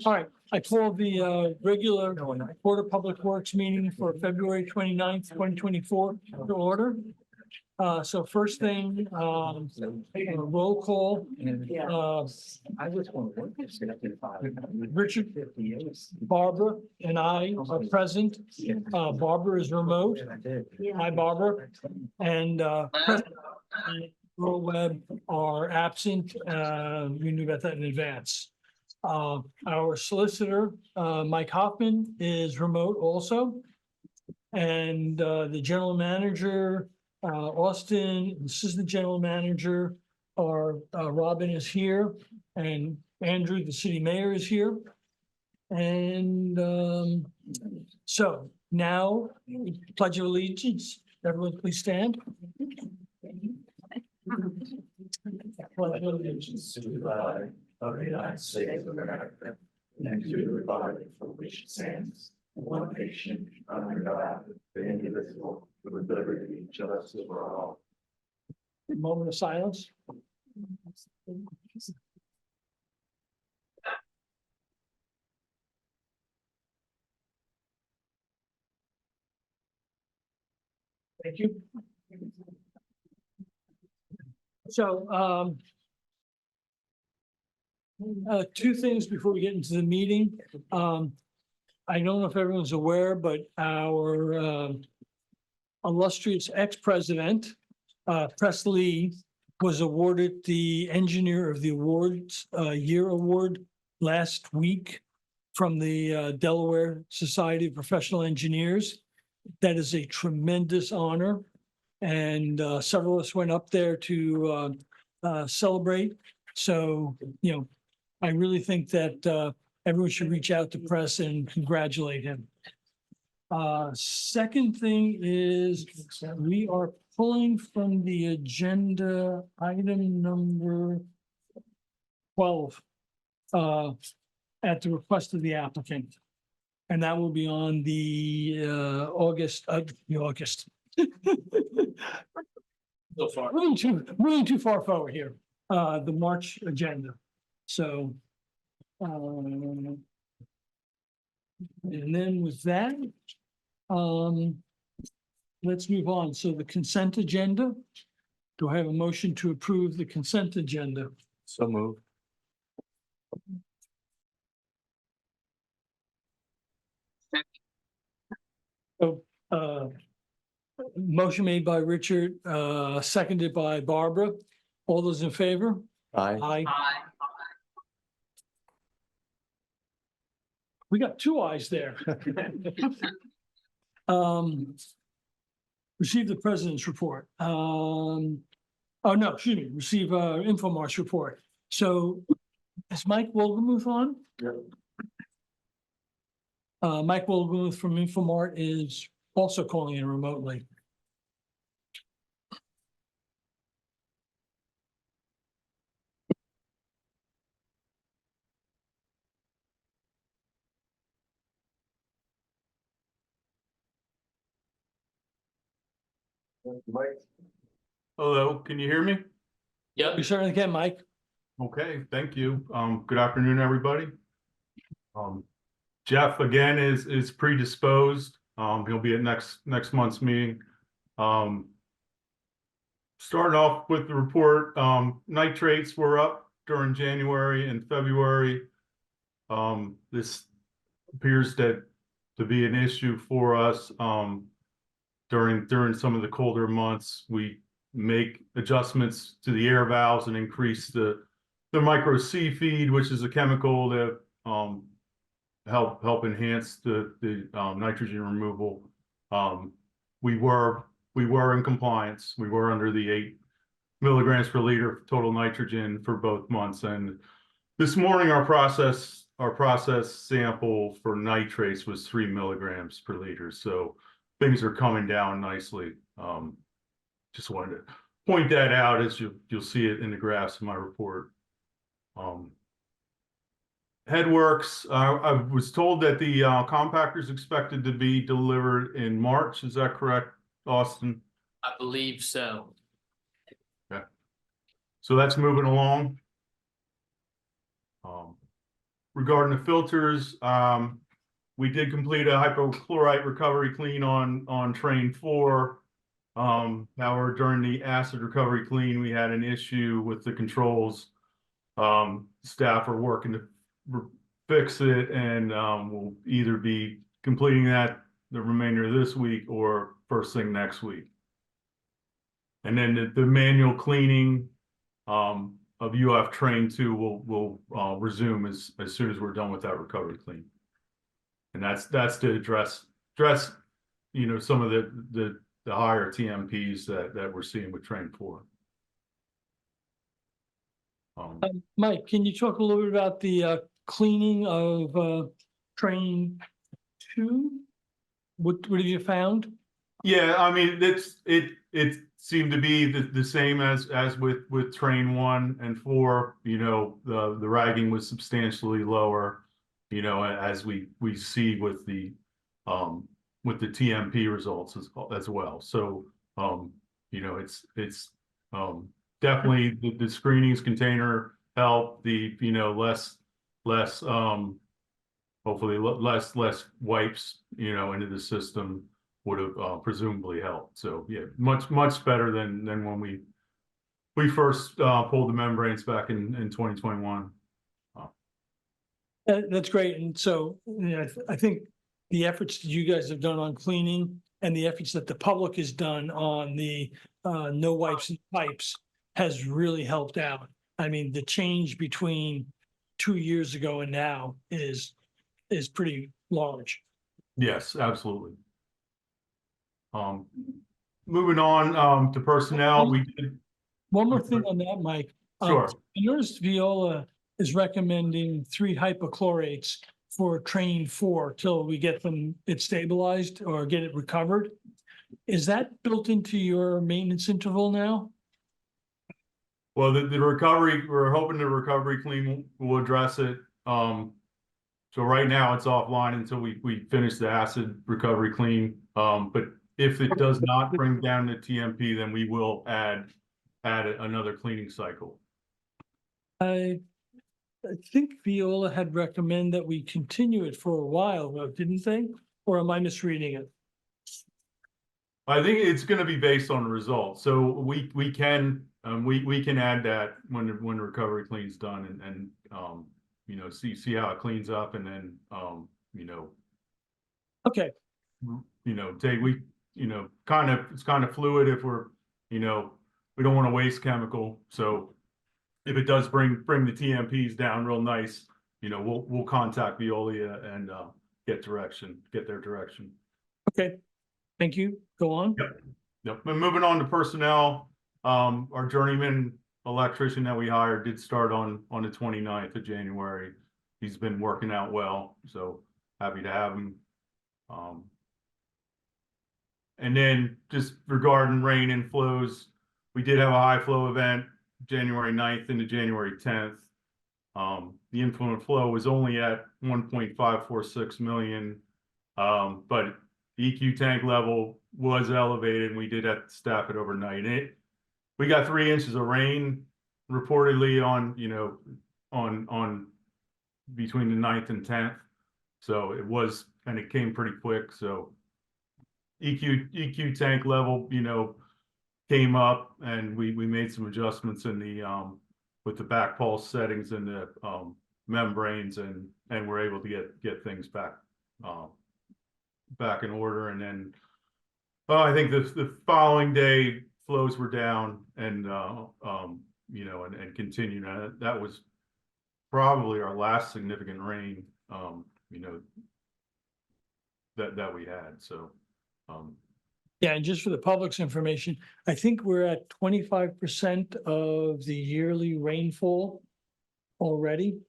All right, I call the regular Board of Public Works meeting for February 29th, 2024 to order. So first thing, roll call. Richard, Barbara, and I are present. Barbara is remote. Hi, Barbara. And Earl Webb are absent. We knew about that in advance. Our solicitor, Mike Hoffman, is remote also. And the general manager, Austin, assistant general manager, Robin is here, and Andrew, the city mayor, is here. And so now, Pledge of Allegiance. Everyone please stand. Pledge of Allegiance to the flag of the United States of America and to the republic for which it stands, one nation under God, indivisible, with liberty and justice for all. Moment of silence. Thank you. So, two things before we get into the meeting. I don't know if everyone's aware, but our illustrious ex-president, Presley, was awarded the Engineer of the Awards Year Award last week from the Delaware Society of Professional Engineers. That is a tremendous honor. And several of us went up there to celebrate. So, you know, I really think that everyone should reach out to Press and congratulate him. Second thing is we are pulling from the agenda item number 12 at the request of the applicant. And that will be on the August. So far. Really too far forward here, the March agenda. So, and then with that, let's move on. So the consent agenda. Do I have a motion to approve the consent agenda? So moved. So, motion made by Richard, seconded by Barbara. All those in favor? Aye. Aye. We got two ayes there. Receive the president's report. Oh, no, excuse me, receive Infomark's report. So is Mike Wolgemuth on? Yep. Mike Wolgemuth from Inframark is also calling in remotely. Mike. Hello, can you hear me? Yep. You certainly can, Mike. Okay, thank you. Good afternoon, everybody. Jeff again is predisposed. He'll be at next month's meeting. Starting off with the report, nitrates were up during January and February. This appears to be an issue for us. During some of the colder months, we make adjustments to the air valves and increase the micro C feed, which is a chemical that help enhance the nitrogen removal. We were in compliance. We were under the 8 milligrams per liter total nitrogen for both months. And this morning, our process sample for nitrates was 3 milligrams per liter. So things are coming down nicely. Just wanted to point that out as you'll see it in the graphs in my report. Headworks, I was told that the compactor is expected to be delivered in March. Is that correct, Austin? I believe so. Okay. So that's moving along. regarding the filters, we did complete a hypochlorite recovery clean on train 4. However, during the acid recovery clean, we had an issue with the controls. Staff are working to fix it, and we'll either be completing that the remainder of this week or first thing next week. And then the manual cleaning of UF train 2 will resume as soon as we're done with that recovery clean. And that's to address some of the higher TMPs that we're seeing with train 4. Mike, can you talk a little bit about the cleaning of train 2? What have you found? Yeah, I mean, it seemed to be the same as with train 1 and 4. The ragging was substantially lower, as we see with the TMP results as well. So it's definitely the screenings container help. The less hopefully less wipes into the system would have presumably helped. So yeah, much better than when we first pulled the membranes back in 2021. That's great. And so I think the efforts that you guys have done on cleaning and the efforts that the public has done on the no wipes and pipes has really helped out. I mean, the change between 2 years ago and now is pretty large. Yes, absolutely. Moving on to personnel, we did. One more thing on that, Mike. Sure. I noticed Viola is recommending 3 hypochlorates for train 4 till we get it stabilized or get it recovered. Is that built into your maintenance interval now? Well, the recovery, we're hoping the recovery clean will address it. So right now it's offline until we finish the acid recovery clean. But if it does not bring down the TMP, then we will add another cleaning cycle. I think Viola had recommended that we continue it for a while, didn't they? Or am I misreading it? I think it's going to be based on the results. So we can add that when the recovery clean's done and see how it cleans up, and then Okay. it's kind of fluid if we're we don't want to waste chemical. So if it does bring the TMPs down real nice, we'll contact Veolia and get their direction. Okay. Thank you. Go on. Yep. And moving on to personnel, our journeyman electrician that we hired did start on the 29th of January. He's been working out well, so happy to have him. And then just regarding rain inflows, we did have a high flow event January 9th into January 10th. The influent flow was only at 1.546 million, but the EQ tank level was elevated, and we did have to staff it overnight. We got 3 inches of rain reportedly on between the 9th and 10th. So it came pretty quick. So EQ tank level, came up, and we made some adjustments in the with the back pulse settings in the membranes, and we're able to get things back in order. And then I think the following day flows were down and and continued. That was probably our last significant rain that we had. So Yeah, and just for the public's information, I think we're at 25% of the yearly rainfall already.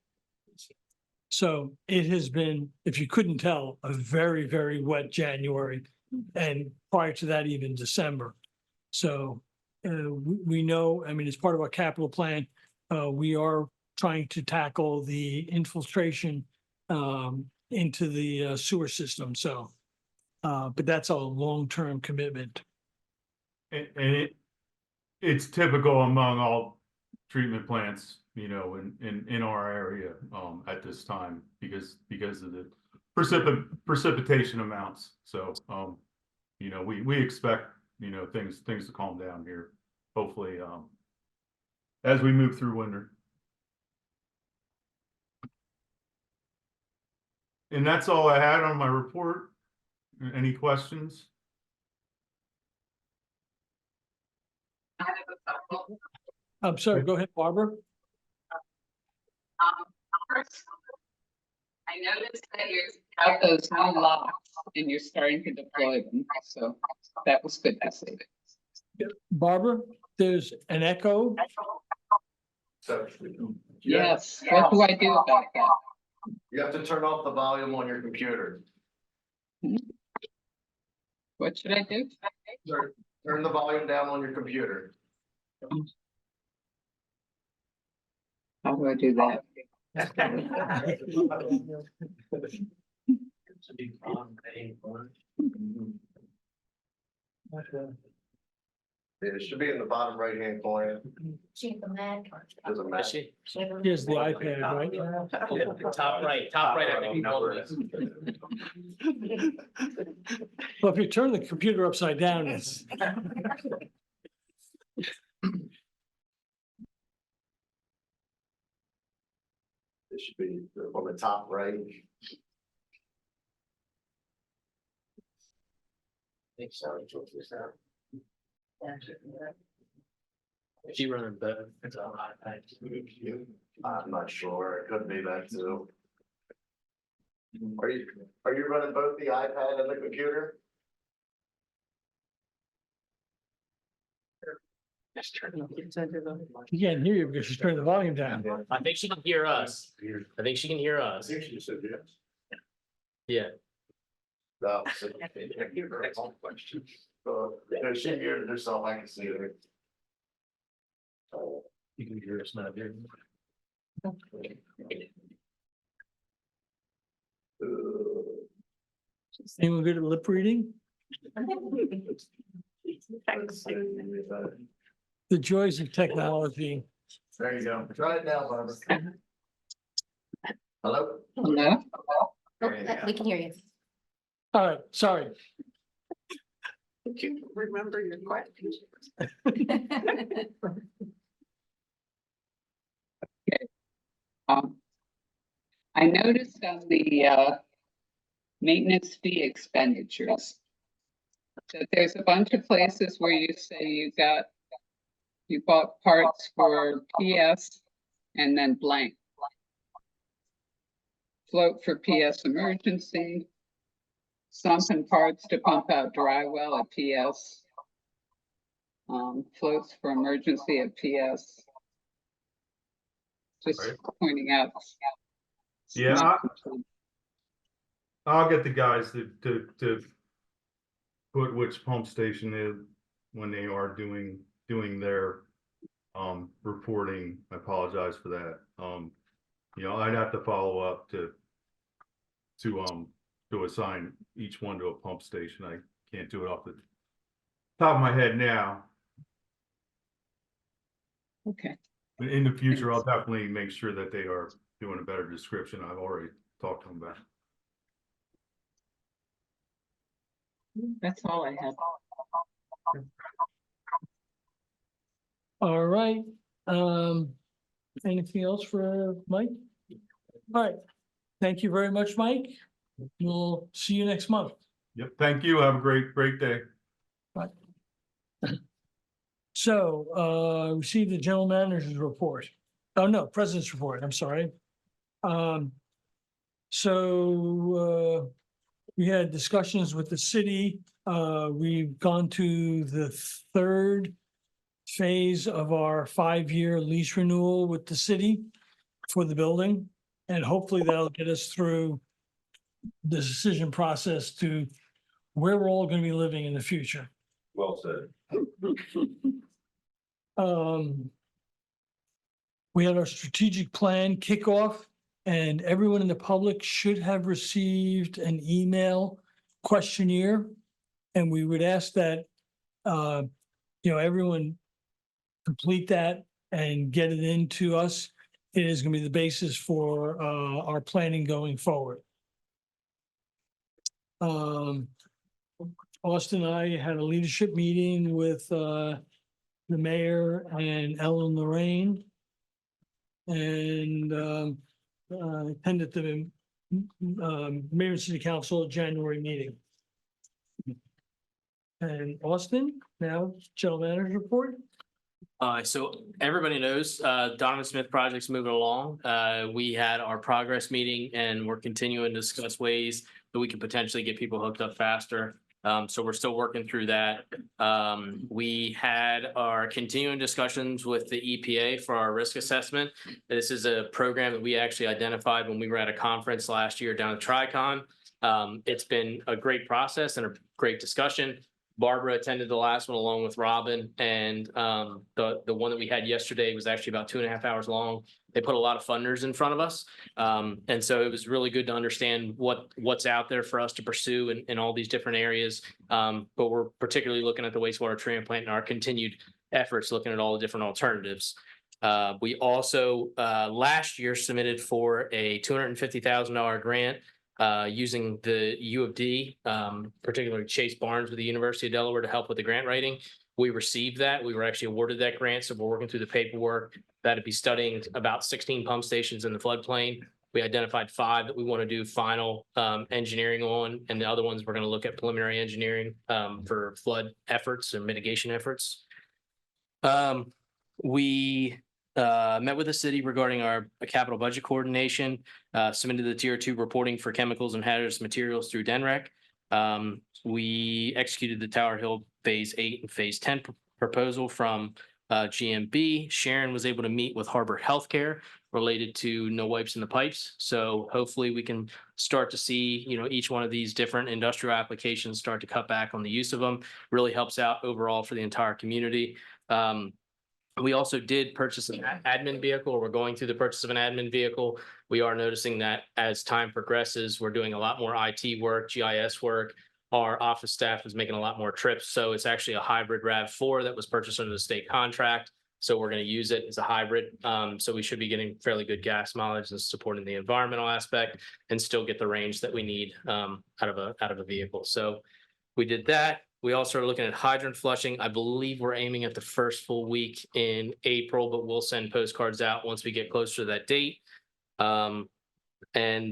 So it has been, if you couldn't tell, a very, very wet January, and prior to that, even December. So we know, I mean, as part of our capital plan, we are trying to tackle the infiltration into the sewer system. So, but that's a long-term commitment. And it's typical among all treatment plants in our area, at this time because of the precipitation amounts. So, we expect, things to calm down here, hopefully, as we move through winter. And that's all I had on my report. Any questions? I'm sorry, go ahead, Barbara. First, I noticed that you have those new locks and you're starting to deploy them, so that was good to see. Barbara, there's an echo. Yes, what do I do about that? You have to turn off the volume on your computer. What should I do? Turn the volume down on your computer. How do I do that? It should be in the bottom right-hand corner. Doesn't matter. She- Here's the iPad, right? Top right, I think. Well, if you turn the computer upside down, it's, It should be on the top right. She running better. I'm not sure. It could be that too. Are you running both the iPad and the computer? you can't hear you because she's turning the volume down. I think she can hear us. I think she can hear us. she said yes. Yeah. No. No, she muted herself. I can see her. You can hear us now, dude. Anyone good at lip reading? The joys of technology. There you go. Try it now, Barbara. Hello? Hello? There you go. We can hear you. All right, sorry. Did you remember your question? I noticed on the maintenance fee expenditures that there's a bunch of places where you say you bought parts for PS and then blank. Float for PS emergency, sump and parts to pump out dry well at PS. Floats for emergency at PS. Just Right. pointing out. Yeah, I'll get the guys to put which pump station is when they are doing their reporting. I apologize for that. I'd have to follow up to assign each one to a pump station. I can't do it off the top of my head now. Okay, But in the future, I'll definitely make sure that they are doing a better description. I've already talked to them about. that's all I have. All right. Anything else for Mike? All right. Thank you very much, Mike. We'll see you next month. Yep. Thank you. Have a great day. So, receive the general manager's report. Oh, no, president's report, I'm sorry. We had discussions with the city. We've gone to the third phase of our 5-year lease renewal with the city for the building. And hopefully that'll get us through the decision process to where we're all gonna be living in the future. Well said. We had our strategic plan kickoff, and everyone in the public should have received an email questionnaire. And we would ask that, everyone complete that and get it in to us. it is going to be the basis for our planning going forward. Austin and I had a leadership meeting with the mayor and Ellen Lorraine. And attended the mayor and city council January meeting. And Austin, now general manager's report. So everybody knows, Donovan Smith project's moving along. We had our progress meeting and we're continuing to discuss ways that we could potentially get people hooked up faster. So we're still working through that. We had our continuing discussions with the EPA for our risk assessment. This is a program that we actually identified when we were at a conference last year down at Tricon. It's been a great process and a great discussion. Barbara attended the last one along with Robin, and the one that we had yesterday was actually about 2.5 hours long. They put a lot of funders in front of us, and so it was really good to understand what's out there for us to pursue in all these different areas. But we're particularly looking at the wastewater treatment plant and our continued efforts, looking at all the different alternatives. We also last year submitted for a $250,000 grant. Using the U of D, particularly Chase Barnes with the University of Delaware to help with the grant writing. We received that. We were actually awarded that grant. So we're working through the paperwork. That'd be studying about 16 pump stations in the floodplain. We identified 5 that we want to do final engineering on, and the other ones we're going to look at preliminary engineering for flood efforts and mitigation efforts. We met with the city regarding our capital budget coordination, submitted the tier 2 reporting for chemicals and hazardous materials through DEMEC. We executed the Tower Hill Phase 8 and Phase 10 proposal from GMB. Sharon was able to meet with Harbor Healthcare related to no wipes in the pipes. So hopefully we can start to see, each one of these different industrial applications start to cut back on the use of them. Really helps out overall for the entire community. We also did purchase an admin vehicle. We're going through the purchase of an admin vehicle. We are noticing that as time progresses, we're doing a lot more IT work, GIS work. Our office staff is making a lot more trips. So it's actually a hybrid RAV4 that was purchased under the state contract. So we're going to use it as a hybrid. So we should be getting fairly good gas mileage and supporting the environmental aspect and still get the range that we need out of a vehicle. So we did that. We also are looking at hydrant flushing. I believe we're aiming at the first full week in April, but we'll send postcards out once we get closer to that date. And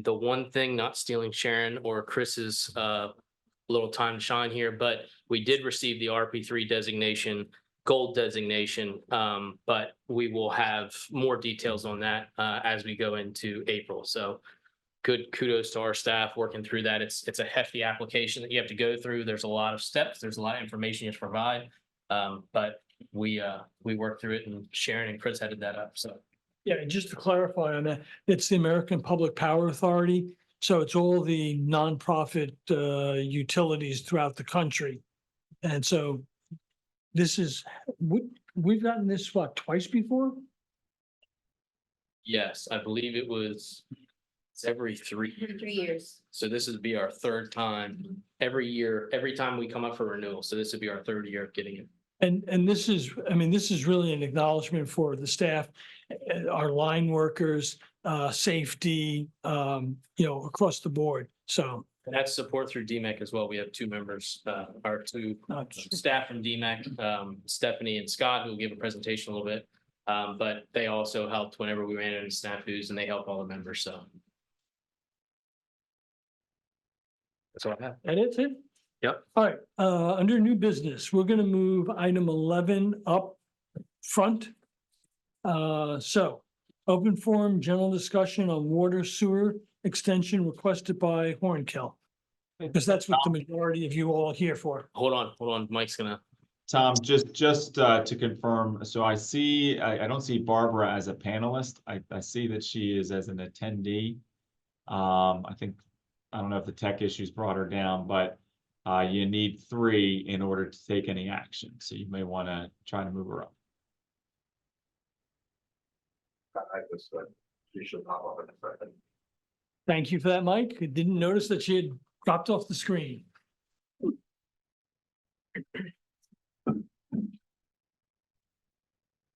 the one thing, not stealing Sharon or Chris's little time to shine here, but we did receive the RP3 designation, gold designation, but we will have more details on that as we go into April. So good kudos to our staff working through that. It's a hefty application that you have to go through. There's a lot of steps. There's a lot of information you have to provide. But we worked through it, and Sharon and Chris headed that up. So Yeah, and just to clarify on that, it's the American Public Power Authority. So it's all the nonprofit utilities throughout the country. And so this is, we've gotten this, twice before? yes, I believe it's every 3 years. 3 years. So this would be our 3rd time every year, every time we come up for renewal. So this would be our 3rd year of getting it. And this is, this is really an acknowledgement for the staff, our line workers, safety, across the board. So. And that's support through DEMEC as well. We have 2 members, our 2 staff from DEMEC, Stephanie and Scott, who will give a presentation a little bit. But they also helped whenever we ran into snafus, and they help all the members. So that's all I have. And it's it? Yep. All right, under new business, we're gonna move item 11 up front. So open forum, general discussion on water sewer extension requested by Hoornkill. Because that's what the majority of you all are here for. Hold on. Mike's gonna. Tom, just to confirm, so I don't see Barbara as a panelist. I see that she is as an attendee. I don't know if the tech issues brought her down, but you need 3 in order to take any action. So you may want to try to move her up. I just, she should pop up in a second. Thank you for that, Mike. I didn't notice that she had dropped off the screen.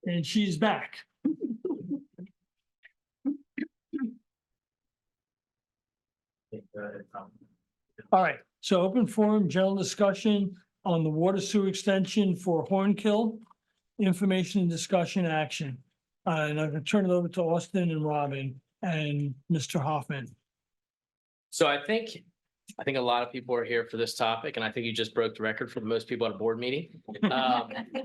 And she's back. All right, so open forum, general discussion on the water sewer extension for Hoornkill. Information and discussion action. And I'm gonna turn it over to Austin and Robin and Mr. Hoffman. So I think a lot of people are here for this topic, and I think you just broke the record for the most people at a board meeting.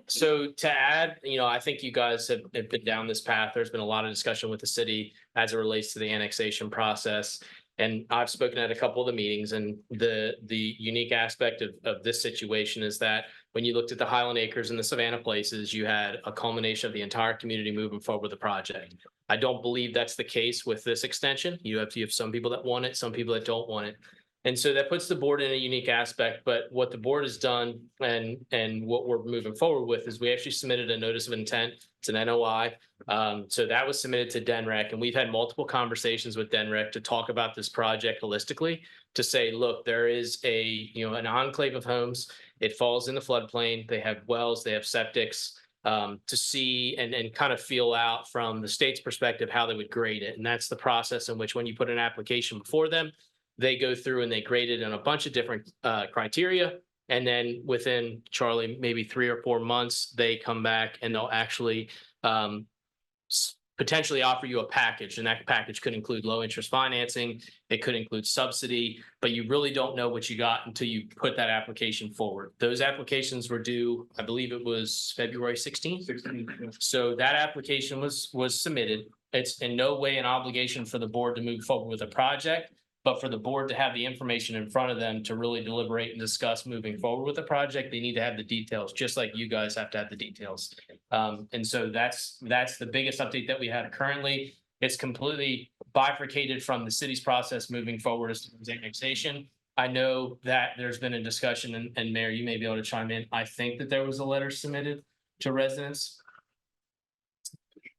So to add, I think you guys have been down this path. There's been a lot of discussion with the city as it relates to the annexation process. And I've spoken at a couple of the meetings, and the unique aspect of this situation is that when you looked at the Highland Acres and the Savannah Places, you had a culmination of the entire community moving forward with the project. I don't believe that's the case with this extension. You have some people that want it, some people that don't want it. And so that puts the board in a unique aspect, but what the board has done and what we're moving forward with is we actually submitted a notice of intent. It's an NOI. So that was submitted to DEMEC, and we've had multiple conversations with DEMEC to talk about this project holistically, to say, look, there is an enclave of homes. It falls in the floodplain. They have wells, they have septics, to see and kind of feel out from the state's perspective how they would grade it. And that's the process in which when you put an application before them, they go through and they grade it in a bunch of different criteria. And then within, Charlie, maybe 3 or 4 months, they come back and they'll actually potentially offer you a package. And that package could include low interest financing. It could include subsidy, but you really don't know what you got until you put that application forward. Those applications were due, I believe it was February 16th. So that application was submitted. It's in no way an obligation for the board to move forward with a project, but for the board to have the information in front of them to really deliberate and discuss moving forward with the project, they need to have the details, just like you guys have to have the details. And so that's the biggest update that we have currently. It's completely bifurcated from the city's process moving forward as annexation. I know that there's been a discussion, and Mayor, you may be able to chime in. I think that there was a letter submitted to residents.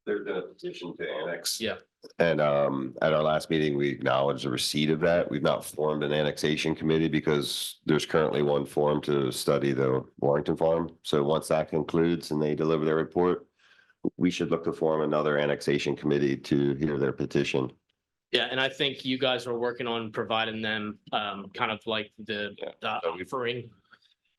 There's been a petition to annex. Yeah. And at our last meeting, we acknowledged the receipt of that. We've not formed an annexation committee because there's currently one formed to study the Warrington farm. So once that concludes and they deliver their report, we should look to form another annexation committee to hear their petition. Yeah, and I think you guys are working on providing them kind of like the offering.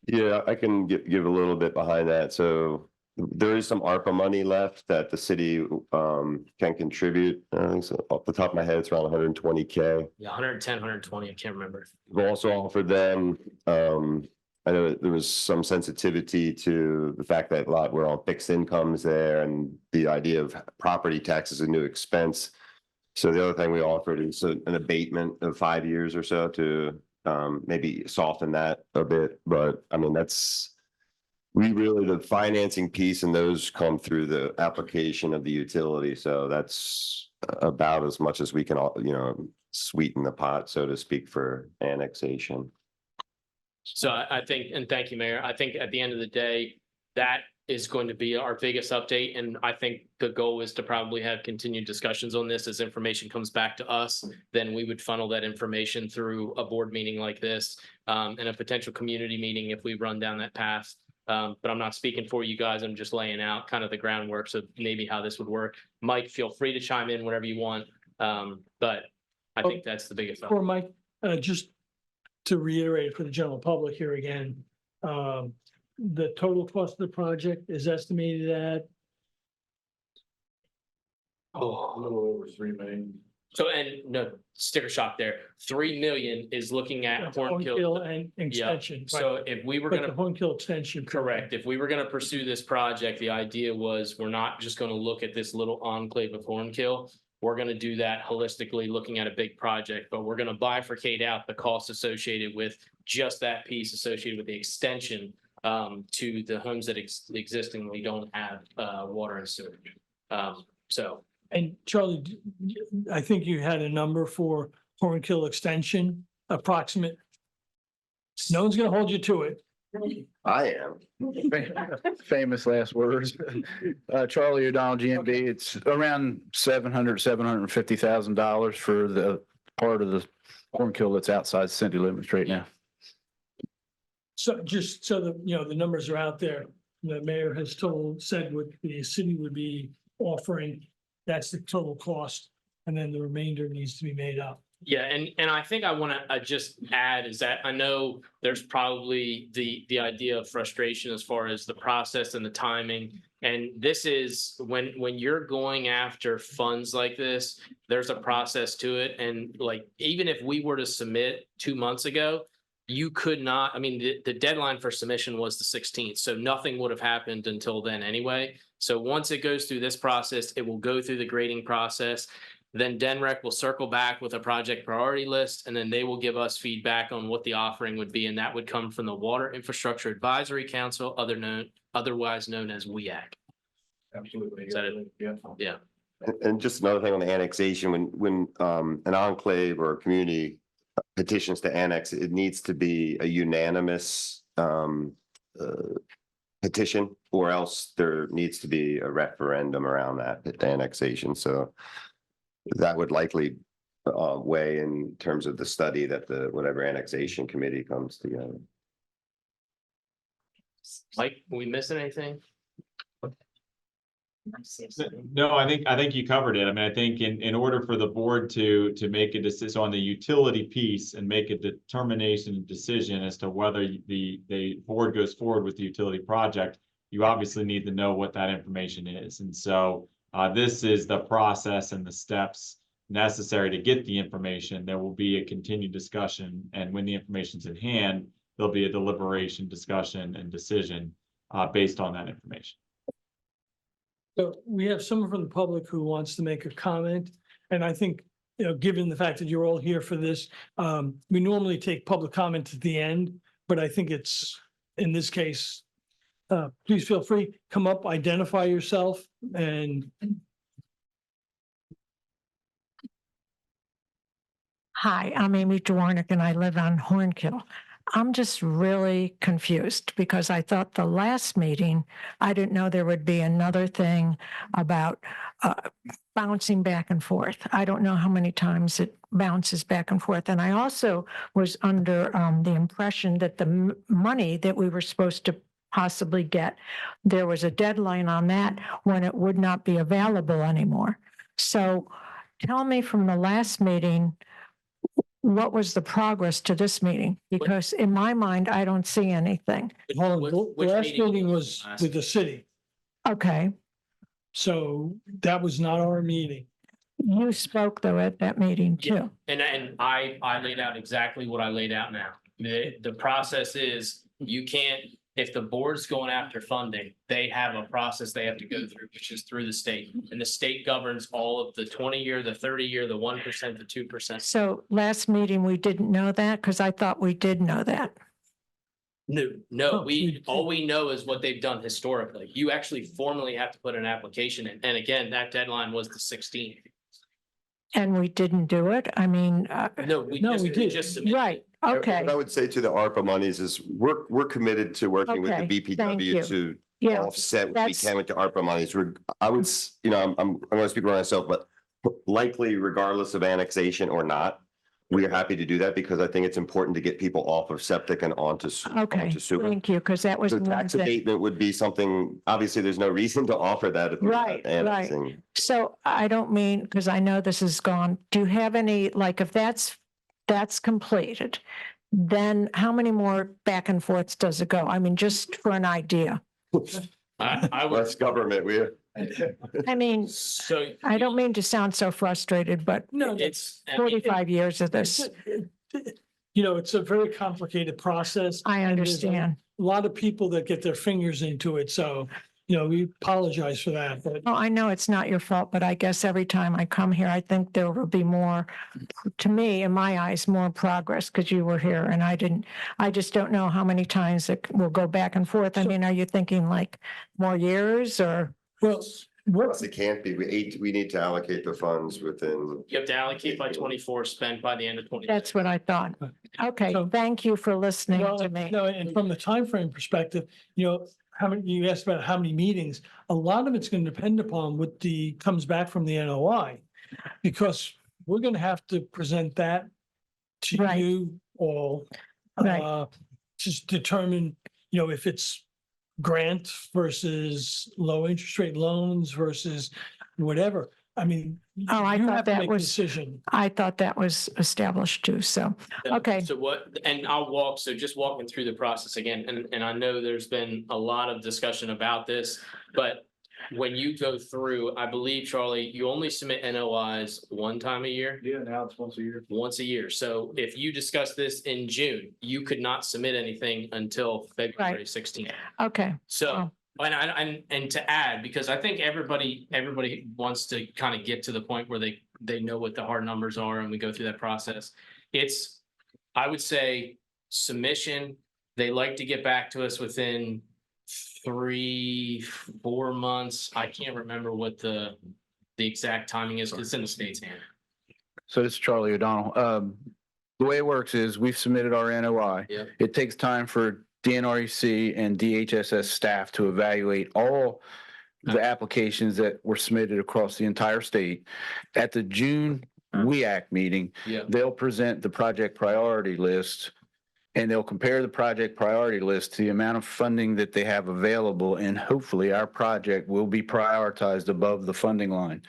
Yeah, I can give a little bit behind that. So there is some ARPA money left that the city can contribute. So off the top of my head, it's around 120K. Yeah, 110, 120, I can't remember. We've also offered them, I know there was some sensitivity to the fact that we're on fixed incomes there, and the idea of property tax is a new expense. So the other thing we offered is an abatement of 5 years or so to maybe soften that a bit. But I mean, the financing piece and those come through the application of the utility. So that's about as much as we can, sweeten the pot, so to speak, for annexation. So I think, and thank you, Mayor, I think at the end of the day, that is going to be our biggest update. And I think the goal is to probably have continued discussions on this as information comes back to us. Then we would funnel that information through a board meeting like this and a potential community meeting if we run down that path. But I'm not speaking for you guys. I'm just laying out kind of the groundwork of maybe how this would work. Mike, feel free to chime in whenever you want. But I think that's the biggest. For Mike, just to reiterate for the general public here again, the total cost of the project is estimated at A little over 3 million. So, and no, sticker shock there, 3 million is looking at Hoornkill. Hoornkill and extension. Right. So if we were But the gonna, Hoornkill extension. correct, if we were gonna pursue this project, the idea was we're not just gonna look at this little enclave of Hoornkill. We're gonna do that holistically, looking at a big project, but we're gonna bifurcate out the costs associated with just that piece associated with the extension to the homes that exist and we don't have water and sewage. So. And Charlie, I think you had a number for Hoornkill extension, approximate. No one's gonna hold you to it. I am. Famous last words. Charlie O'Donnell, GMB, it's around $750,000 for the part of the Hoornkill that's outside city limits right now. So just so that, the numbers are out there, the mayor has said what the city would be offering. That's the total cost, and then the remainder needs to be made up. Yeah, and I think I want to just add is that I know there's probably the idea of frustration as far as the process and the timing. And this is when you're going after funds like this, there's a process to it. And like, even if we were to submit 2 months ago, you could not, I mean, the deadline for submission was the 16th, so nothing would have happened until then anyway. So once it goes through this process, it will go through the grading process. Then DEMEC will circle back with a project priority list, and then they will give us feedback on what the offering would be, and that would come from the Water Infrastructure Advisory Council, otherwise known as WEAC. Absolutely. Is that it? Yeah. And just another thing on the annexation, when an enclave or a community petitions to annex, it needs to be a unanimous petition, or else there needs to be a referendum around that annexation. So that would likely weigh in terms of the study that the whatever annexation committee comes together. Mike, are we missing anything? No, I think you covered it. I mean, I think in order for the board to make a decision on the utility piece and make a determination decision as to whether the board goes forward with the utility project, you obviously need to know what that information is. And so this is the process and the steps necessary to get the information. There will be a continued discussion, and when the information's in hand, there'll be a deliberation, discussion, and decision based on that information. So we have someone from the public who wants to make a comment, and I think, you know, given the fact that you're all here for this, we normally take public comment at the end, but I think it's, in this case, please feel free, come up, identify yourself, and Hi, I'm Amy Dwornik and I live on Hoornkill. I'm just really confused because I thought the last meeting, I didn't know there would be another thing about bouncing back and forth. I don't know how many times it bounces back and forth. And I also was under the impression that the money that we were supposed to possibly get, there was a deadline on that when it would not be available anymore. So tell me from the last meeting, what was the progress to this meeting? Because in my mind, I don't see anything. hold on, the Which last meeting meeting was was the last with the city, Okay, so that was not our meeting. you spoke though at that meeting Yeah. too. And I laid out exactly what I laid out now. The process is, you can't, if the board's going after funding, they have a process they have to go through, which is through the state. And the state governs all of the 20-year, the 30-year, the 1%, the 2%. So last meeting, we didn't know that because I thought we did know that. No, Oh, all we know is what they've done historically. You actually formally have to put an application in. And again, that deadline was the 16th. And we didn't do it. I mean, No, we did. Just submitted. right, okay, What I would say to the ARPA monies is we're committed to working with the Okay, thank you. BPW to yeah, offset what we that's- can with the ARPA monies. I would, I'm going to speak for myself, but likely regardless of annexation or not, we are happy to do that because I think it's important to get people off of septic and onto okay, sewer. thank you, because that was So the one tax thing. abatement would be something, obviously, there's no reason to offer that if we're not Right, right. annexing. So I don't mean, because I know this is gone, do you have any, like, if that's completed, then how many more back and forths does it go? I mean, just for an idea. I would, Less government, I mean, so I don't mean to sound so frustrated, but No, it's. 45 years of this, You know, it's a very complicated process. I and there's understand. A lot of people that get their fingers into it, so, you know, we apologize for that, but Well, I know it's not your fault, but I guess every time I come here, I think there will be more, to me, in my eyes, more progress because you were here and I didn't. I just don't know how many times it will go back and forth. I mean, are you thinking like more years or? well, what, It can't be. We need to allocate the funds within. You have to allocate by 24, spent by the end of 20. That's what I thought. Okay, So- thank you for listening well, to me. no, and from the time frame perspective, you know, how many, you asked about how many meetings, a lot of it's going to depend upon what comes back from the NOI. Because we're going to have to present that to Right. you all. Right. To determine, you know, if it's grant versus low interest rate loans versus whatever. I mean. Oh, I you thought have to that make a was- Decision. I thought that was established too, so, okay. So what, and so just walking through the process again, and I know there's been a lot of discussion about this, but when you go through, I believe, Charlie, you only submit NOIs one time a year? Yeah, now it's once a year. Once a year. So if you discuss this in June, you could not submit anything until February 16th. Okay. So, and to add, because I think everybody wants to kind of get to the point where they know what the hard numbers are and we go through that process. I would say submission, they like to get back to us within 3-4 months. I can't remember what the exact timing is. It's in the state's hand. So this is Charlie O'Donnell. The way it works is we've submitted our NOI. Yep. It takes time for DNREC and DHSS staff to evaluate all the applications that were submitted across the entire state. At the June WEAC meeting, Yeah. they'll present the project priority list and they'll compare the project priority list to the amount of funding that they have available, and hopefully our project will be prioritized above the funding line.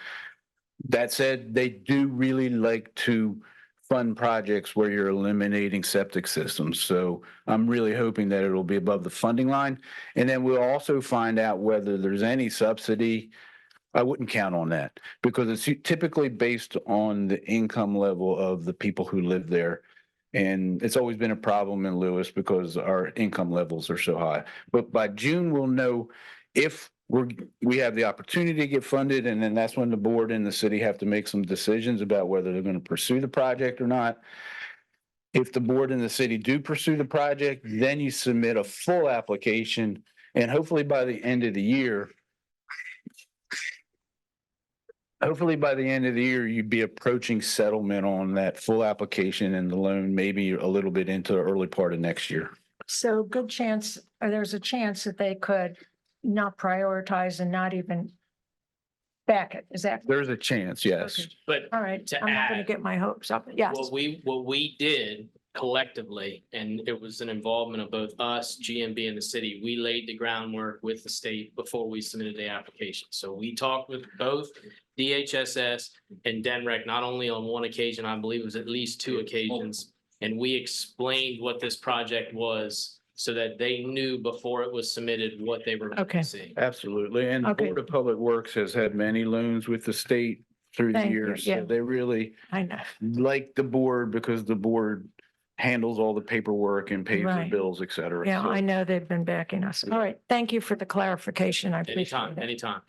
That said, they do really like to fund projects where you're eliminating septic systems. So I'm really hoping that it'll be above the funding line. And then we'll also find out whether there's any subsidy. I wouldn't count on that because it's typically based on the income level of the people who live there. And it's always been a problem in Lewes because our income levels are so high. But by June, we'll know if we have the opportunity to get funded, and then that's when the board and the city have to make some decisions about whether they're going to pursue the project or not. If the board and the city do pursue the project, then you submit a full application, and hopefully by the end of the year, you'd be approaching settlement on that full application and the loan, maybe a little bit into the early part of next year. So good chance, or there's a chance that they could not prioritize and not even back it. Is that? There's a chance, yes. Okay. But All right, To I'm not going add- to get my hopes up. Yes. what we did collectively, and it was an involvement of both us, GMB and the city, we laid the groundwork with the state before we submitted the application. So we talked with both DHSS and DEMEC, not only on one occasion, I believe it was at least 2 occasions. And we explained what this project was so that they knew before it was submitted what they were going Okay. to see. Absolutely. And the Okay. Board of Public Works has had many loans with the state through the Thank you, years. yeah. So they really I know. like the board because the board handles all the paperwork and pays the Right. bills, et cetera. Yeah, So- I know they've been backing us. All right. Thank you for the clarification. I appreciate Anytime, it. anytime.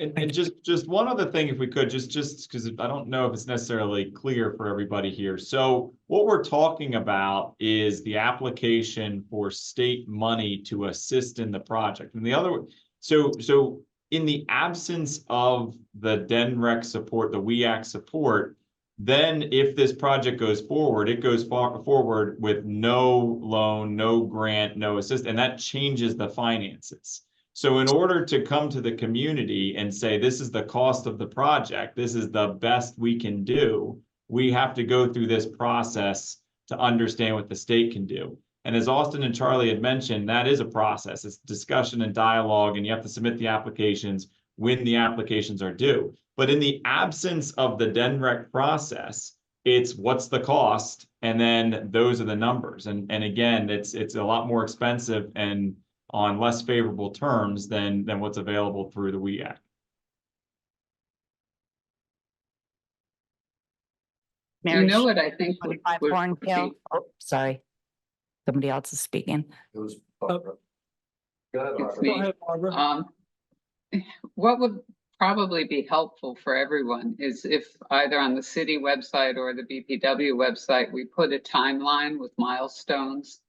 And just one other thing, if we could, just because I don't know if it's necessarily clear for everybody here. So what we're talking about is the application for state money to assist in the project. And the other, so in the absence of the DENREC support, the WEAC support, then if this project goes forward, it goes forward with no loan, no grant, no assist, and that changes the finances. So in order to come to the community and say, this is the cost of the project, this is the best we can do, we have to go through this process to understand what the state can do. And as Austin and Charlie had mentioned, that is a process. It's discussion and dialogue, and you have to submit the applications when the applications are due. But in the absence of the DENREC process, it's what's the cost, and then those are the numbers. And again, it's a lot more expensive and on less favorable terms than what's available through the WEAC. You know what I think would 25 would Hoornkill. be- Oh, sorry. Somebody else is speaking. It was Barbara. Go ahead, It's Barbara. me. Go ahead, Barbara. What would probably be helpful for everyone is if either on the city website or the BPW website, we put a timeline with milestones.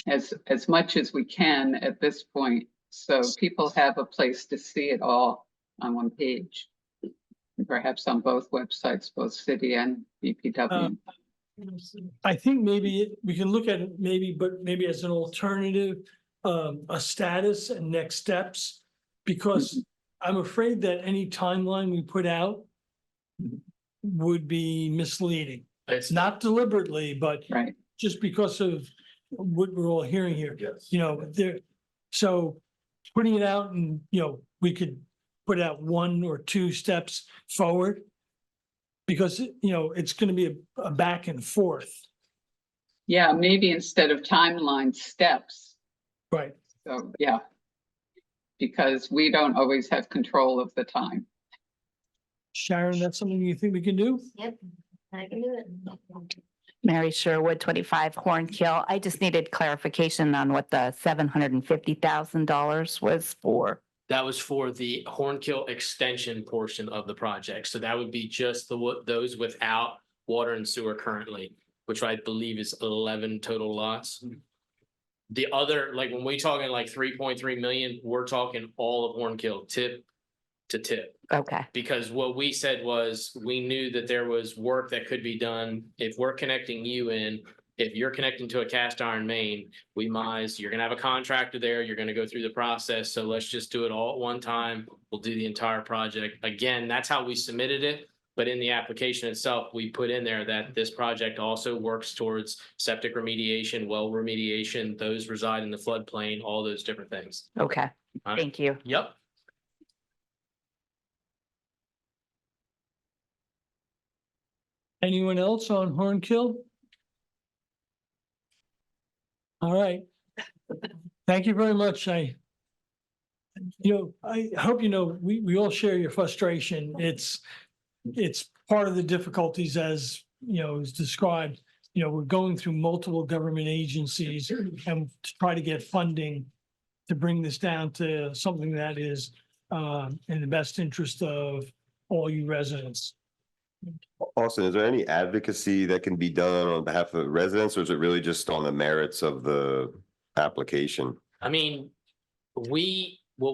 As much as we can at this point, so people have a place to see it all on one page. And perhaps on both websites, both city and BPW. I think maybe we can look at it but maybe as an alternative, a status and next steps. Because I'm afraid that any timeline we put out would be misleading. It's Not deliberately, but Right, just because of what we're all hearing here. Yes. So putting it out and, we could put out 1 or 2 steps forward. Because, it's gonna be a back and forth, Yeah, maybe instead of timeline steps. right? So, yeah. Because we don't always have control of the time. Sharon, that's something you think we can do? Yep, I can do it. Mary Sherwood, 25 Hoornkill. I just needed clarification on what the $750,000 was for. That was for the Hoornkill extension portion of the project. So that would be just those without water and sewer currently, which I believe is 11 total lots. The other, like when we talking like 3.3 million, we're talking all of Hoornkill tip to tip. Okay, Because what we said was, we knew that there was work that could be done. If we're connecting you in, if you're connecting to a cast iron main, you're gonna have a contractor there, you're gonna go through the process, so let's just do it all at one time. We'll do the entire project. Again, that's how we submitted it, but in the application itself, we put in there that this project also works towards septic remediation, well remediation, those reside in the floodplain, all those different things. okay. Thank you. Yep. Anyone else on Hoornkill? All right. Thank you very much. I hope we all share your frustration. It's part of the difficulties as, is described. We're going through multiple government agencies and to try to get funding to bring this down to something that is in the best interest of all you residents. Austin, is there any advocacy that can be done on behalf of the residents, or is it really just on the merits of the application? I mean, what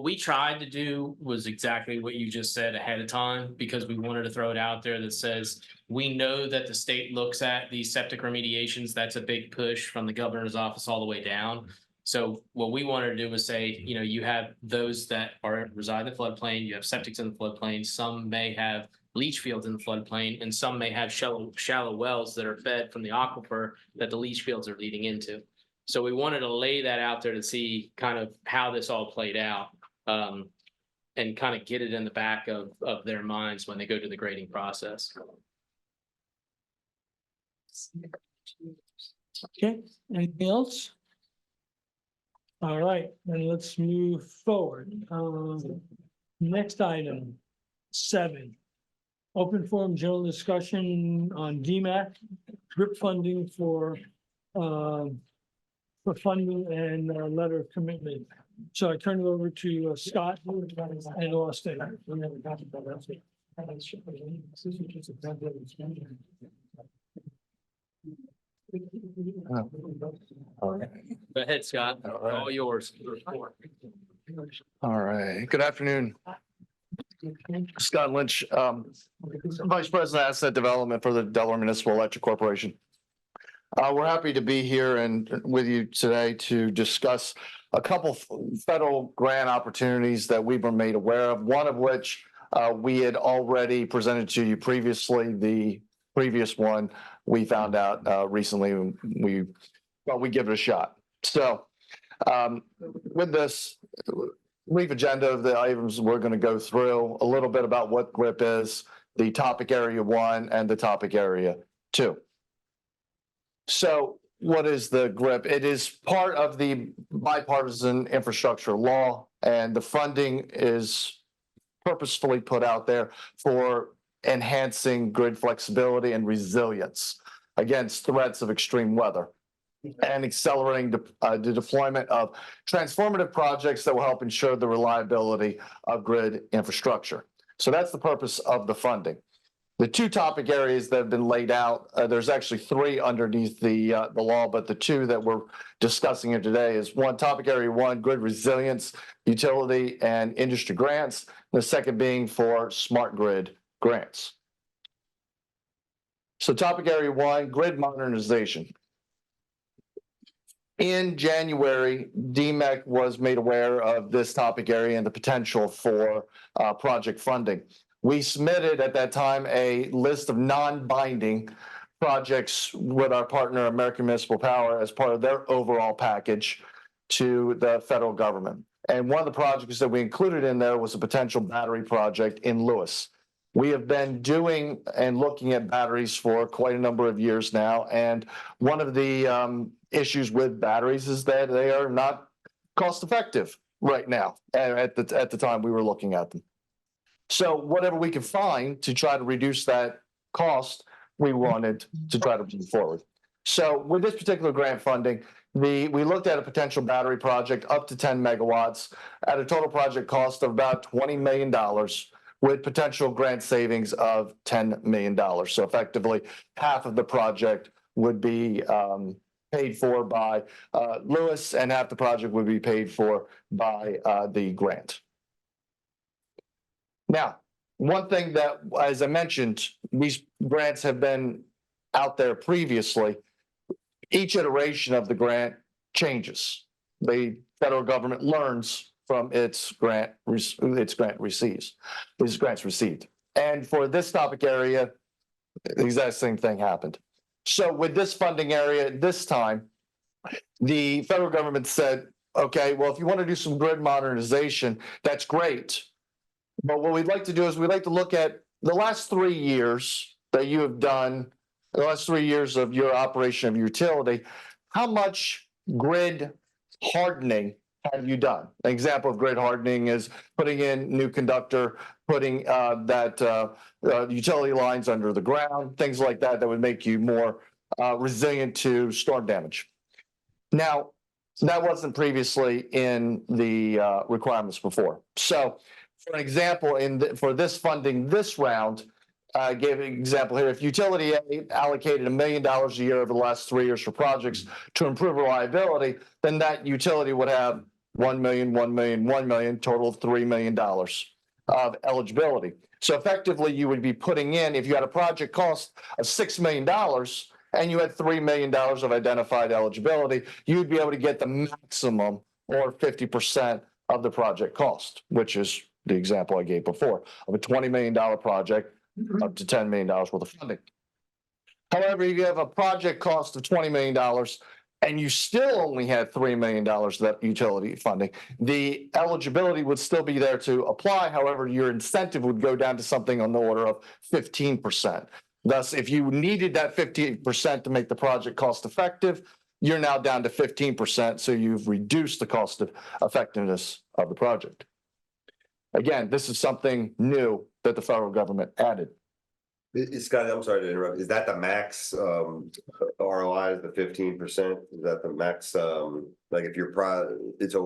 we tried to do was exactly what you just said ahead of time, because we wanted to throw it out there that says, we know that the state looks at these septic remediations. That's a big push from the governor's office all the way down. So what we wanted to do was say, you have those that reside in the floodplain, you have septics in the floodplain, some may have leach fields in the floodplain, and some may have shallow wells that are fed from the aquifer that the leach fields are leading into. So we wanted to lay that out there to see kind of how this all played out, and kind of get it in the back of their minds when they go to the grading process. Okay, anything else? All right, then let's move forward. Next item, 7. Open forum general discussion on DEMEC, GRIP funding for funding and letter of commitment. So I turn it over to Scott and Austin. Go ahead, Scott. All yours. All right, good afternoon. Scott Lynch, Vice President Asset Development for the Delaware Municipal Electric Corporation. We're happy to be here and with you today to discuss a couple federal grant opportunities that we've been made aware of, one of which we had already presented to you previously. The previous one we found out recently, we thought we'd give it a shot. So with this brief agenda of the items we're going to go through, a little bit about what GRIP is, the topic area 1 and the topic area 2. So what is the GRIP? It is part of the bipartisan infrastructure law, and the funding is purposefully put out there for enhancing grid flexibility and resilience against threats of extreme weather, and accelerating the deployment of transformative projects that will help ensure the reliability of grid infrastructure. So that's the purpose of the funding. The 2 topic areas that have been laid out, there's actually 3 underneath the law, but the 2 that we're discussing here today is topic area 1, grid resilience, utility and industry grants. The second being for smart grid grants. So topic area 1, grid modernization. In January, DEMEC was made aware of this topic area and the potential for project funding. We submitted at that time a list of non-binding projects with our partner, American Municipal Power, as part of their overall package to the federal government. And one of the projects that we included in there was a potential battery project in Lewes. We have been doing and looking at batteries for quite a number of years now. And one of the issues with batteries is that they are not cost effective right now at the time we were looking at them. So whatever we could find to try to reduce that cost, we wanted to try to move forward. So with this particular grant funding, we looked at a potential battery project up to 10 megawatts at a total project cost of about $20 million with potential grant savings of $10 million. So effectively, half of the project would be paid for by Lewes, and half the project would be paid for by the grant. Now, one thing that, as I mentioned, these grants have been out there previously. Each iteration of the grant changes. The federal government learns from its grants received. And for this topic area, the exact same thing happened. So with this funding area this time, the federal government said, okay, well, if you want to do some grid modernization, that's great. But what we'd like to do is we'd like to look at the last 3 years that you have done, the last 3 years of your operation of your utility, how much grid hardening have you done? An example of grid hardening is putting in new conductor, putting utility lines under the ground, things like that, that would make you more resilient to storm damage. Now, that wasn't previously in the requirements before. So, for an example, for this funding this round, I gave an example here. If Utility A allocated $1 million a year over the last 3 years for projects to improve reliability, then that utility would have $1 million, $1 million, $1 million, total of $3 million of eligibility. So effectively, you would be putting in, if you had a project cost of $6 million and you had $3 million of identified eligibility, you'd be able to get the maximum or 50% of the project cost, which is the example I gave before of a $20 million project up to $10 million worth of funding. However, if you have a project cost of $20 million and you still only had $3 million of that utility funding, the eligibility would still be there to apply. However, your incentive would go down to something on the order of 15%. Thus, if you needed that 15% to make the project cost effective, you're now down to 15%. So you've reduced the cost of effectiveness of the project. Again, this is something new that the federal government added. Scott, I'm sorry to interrupt. Is that the max ROI, the 15%? Is that the max? Like if it's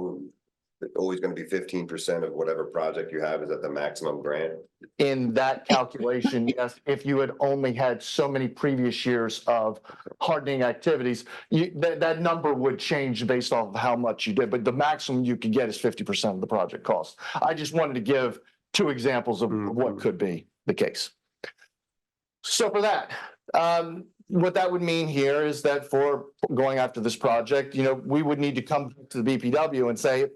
always going to be 15% of whatever project you have? Is that the maximum grant? In that calculation, yes, if you had only had so many previous years of hardening activities, that number would change based off of how much you did, but the maximum you could get is 50% of the project cost. I just wanted to give 2 examples of what could be the case. So for that, what that would mean here is that for going after this project, we would need to come to the BPW and say,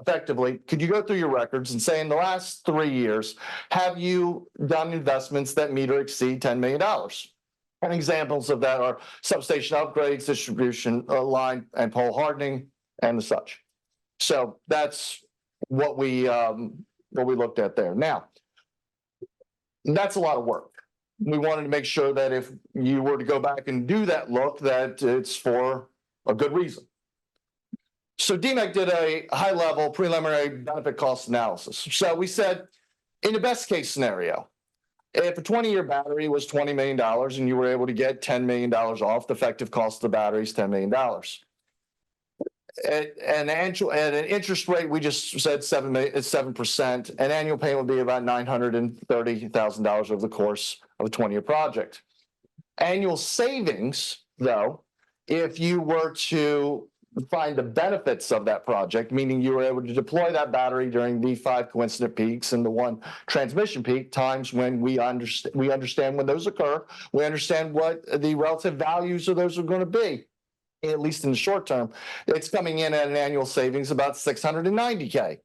effectively, could you go through your records and say in the last 3 years, have you done investments that meet or exceed $10 million? And examples of that are substation upgrades, distribution line and pole hardening, and the such. So that's what we looked at there. Now, that's a lot of work. We wanted to make sure that if you were to go back and do that look, that it's for a good reason. So DEMEC did a high-level preliminary benefit cost analysis. So we said, in the best case scenario, if a 20-year battery was $20 million and you were able to get $10 million off, the effective cost of the battery is $10 million. At an interest rate, we just said 7%. An annual payment would be about $930,000 over the course of a 20-year project. Annual savings, though, if you were to find the benefits of that project, meaning you were able to deploy that battery during the 5 coincident peaks and the 1 transmission peak, times when we understand when those occur, we understand what the relative values of those are going to be, at least in the short term, it's coming in at an annual savings about $690K,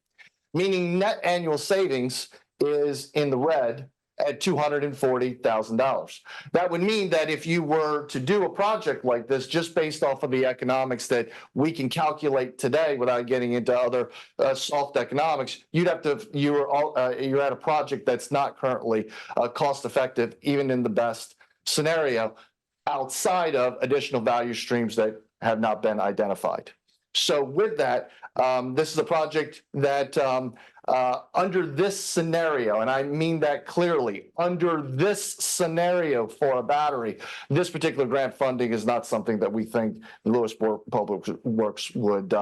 meaning net annual savings is in the red at $240,000. That would mean that if you were to do a project like this, just based off of the economics that we can calculate today without getting into other soft economics, you're at a project that's not currently cost effective, even in the best scenario, outside of additional value streams that have not been identified. So with that, this is a project that under this scenario, and I mean that clearly, under this scenario for a battery, this particular grant funding is not something that we think the Lewes Public Works would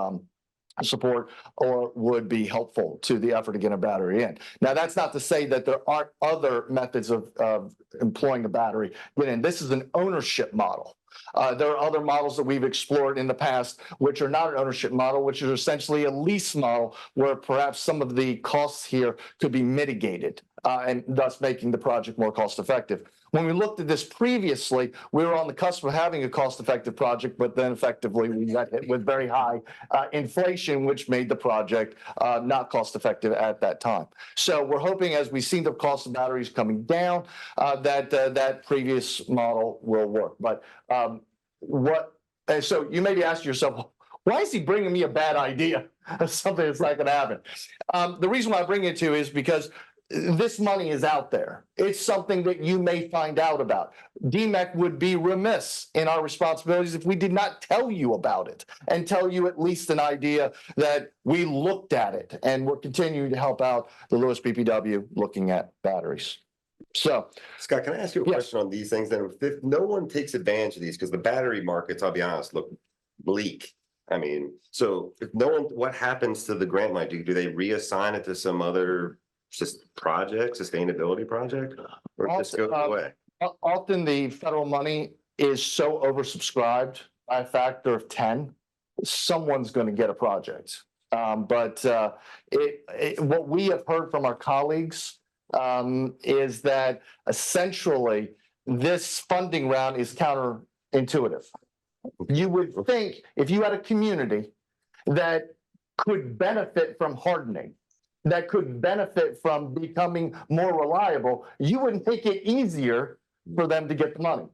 support or would be helpful to the effort to get a battery in. Now, that's not to say that there aren't other methods of employing a battery in. This is an ownership model. There are other models that we've explored in the past, which are not an ownership model, which is essentially a lease model where perhaps some of the costs here could be mitigated and thus making the project more cost effective. When we looked at this previously, we were on the cusp of having a cost-effective project, but then effectively we got hit with very high inflation, which made the project not cost-effective at that time. So we're hoping, as we see the cost of batteries coming down, that previous model will work. But so you may be asking yourself, why is he bringing me a bad idea of something that's not going to happen? The reason why I bring it to you is because this money is out there. It's something that you may find out about. DEMEC would be remiss in our responsibilities if we did not tell you about it and tell you at least an idea that we looked at it, and we're continuing to help out the Lewes BPW looking at batteries. So, Scott, can I ask you a Yes. question on these things? Then, if no one takes advantage of these, because the battery markets, I'll be honest, look bleak. I mean, so if no one, what happens to the grant money? Do they reassign it to some other project, sustainability project, or just go away? Often the federal money is so oversubscribed by a factor of 10, someone's going to get a project. But what we have heard from our colleagues is that essentially this funding round is counterintuitive. You would think if you had a community that could benefit from hardening, that could benefit from becoming more reliable, you would make it easier for them to get the money.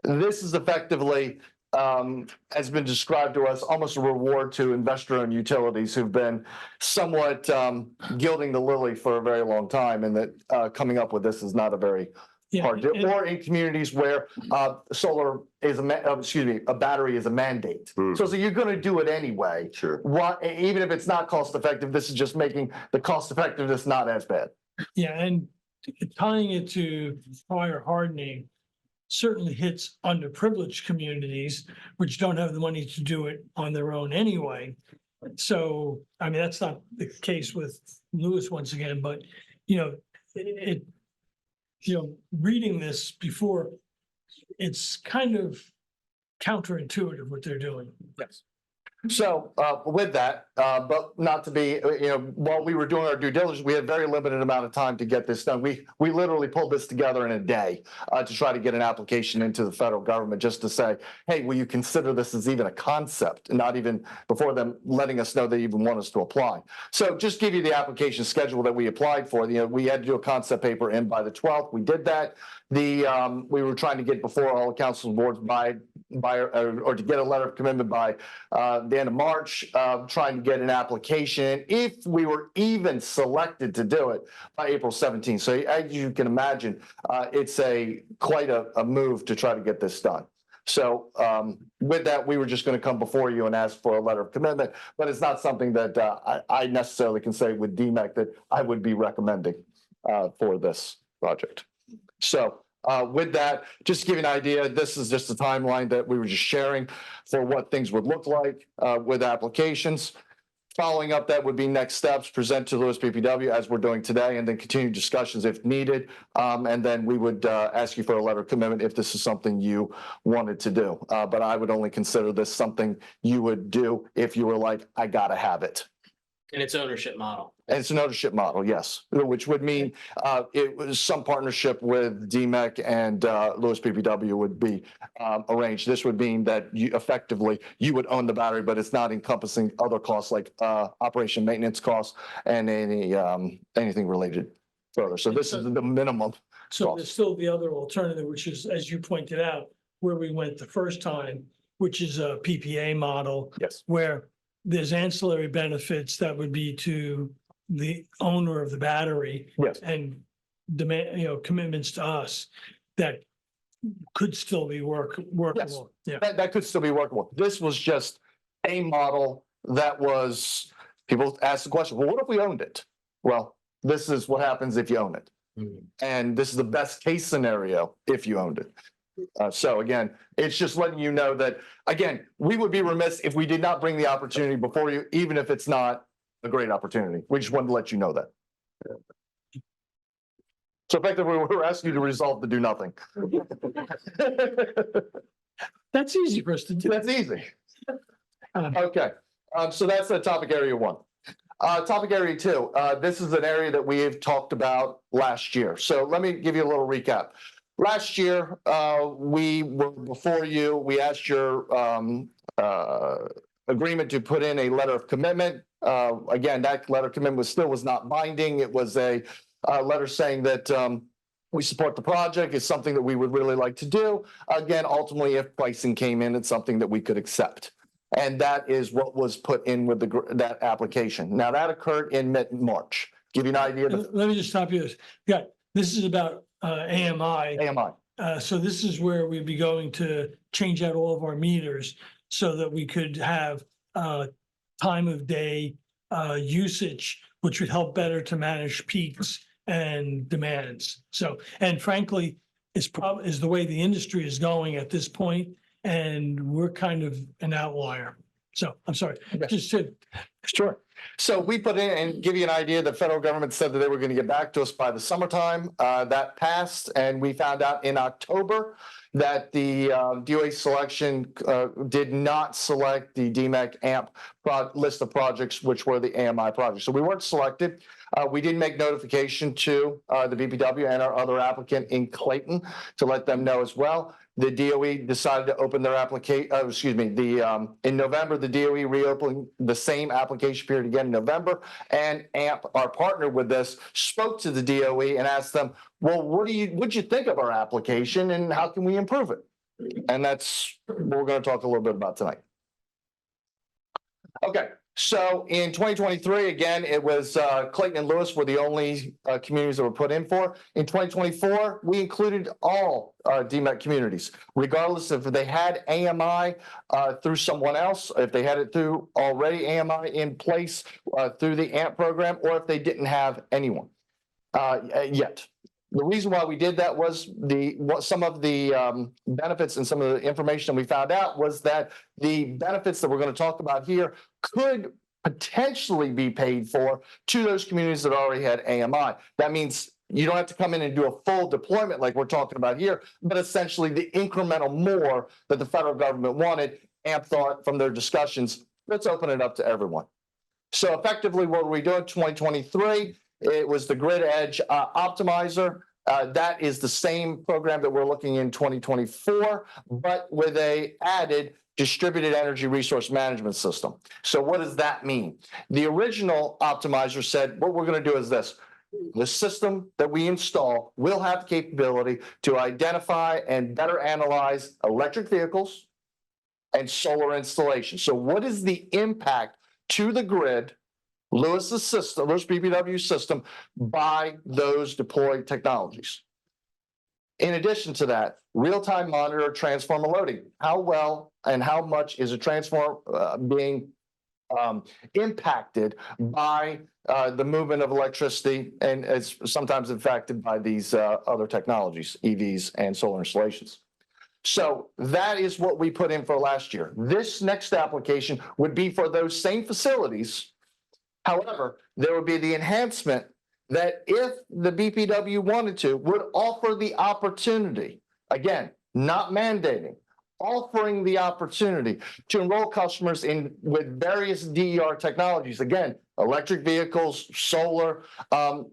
This is effectively, has been described to us, almost a reward to investor-owned utilities who've been somewhat gilding the lily for a very long time, and that coming up with this is not a very hard deal. Or in communities where solar is a battery is a mandate. So you're going to do it anyway. Sure. Even if it's not cost effective, this is just making the cost effectiveness not as bad. Yeah, and tying it to fire hardening certainly hits underprivileged communities, which don't have the money to do it on their own anyway. So, I mean, that's not the case with Lewes once again, but, reading this before, it's kind of counterintuitive what they're doing. Yes. So with that, but not to be, while we were doing our due diligence, we had very limited amount of time to get this done. We literally pulled this together in a day to try to get an application into the federal government just to say, hey, will you consider this as even a concept, and not even before them letting us know they even want us to apply. So just give you the application schedule that we applied for. We had to do a concept paper in by the 12th. We did that. We were trying to get before all the council boards or to get a letter of commitment by the end of March, trying to get an application if we were even selected to do it by April 17th. So as you can imagine, it's quite a move to try to get this done. So with that, we were just going to come before you and ask for a letter of commitment, but it's not something that I necessarily can say with DEMEC that I would be recommending for this project. So with that, just to give you an idea, this is just a timeline that we were just sharing for what things would look like with applications. Following up, that would be next steps, present to Lewes BPW as we're doing today, and then continue discussions if needed. And then we would ask you for a letter of commitment if this is something you wanted to do. But I would only consider this something you would do if you were like, I gotta have it. And it's ownership model. And it's an ownership model, yes, which would mean it was some partnership with DEMEC and Lewes BPW would be arranged. This would mean that you would own the battery, but it's not encompassing other costs like operation maintenance costs and anything related further. So this is the minimum. So cost. there's still the other alternative, which is, as you pointed out, where we went the first time, which is a PPA model, Yes. where there's ancillary benefits that would be to the owner of the battery Yes. and demand, commitments to us that could still be workable. Yeah. That could still be workable. This was just a model that was, people ask the question, well, what if we owned it? Well, this is what happens if you own it. And this is the best case scenario if you owned it. So again, it's just letting you know that, again, we would be remiss if we did not bring the opportunity before you, even if it's not a great opportunity. We just wanted to let you know that. So effectively, we're asking you to resolve to do nothing. That's easy for us to do. That's easy. Okay, so that's topic area 1. Topic area 2, this is an area that we have talked about last year. So let me give you a little recap. Last year, we were before you, we asked your agreement to put in a letter of commitment. Again, that letter of commitment was not binding. It was a letter saying that we support the project. It's something that we would really like to do. Again, ultimately, if pricing came in, it's something that we could accept. And that is what was put in with that application. Now, that occurred in mid-March. Give you an idea. Let me just stop you. Yeah, this is about AMI. AMI. So this is where we'd be going to change out all of our meters so that we could have time of day usage, which would help better to manage peaks and demands. So, and frankly, is the way the industry is going at this point, and we're kind of an outlier. So I'm sorry, just to. Sure. So we put in, and give you an idea, the federal government said that they were going to get back to us by the summertime. That passed, and we found out in October that the DOE selection did not select the DEMEC AMP list of projects, which were the AMI projects. So we weren't selected. We did make notification to the BPW and our other applicant in Clayton to let them know as well. The DOE decided to open their application, in November, the DOE reopened the same application period again in November, and AMP, our partner with this, spoke to the DOE and asked them, well, what'd you think of our application and how can we improve it? And that's what we're going to talk a little bit about tonight. Okay. So in 2023, again, it was Clayton and Lewes were the only communities that were put in for. In 2024, we included all DEMEC communities, regardless if they had AMI through someone else, if they had it through already AMI in place through the AMP program, or if they didn't have anyone yet. The reason why we did that was some of the benefits and some of the information we found out was that the benefits that we're going to talk about here could potentially be paid for to those communities that already had AMI. That means you don't have to come in and do a full deployment like we're talking about here, but essentially the incremental more that the federal government wanted, AMP thought from their discussions, let's open it up to everyone. So effectively, what we do in 2023, it was the Grid Edge Optimizer. That is the same program that we're looking in 2024, but with a added distributed energy resource management system. So what does that mean? The original optimizer said, what we're going to do is this. The system that we install will have the capability to identify and better analyze electric vehicles and solar installations. So what is the impact to the grid, Lewis' system, Lewis BPW system, by those deployed technologies? In addition to that, real-time monitor transformer loading. How well and how much is a transformer being impacted by the movement of electricity, and it's sometimes impacted by these other technologies, EVs and solar installations. So that is what we put in for last year. This next application would be for those same facilities. However, there would be the enhancement that if the BPW wanted to, would offer the opportunity, again, not mandating, offering the opportunity to enroll customers with various DER technologies, again, electric vehicles, solar,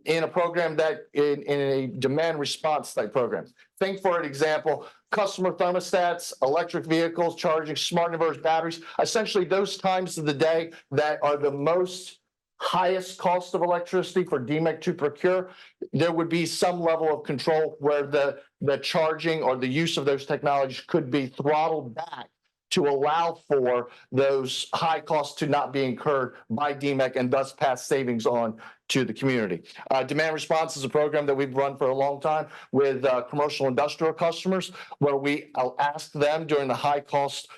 in a program that in a demand response type program. Think, for an example, customer thermostats, electric vehicles, charging smart inverter batteries, essentially those times of the day that are the most highest cost of electricity for DEMEC to procure, there would be some level of control where the charging or the use of those technologies could be throttled back to allow for those high costs to not be incurred by DEMEC and thus pass savings on to the community. Demand response is a program that we've run for a long time with commercial industrial customers, where we ask them during the high cost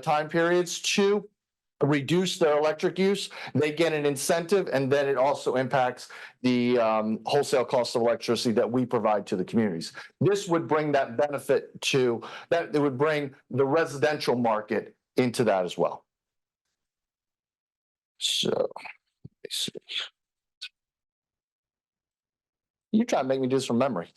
time periods to reduce their electric use. They get an incentive, and then it also impacts the wholesale cost of electricity that we provide to the communities. This would bring that benefit to that. It would bring the residential market into that as well. So, let me see. You try to make me do this from memory.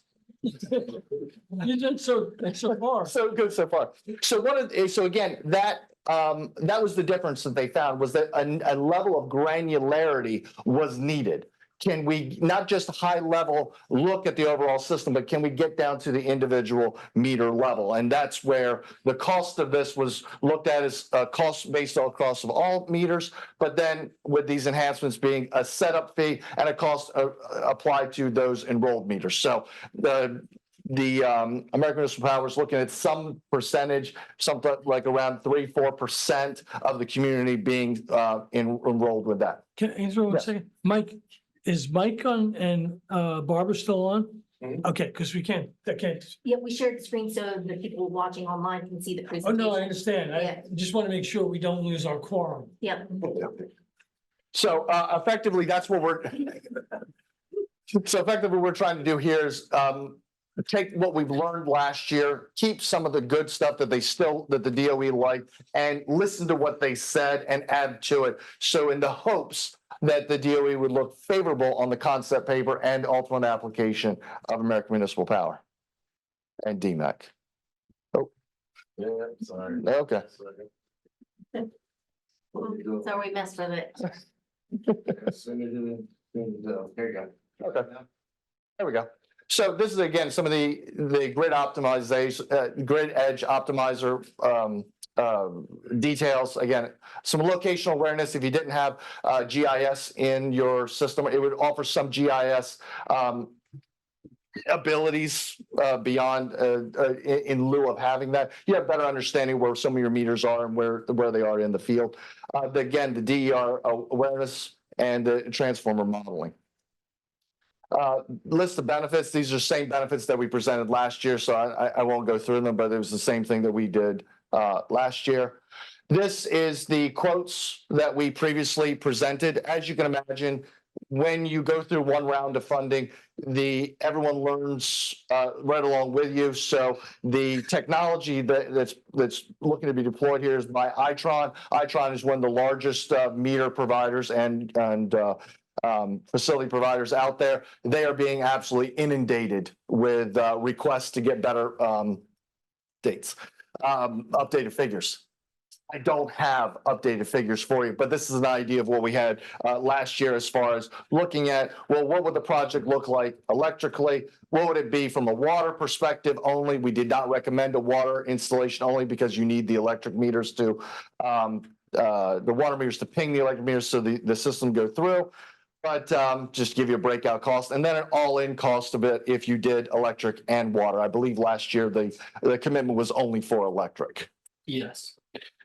You did so far. So good so far. So again, that was the difference that they found, was that a level of granularity was needed. Can we not just high level look at the overall system, but can we get down to the individual meter level? And that's where the cost of this was looked at as a cost based on cost of all meters, but then with these enhancements being a setup fee and a cost applied to those enrolled meters. So the American Municipal Power is looking at some percentage, something like around 3-4% of the community being enrolled with that. Can I answer one second? Mike, is Mike on and Barbara still on? Okay, because we can't, Yeah, we shared the screen so the people watching online can see the oh, presentation. no, I understand. I Yeah. just want to make sure we don't lose our quorum. Yep. So effectively, that's what we're. So effectively, what we're trying to do here is take what we've learned last year, keep some of the good stuff that the DOE liked, and listen to what they said and add to it. So in the hopes that the DOE would look favorable on the concept paper and ultimate application of American Municipal Power and DEMEC. Oh, Yeah, sorry. okay. So we messed with it. Here you go. Okay. There we go. So this is again some of the grid optimization, grid edge optimizer details. Again, some locational awareness. If you didn't have GIS in your system, it would offer some GIS abilities beyond in lieu of having that. You have better understanding where some of your meters are and where they are in the field. Again, the DER awareness and the transformer modeling. List of benefits. These are the same benefits that we presented last year, so I won't go through them, but it was the same thing that we did last year. This is the quotes that we previously presented. As you can imagine, when you go through one round of funding, everyone learns right along with you. So the technology that's looking to be deployed here is by Itron. Itron is one of the largest meter providers and facility providers out there. They are being absolutely inundated with requests to get better updated figures. I don't have updated figures for you, but this is an idea of what we had last year as far as looking at, well, what would the project look like electrically? What would it be from a water perspective only? We did not recommend a water installation only because you need the electric meters to, the water meters to ping the electric meters so the system go through. But just to give you a breakout cost, and then an all-in cost of it if you did electric and water. I believe last year the commitment was only for electric. Yes.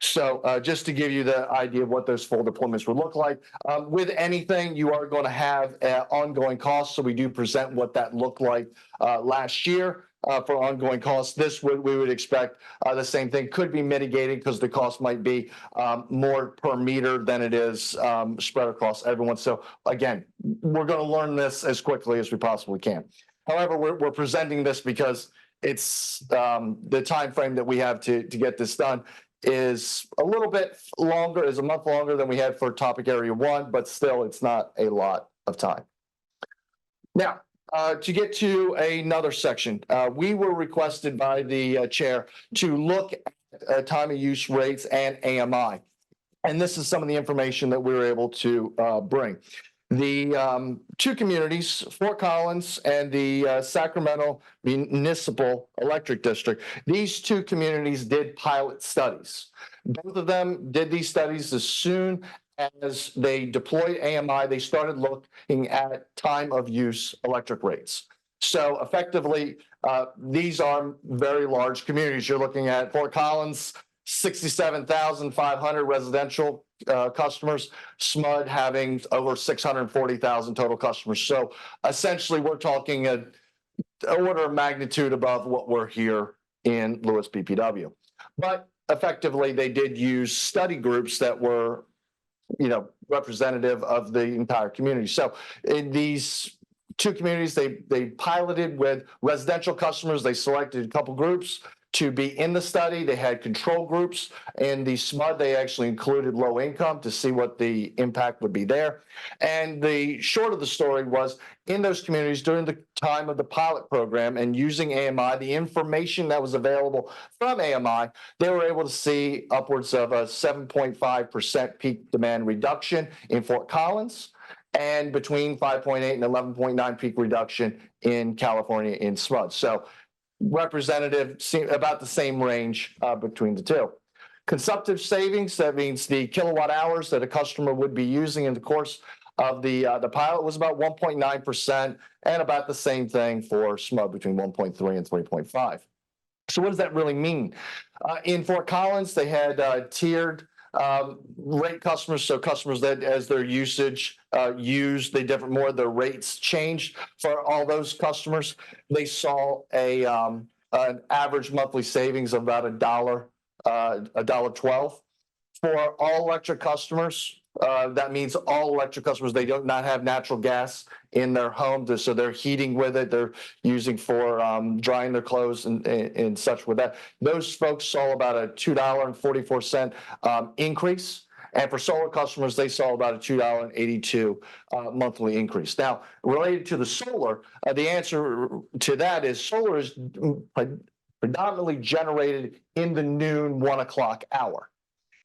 So just to give you the idea of what those full deployments would look like. With anything, you are going to have ongoing costs. So we do present what that looked like last year for ongoing costs. We would expect the same thing could be mitigated because the cost might be more per meter than it is spread across everyone. So again, we're going to learn this as quickly as we possibly can. However, we're presenting this because it's the time frame that we have to get this done is a little bit longer, is a month longer than we had for topic area 1, but still it's not a lot of time. Now, to get to another section, we were requested by the chair to look at time of use rates and AMI. And this is some of the information that we were able to bring. The two communities, Fort Collins and the Sacramento Municipal Electric District, these two communities did pilot studies. Both of them did these studies as soon as they deployed AMI, they started looking at time of use electric rates. So effectively, these are very large communities. You're looking at Fort Collins, 67,500 residential customers, SMUD having over 640,000 total customers. So essentially, we're talking an order of magnitude above what we're here in Lewes BPW. But effectively, they did use study groups that were, representative of the entire community. So in these two communities, they piloted with residential customers. They selected a couple groups to be in the study. They had control groups. In the SMUD, they actually included low income to see what the impact would be there. And the short of the story was, in those communities during the time of the pilot program and using AMI, the information that was available from AMI, they were able to see upwards of a 7.5% peak demand reduction in Fort Collins, and between 5.8 and 11.9 peak reduction in California in SMUD. So representative, about the same range between the two. Consumptive savings, that means the kilowatt hours that a customer would be using in the course of the pilot, was about 1.9%, and about the same thing for SMUD, between 1.3 and 3.5. So what does that really mean? In Fort Collins, they had tiered rate customers, so customers that as their usage used, they different more, their rates changed. For all those customers, they saw an average monthly savings of about $1.12. For all electric customers, that means all electric customers, they do not have natural gas in their home, so they're heating with it, they're using for drying their clothes and such with that. Those folks saw about a $2.44 increase. And for solar customers, they saw about a $2.82 monthly increase. Now, related to the solar, the answer to that is solar is predominantly generated in the noon 1 o'clock hour.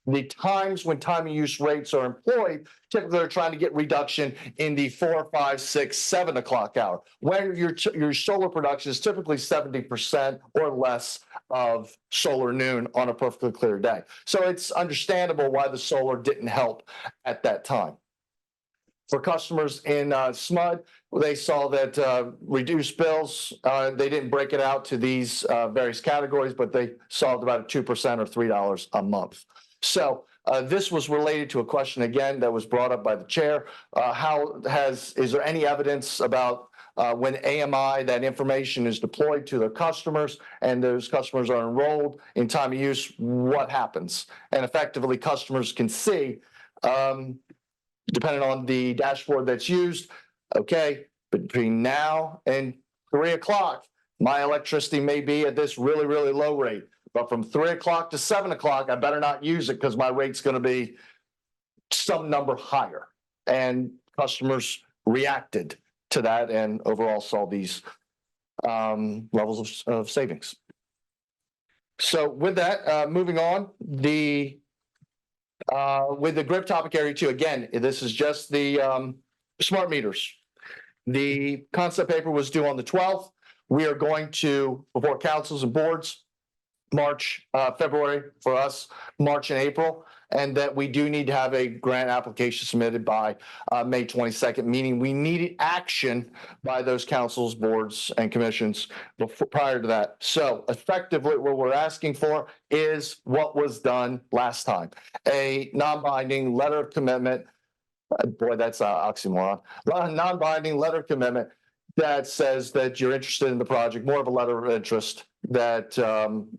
The times when time of use rates are employed, typically they're trying to get reduction in the 4, 5, 6, 7 o'clock hour, when your solar production is typically 70% or less of solar noon on a perfectly clear day. So it's understandable why the solar didn't help at that time. For customers in SMUD, they saw that reduced bills, they didn't break it out to these various categories, but they saw about 2% or $3 a month. So this was related to a question, again, that was brought up by the chair. Is there any evidence about when AMI, that information is deployed to the customers and those customers are enrolled in time of use, what happens? And effectively, customers can see, depending on the dashboard that's used, okay, between now and 3 o'clock, my electricity may be at this really, really low rate. But from 3 o'clock to 7 o'clock, I better not use it because my rate's going to be some number higher. And customers reacted to that and overall saw these levels of savings. So with that, moving on, with the GRIP topic area 2, again, this is just the smart meters. The concept paper was due on the 12th. We are going to, before councils and boards, February for us, March and April, and that we do need to have a grant application submitted by May 22nd, meaning we needed action by those councils, boards, and commissions prior to that. So effectively, what we're asking for is what was done last time, a non-binding letter of commitment. Boy, that's an oxymoron. A non-binding letter of commitment that says that you're interested in the project, more of a letter of interest that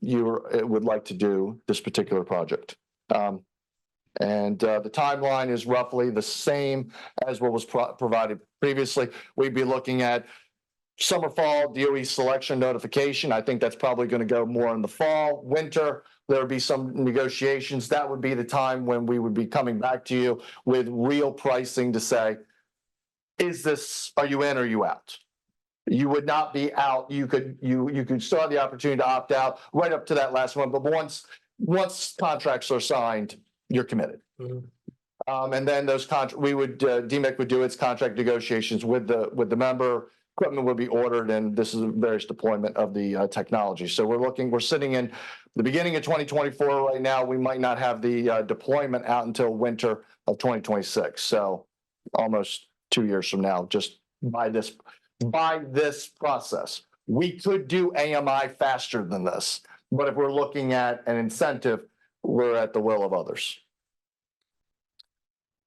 you would like to do this particular project. The timeline is roughly the same as what was provided previously. We'd be looking at summer, fall, DOE selection notification. I think that's probably going to go more in the fall, winter. There would be some negotiations. That would be the time when we would be coming back to you with real pricing to say, are you in or are you out? You would not be out. You could still have the opportunity to opt out right up to that last one. But once contracts are signed, you're committed. Mm-hmm. And then those DEMEC would do its contract negotiations with the member equipment will be ordered, and this is various deployment of the technology. So we're sitting in the beginning of 2024 right now. We might not have the deployment out until winter of 2026. So almost 2 years from now, just by this process. We could do AMI faster than this, but if we're looking at an incentive, we're at the will of others.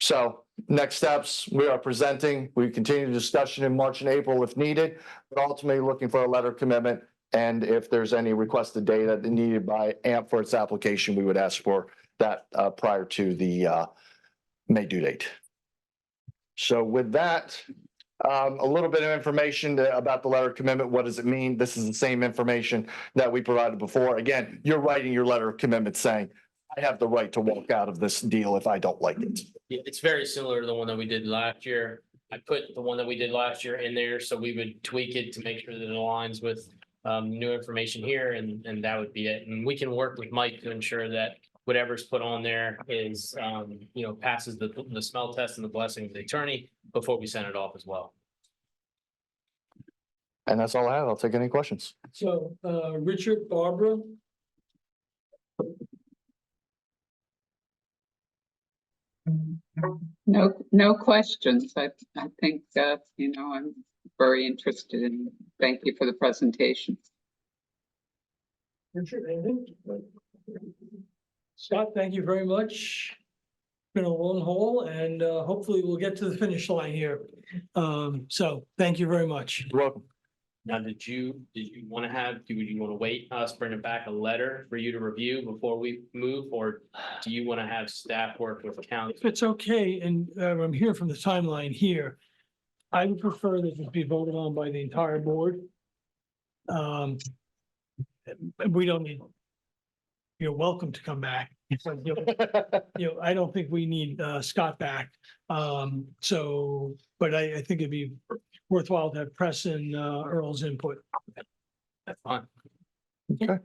So next steps, we are presenting, we continue discussion in March and April if needed, but ultimately looking for a letter of commitment. And if there's any requested data needed by AMP for its application, we would ask for that prior to the May due date. So with that, a little bit of information about the letter of commitment. What does it mean? This is the same information that we provided before. Again, you're writing your letter of commitment saying, I have the right to walk out of this deal if I don't like it. Yeah, it's very similar to the one that we did last year. I put the one that we did last year in there, so we would tweak it to make sure that it aligns with new information here, and that would be it. And we can work with Mike to ensure that whatever's put on there is, passes the smell test and the blessing of the attorney before we send it off as well. And that's all I have. I'll take any questions. So, Richard, Barbara, No questions. I think that, I'm very interested in, thank you for the presentation. Richard, anything? Scott, thank you very much. Been a long haul, and hopefully we'll get to the finish line here. So thank you very much. You're welcome. Now, did you want to wait us bring back a letter for you to review before we move, or do you want to have staff work with county? If it's okay, and I'm hearing from the timeline here, I would prefer that it be voted on by the entire board. We don't need, you're welcome to come back. But, I don't think we need Scott back. But I think it'd be worthwhile to have Press and Earl's input. That's fine. Okay.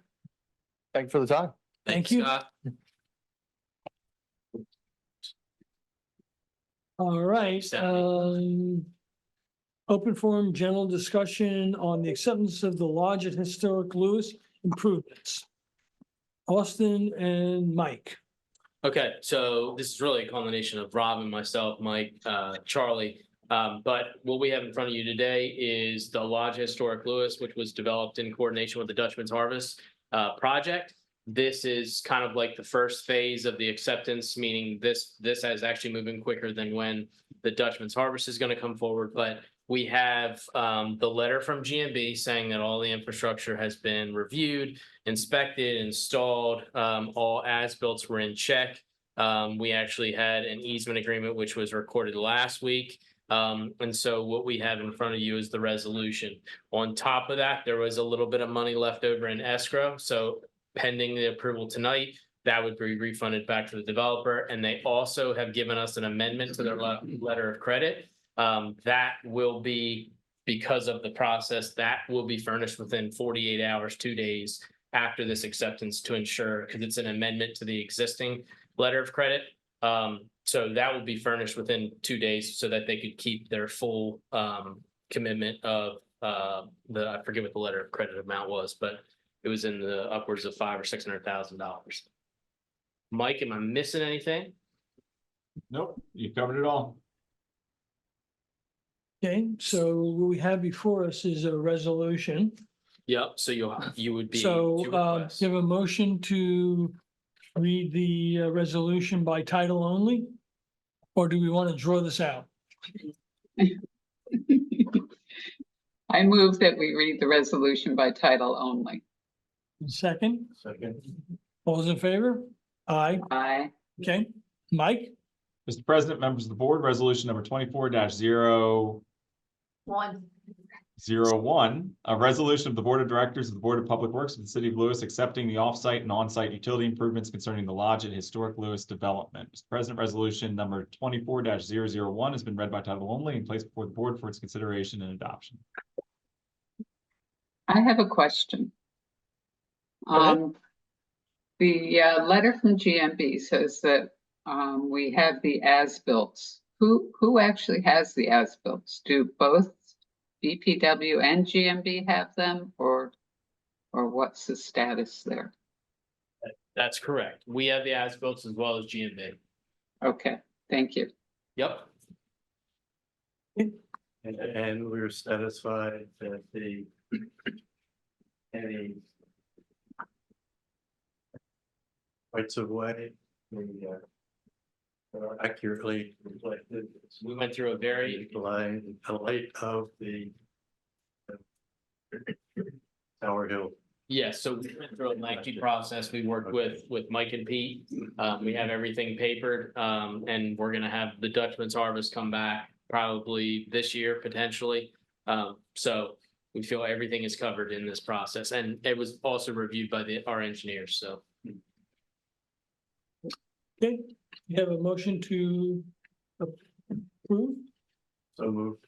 Thank you for the time. Thank you. Scott. All right, open forum, general discussion on the acceptance of the Lodge at Historic Lewes improvements. Austin and Mike. Okay, so this is really a culmination of Rob and myself, Mike, Charlie. But what we have in front of you today is the Lodge Historic Lewes, which was developed in coordination with the Dutchman's Harvest project. This is kind of like the first phase of the acceptance, meaning this is actually moving quicker than when the Dutchman's Harvest is going to come forward. But we have the letter from GMB saying that all the infrastructure has been reviewed, inspected, installed, all as-built were in check. We actually had an easement agreement, which was recorded last week. And so what we have in front of you is the resolution. On top of that, there was a little bit of money left over in escrow. So pending the approval tonight, that would be refunded back to the developer. And they also have given us an amendment to their letter of credit. That will be, because of the process, that will be furnished within 48 hours, 2 days after this acceptance to ensure, because it's an amendment to the existing letter of credit. So that will be furnished within 2 days so that they could keep their full commitment of I forget what the letter of credit amount was, but it was in the upwards of $500,000 or $600,000. Mike, am I missing anything? Nope, you covered it all. Okay, so what we have before us is a resolution. Yep, so you would be. So two requests. you have a motion to read the resolution by title only? Or do we want to draw this out? I move that we read the resolution by title only. Second, Second. all those in favor? Aye. Aye. Okay, Mike? Mr. President, members of the board, resolution number 24-001, a resolution of the Board of Directors of the Board of Public Works of the City of Lewes accepting the off-site and on-site utility improvements concerning the Lodge at Historic Lewes development. Mr. President, resolution number 24-001 has been read by title only and placed before the board for its consideration and adoption. I have a question. Go ahead. The letter from GMB says that we have the as-built. Who actually has the as-built? Do both BPW and GMB have them, or what's the status there? That's correct. We have the as-built as well as GMB. Okay, thank you. Yep. And we're satisfied that any rights of way, are accurately reflected. We went through a very, Light of the Tower Hill. yeah, so we went through a lengthy process. We worked with Mike and Pete. We have everything papered, and we're gonna have the Dutchman's Harvest come back probably this year, potentially. So we feel everything is covered in this process, and it was also reviewed by our engineers, so. Okay, you have a motion to approve? So moved.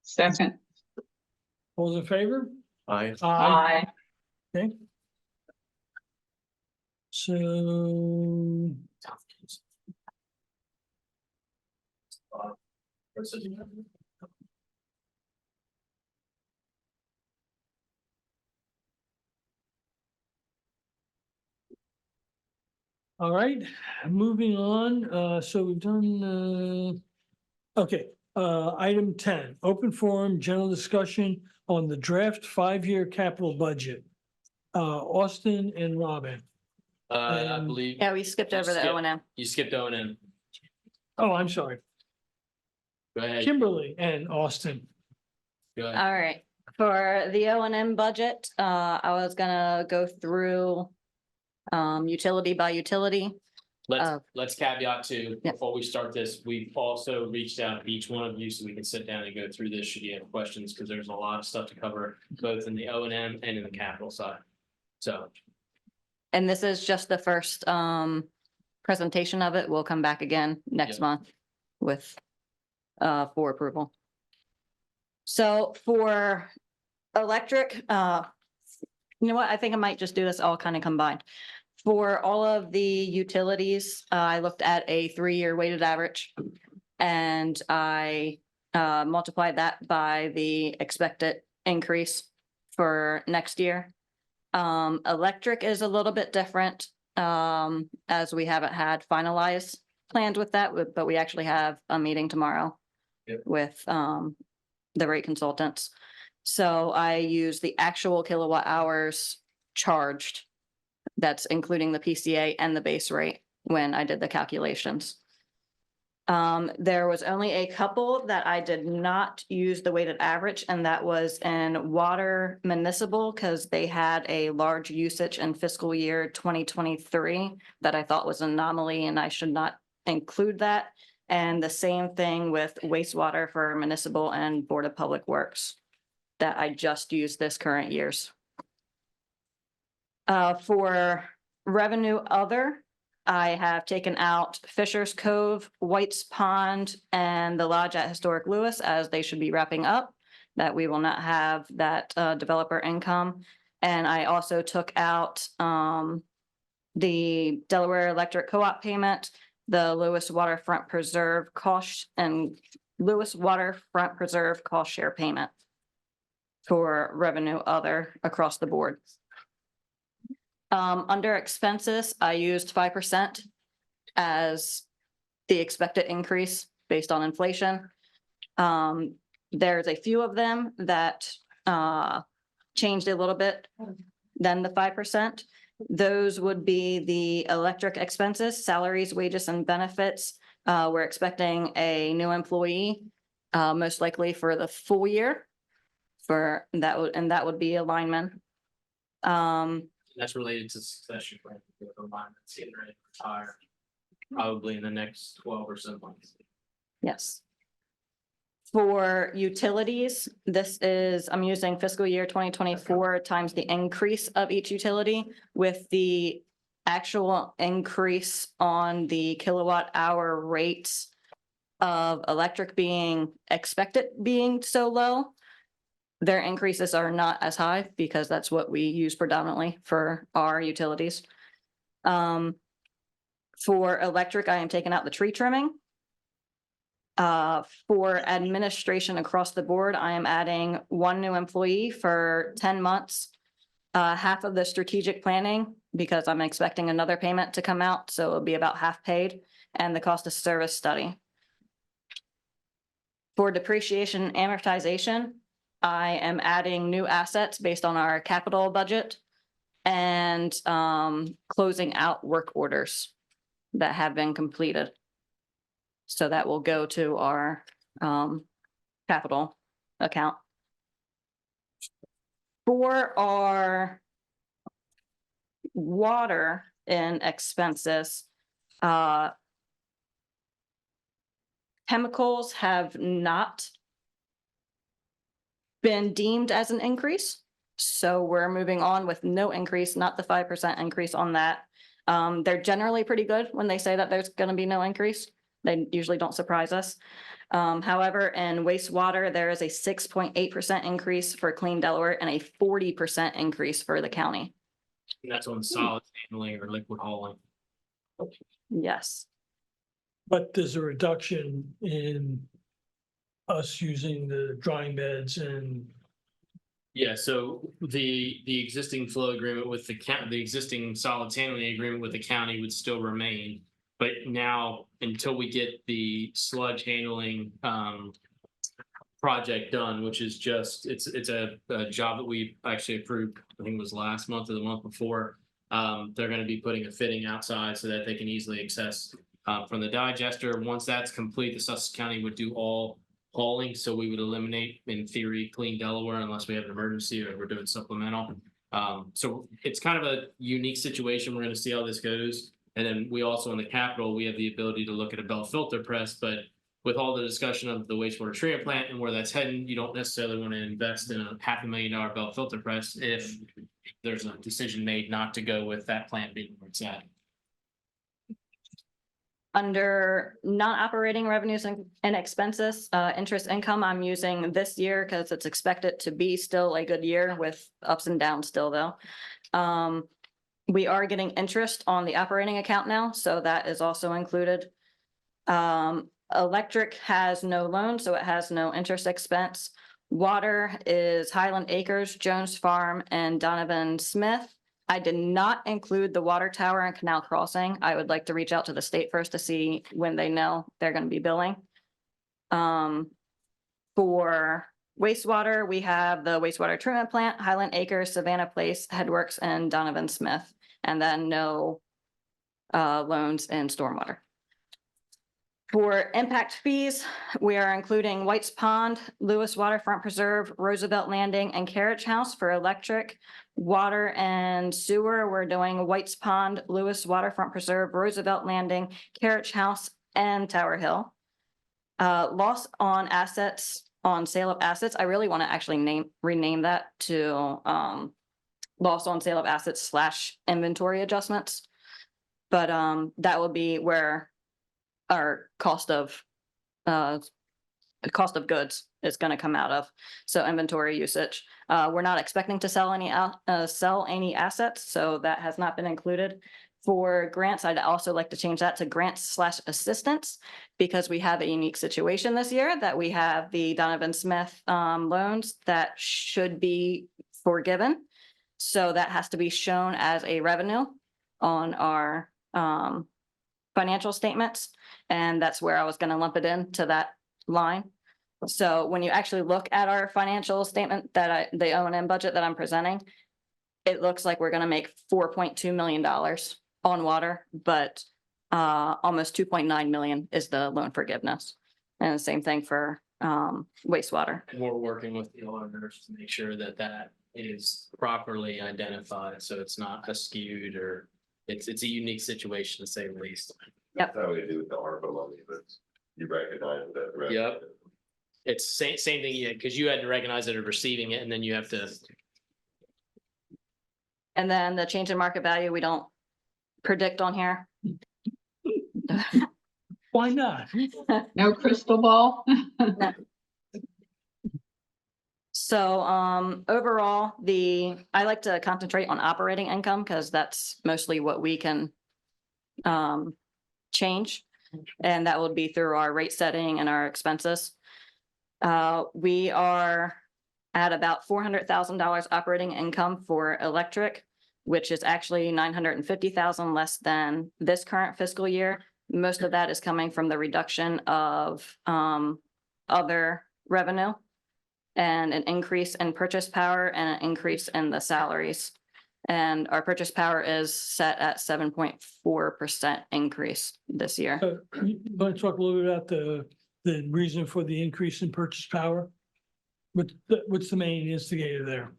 Second, All those in favor? Aye. aye. Okay. So, all right, moving on, so we've done, okay, item 10, open forum, general discussion on the draft 5-year capital budget. Austin and Robin. I believe Yeah, we skipped over the Skip. O and M. you skipped O&M. Oh, I'm sorry, Go ahead. Kimberly and Austin. Go ahead. All right, for the O and M budget, I was gonna go through utility by utility. Let's caveat too, Yeah. before we start this, we've also reached out to each one of you so we can sit down and go through this should you have questions, because there's a lot of stuff to cover, both in the O&M and in the capital side. So, And this is just the first presentation of it. We'll come back again next Yep. month with for approval. So for electric, you know what, I think I might just do this all kind of combined. For all of the utilities, I looked at a 3-year weighted average. And I multiplied that by the expected increase for next year. Electric is a little bit different, as we haven't had finalized plans with that, but we actually have a meeting tomorrow Yep. with the rate consultants. So I use the actual kilowatt hours charged. That's including the PCA and the base rate when I did the calculations. There was only a couple that I did not use the weighted average, and that was in water municipal, because they had a large usage in fiscal year 2023 that I thought was an anomaly, and I should not include that. And the same thing with wastewater for municipal and Board of Public Works, that I just used this current year's. For revenue other, I have taken out Fisher's Cove, White's Pond, and the Lodge at Historic Lewes, as they should be wrapping up, that we will not have that developer income. And I also took out the Delaware Electric Co-op payment, the Lewes Waterfront Preserve cost, and Lewes Waterfront Preserve cost share payment for revenue other across the board. Under expenses, I used 5% as the expected increase based on inflation. There's a few of them that changed a little bit than the 5%. Those would be the electric expenses, salaries, wages, and benefits. We're expecting a new employee, most likely for the full year. For that would, and that would be a lineman. that's related to succession, right? The line that's getting ready to retire, probably in the next 12 or so months. Yes. For utilities, this is, I'm using fiscal year 2024 times the increase of each utility with the actual increase on the kilowatt hour rates of electric being expected being so low. Their increases are not as high because that's what we use predominantly for our utilities. For electric, I am taking out the tree trimming. For administration across the board, I am adding one new employee for 10 months. Half of the strategic planning, because I'm expecting another payment to come out, so it'll be about half paid, and the cost of service study. For depreciation and amortization, I am adding new assets based on our capital budget and closing out work orders that have been completed. So that will go to our capital account. For our water and expenses, chemicals have not been deemed as an increase. So we're moving on with no increase, not the 5% increase on that. They're generally pretty good when they say that there's going to be no increase. They usually don't surprise us. However, in wastewater, there is a 6.8% increase for Clean Delaware and a 40% increase for the county. And that's on solid handling or liquid hauling. Yes. But there's a reduction in us using the drying beds and Yeah, so the existing flow agreement with the county, the existing solids handling agreement with the county would still remain. But now, until we get the sludge handling project done, which is just, it's a job that we actually approved, I think it was last month or the month before. They're gonna be putting a fitting outside so that they can easily access from the digester. Once that's complete, the Sussex County would do all hauling, so we would eliminate, in theory, Clean Delaware unless we have an emergency or we're doing supplemental. So it's kind of a unique situation. We're gonna see how this goes. And then we also, in the capital, we have the ability to look at a belt filter press, but with all the discussion of the wastewater treatment plant and where that's heading, you don't necessarily want to invest in a $500,000 belt filter press if there's a decision made not to go with that plant being where it's at. Under non-operating revenues and expenses, interest income, I'm using this year because it's expected to be still a good year with ups and downs still though. We are getting interest on the operating account now, so that is also included. Electric has no loan, so it has no interest expense. Water is Highland Acres, Jones Farm, and Donovan Smith. I did not include the water tower and Canal Crossing. I would like to reach out to the state first to see when they know they're going to be billing. For wastewater, we have the wastewater treatment plant, Highland Acres, Savannah Place, Headworks, and Donovan Smith, and then no loans in stormwater. For impact fees, we are including White's Pond, Lewes Waterfront Preserve, Roosevelt Landing, and Carriage House for electric, water, and sewer. We're doing White's Pond, Lewes Waterfront Preserve, Roosevelt Landing, Carriage House, and Tower Hill. Loss on assets, on sale of assets. I really want to actually rename that to loss on sale of assets / inventory adjustments. But that will be where our cost of goods is going to come out of. So inventory usage. We're not expecting to sell any assets, so that has not been included. For grants, I'd also like to change that to grants / assistance, because we have a unique situation this year that we have the Donovan Smith loans that should be forgiven. So that has to be shown as a revenue on our financial statements. And that's where I was going to lump it into that line. So when you actually look at our financial statement the O&M budget that I'm presenting, it looks like we're going to make $4.2 million on water, but almost 2.9 million is the loan forgiveness. And the same thing for wastewater. We're working with the auditors to make sure that that is properly identified, so it's not skewed or it's a unique situation to say the least. Yep. That's how we do with the ARPA money, but you recognize that. Yep. It's same thing, yeah, because you had to recognize that you're receiving it, and then you have to. And then the change in market value, we don't predict on here. why not? No crystal ball? So overall, I like to concentrate on operating income because that's mostly what we can change. and that would be through our rate setting and our expenses. We are at about $400,000 operating income for electric, which is actually $950,000 less than this current fiscal year. Most of that is coming from the reduction of other revenue and an increase in purchase power and an increase in the salaries. And our purchase power is set at 7.4% increase this year. So you want to talk a little bit about the reason for the increase in purchase power? What's the main instigator there?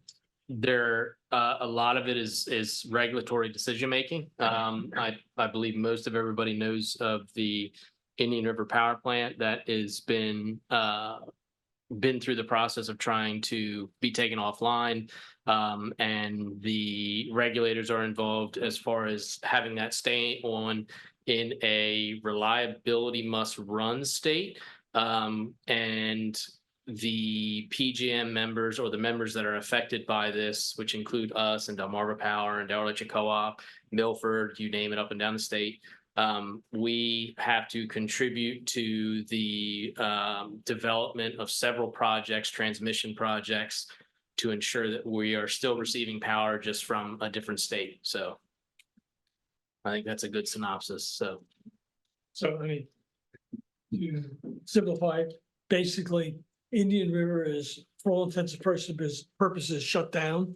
There, a lot of it is regulatory decision-making. I believe most of everybody knows of the Indian River Power Plant that has been through the process of trying to be taken offline. And the regulators are involved as far as having that stay on in a reliability must-run state. And the PGM members or the members that are affected by this, which include us and Delmarva Power and Delaware Electric Co-op, Milford, you name it, up and down the state. We have to contribute to the development of several projects, transmission projects, to ensure that we are still receiving power just from a different state. So I think that's a good synopsis. So I mean, to simplify, it, basically, Indian River is, for all intents and purposes, shut down.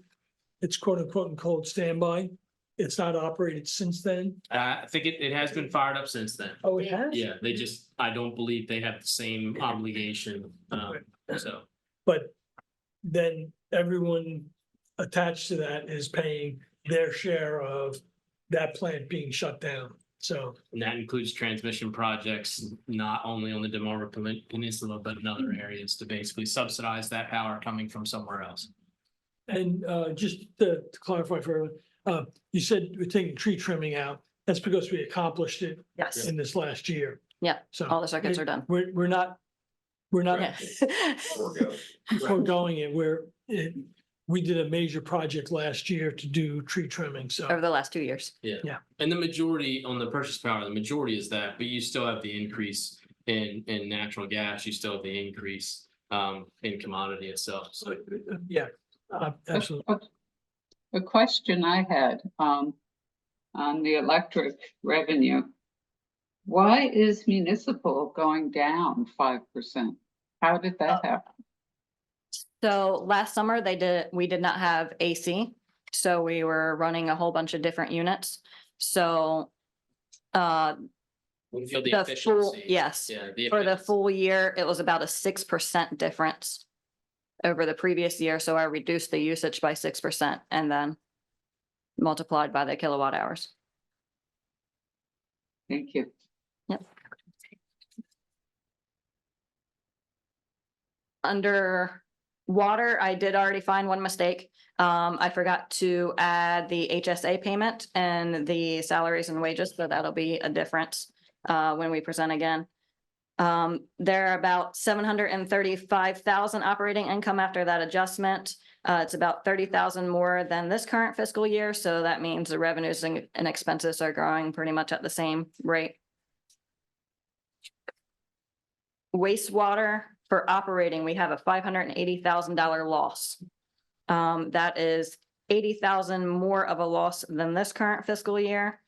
It's quote unquote in cold standby. It's not operated since then. I think it has been fired up since then. Oh, it has? Yeah, they just, I don't believe they have the same obligation. So But then everyone attached to that is paying their share of that plant being shut down. So, and that includes transmission projects, not only on the Delmarva Peninsula, but in other areas to basically subsidize that power coming from somewhere else. and just to clarify for everyone, you said we're taking tree trimming out. That's because we accomplished it Yes, in this last year. Yeah, So all the circuits are done. We're not Yeah. foregoing it. We did a major project last year to do tree trimming, so. Over the last 2 years. Yeah. And the majority on the purchase power, the majority is that, but you still have the increase in natural gas, you still have the increase in commodity itself. So Yeah, absolutely. A question I had, on the electric revenue. Why is municipal going down 5%? How did that happen? So last summer we did not have AC. So we were running a whole bunch of different units. So we feel the the full, efficiency. yes, Yeah, for the efficiency. full year, it was about a 6% difference over the previous year. So I reduced the usage by 6% and then multiplied by the kilowatt hours. Thank you. Yep. Under water, I did already find one mistake. I forgot to add the HSA payment and the salaries and wages, so that'll be a difference when we present again. There are about 735,000 operating income after that adjustment. It's about 30,000 more than this current fiscal year, so that means the revenues and expenses are growing pretty much at the same rate. Wastewater, for operating, we have a $580,000 loss. That is 80,000 more of a loss than this current fiscal year,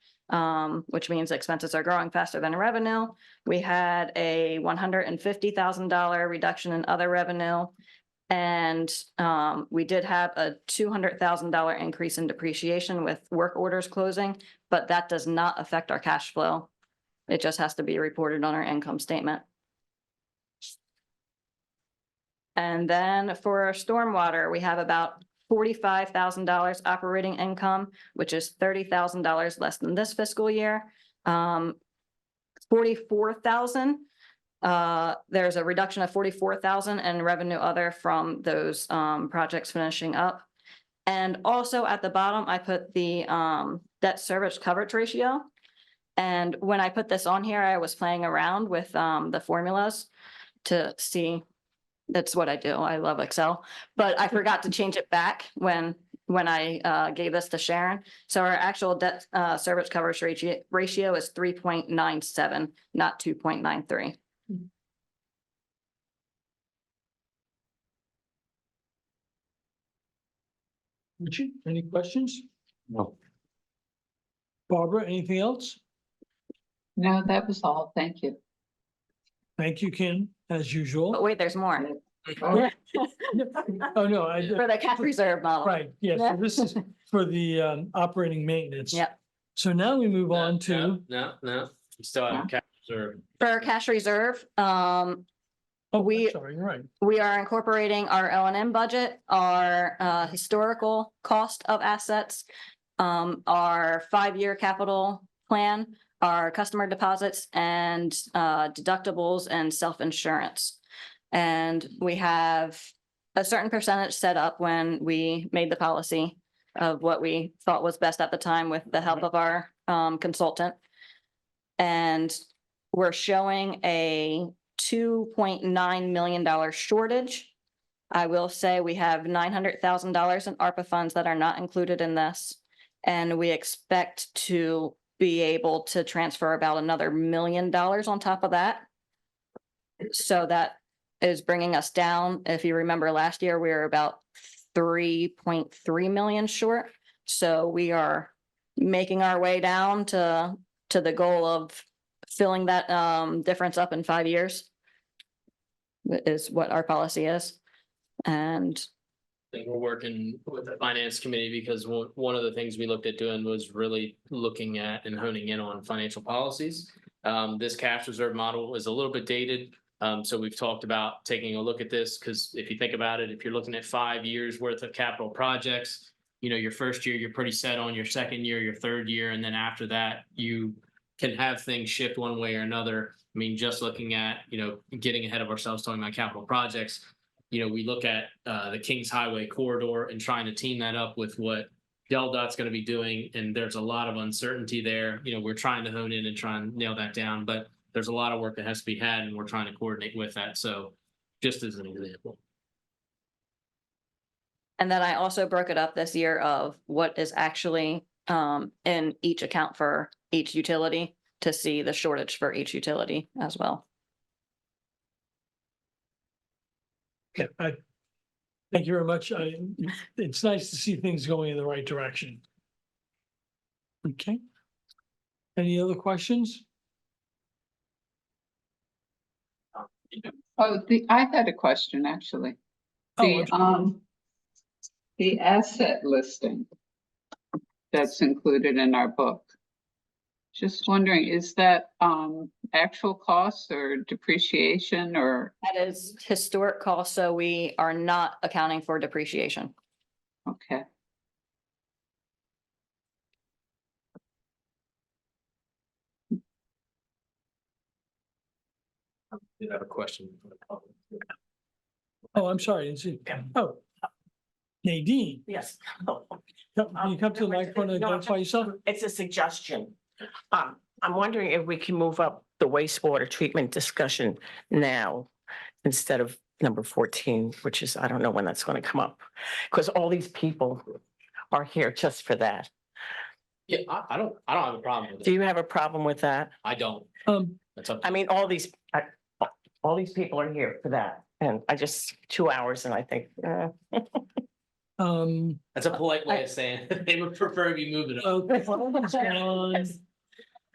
which means expenses are growing faster than revenue. We had a $150,000 reduction in other revenue. And we did have a $200,000 increase in depreciation with work orders closing, but that does not affect our cash flow. It just has to be reported on our income statement. And then for our stormwater, we have about $45,000 operating income, which is $30,000 less than this fiscal year. 44,000. There's a reduction of 44,000 in revenue other from those projects finishing up. And also at the bottom, I put the debt service coverage ratio. And when I put this on here, I was playing around with the formulas to see. That's what I do. I love Excel, but I forgot to change it back when when I gave this to Sharon. So our actual debt service coverage ratio is 3.97, not 2.93. Richard, any questions? No. Barbara, anything else? No, that was all. Thank you. Thank you, Kim, as But usual. wait, there's more. Oh, no, For the cash reserve model. right, yes, so this is for the operating maintenance. Yep. So now we move on to, No, we still have cash reserve. For cash reserve, oh, we- I'm sorry, you're right. we are incorporating our L&M budget, our historical cost of assets, our 5-year capital plan, our customer deposits and deductibles and self-insurance. And we have a certain percentage set up when we made the policy of what we thought was best at the time with the help of our consultant. And we're showing a $2.9 million shortage. I will say we have $900,000 in ARPA funds that are not included in this. And we expect to be able to transfer about another $1 million on top of that. So that is bringing us down. If you remember last year, we were about 3.3 million short. So we are making our way down to the goal of filling that difference up in 5 years. Is what our policy is. And I think we're working with the finance committee because one of the things we looked at doing was really looking at and honing in on financial policies. This cash reserve model is a little bit dated. So we've talked about taking a look at this because if you think about it, if you're looking at 5 years worth of capital projects, your first year, you're pretty set on, your second year, your third year, and then after that, you can have things shift one way or another. I mean, just looking at, getting ahead of ourselves talking about capital projects, we look at the Kings Highway corridor and trying to team that up with what DelDOT's going to be doing. And there's a lot of uncertainty there. We're trying to hone in and try and nail that down, but there's a lot of work that has to be had and we're trying to coordinate with that. So just as an example. And then I also broke it up this year of what is actually in each account for each utility to see the shortage for each utility as well. Yeah, thank you very much. It's nice to see things going in the right direction. Okay. Any other questions? Oh, I had a question, actually. Oh, The asset listing that's included in our book. Just wondering, is that actual costs or depreciation or? That is historic cost, so we are not accounting for depreciation. Okay. I did have a question. oh, I'm sorry. I didn't see. Oh. Nadine, Yes. can you come to the microphone and identify yourself? It's a suggestion. I'm wondering if we can move up the wastewater treatment discussion now instead of number 14, which is, I don't know when that's going to come up. Because all these people are here just for that. Yeah, I don't have a problem with Do it. you have a problem with that? I don't. That's up. I mean, all these people are here for that. And I just 2 hours and I think, That's a polite way of saying it. They would prefer you move it up.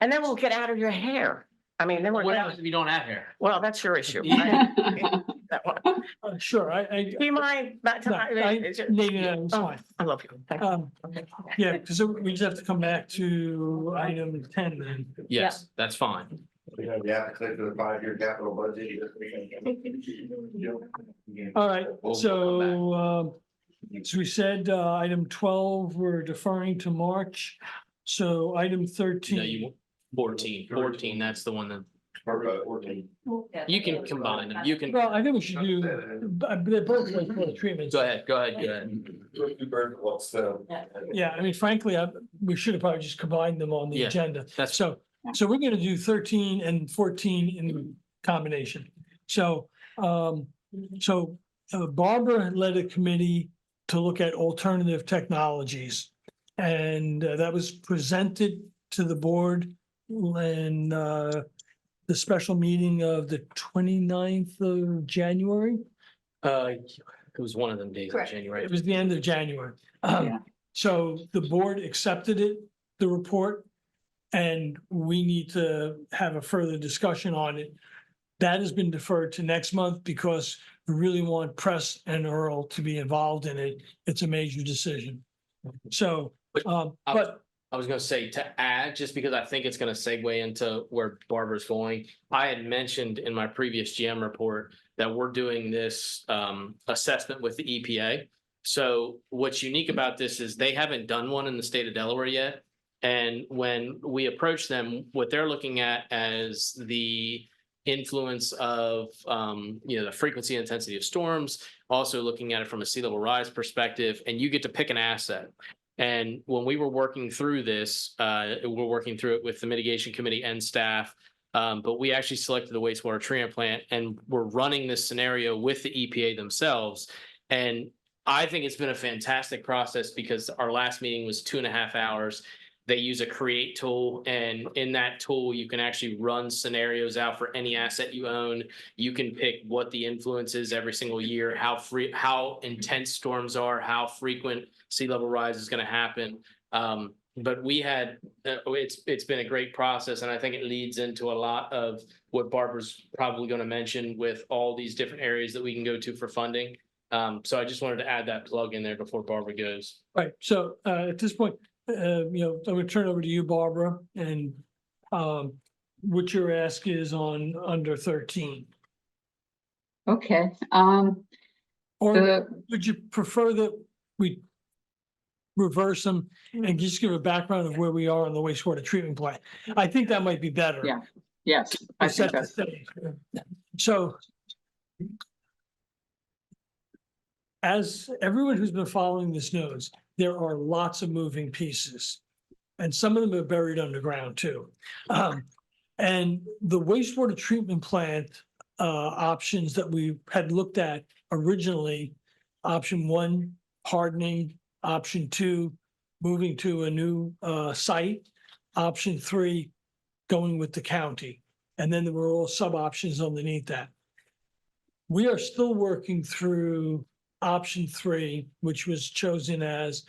and then we'll get out of your hair. I mean, then we're What done. happens if you don't have hair? Well, that's your issue. That one. Sure, Do you mind? Nadine, it's fine. I love you. Thank you. Yeah, because we just have to come back to item 10 then. Yes, that's fine. We have the appetite for the 5-year capital budget. All right, We'll so, so we said, item 12, we're deferring to March. So item No, 13, 14, that's the one that you can combine them. You can, well, I think we should do, they're both wastewater treatments. go ahead. Yeah, I mean, frankly, we should have probably just combined them on the Yeah, agenda. that's- So we're gonna do 13 and 14 in combination. So, Barbara led a committee to look at alternative technologies. And that was presented to the board in the special meeting of the 29th of January. It was one of them days in Correct. January. It was the end of January. Yeah. So the board accepted it, the report, and we need to have a further discussion on it. That has been deferred to next month because we really want Press and Earl to be involved in it. It's a major decision. So, but I was gonna say to add, just because I think it's gonna segue into where Barbara's going. I had mentioned in my previous GM report that we're doing this assessment with the EPA. So what's unique about this is they haven't done one in the state of Delaware yet. And when we approach them, what they're looking at as the influence of the frequency and intensity of storms, also looking at it from a sea level rise perspective, and you get to pick an asset. And when we were working through this, we're working through it with the mitigation committee and staff. But we actually selected the wastewater treatment plant and we're running this scenario with the EPA themselves. And I think it's been a fantastic process because our last meeting was 2.5 hours. They use a create tool, and in that tool, you can actually run scenarios out for any asset you own. You can pick what the influence is every single year, how intense storms are, how frequent sea level rise is going to happen. But we had, it's been a great process, and I think it leads into a lot of what Barbara's probably going to mention with all these different areas that we can go to for funding. So I just wanted to add that plug in there before Barbara goes. right, so at this point, I'm gonna turn over to you, Barbara, and what your ask is on under 13. Okay, Or would you prefer that we reverse them and just give a background of where we are on the wastewater treatment plant? I think that might be better. Yeah. Yes, I think that's. So as everyone who's been following this knows, there are lots of moving pieces. And some of them are buried underground too. And the wastewater treatment plant options that we had looked at originally, option 1, hardening, option 2, moving to a new site, option 3, going with the county. And then there were all sub options underneath that. We are still working through option 3, which was chosen as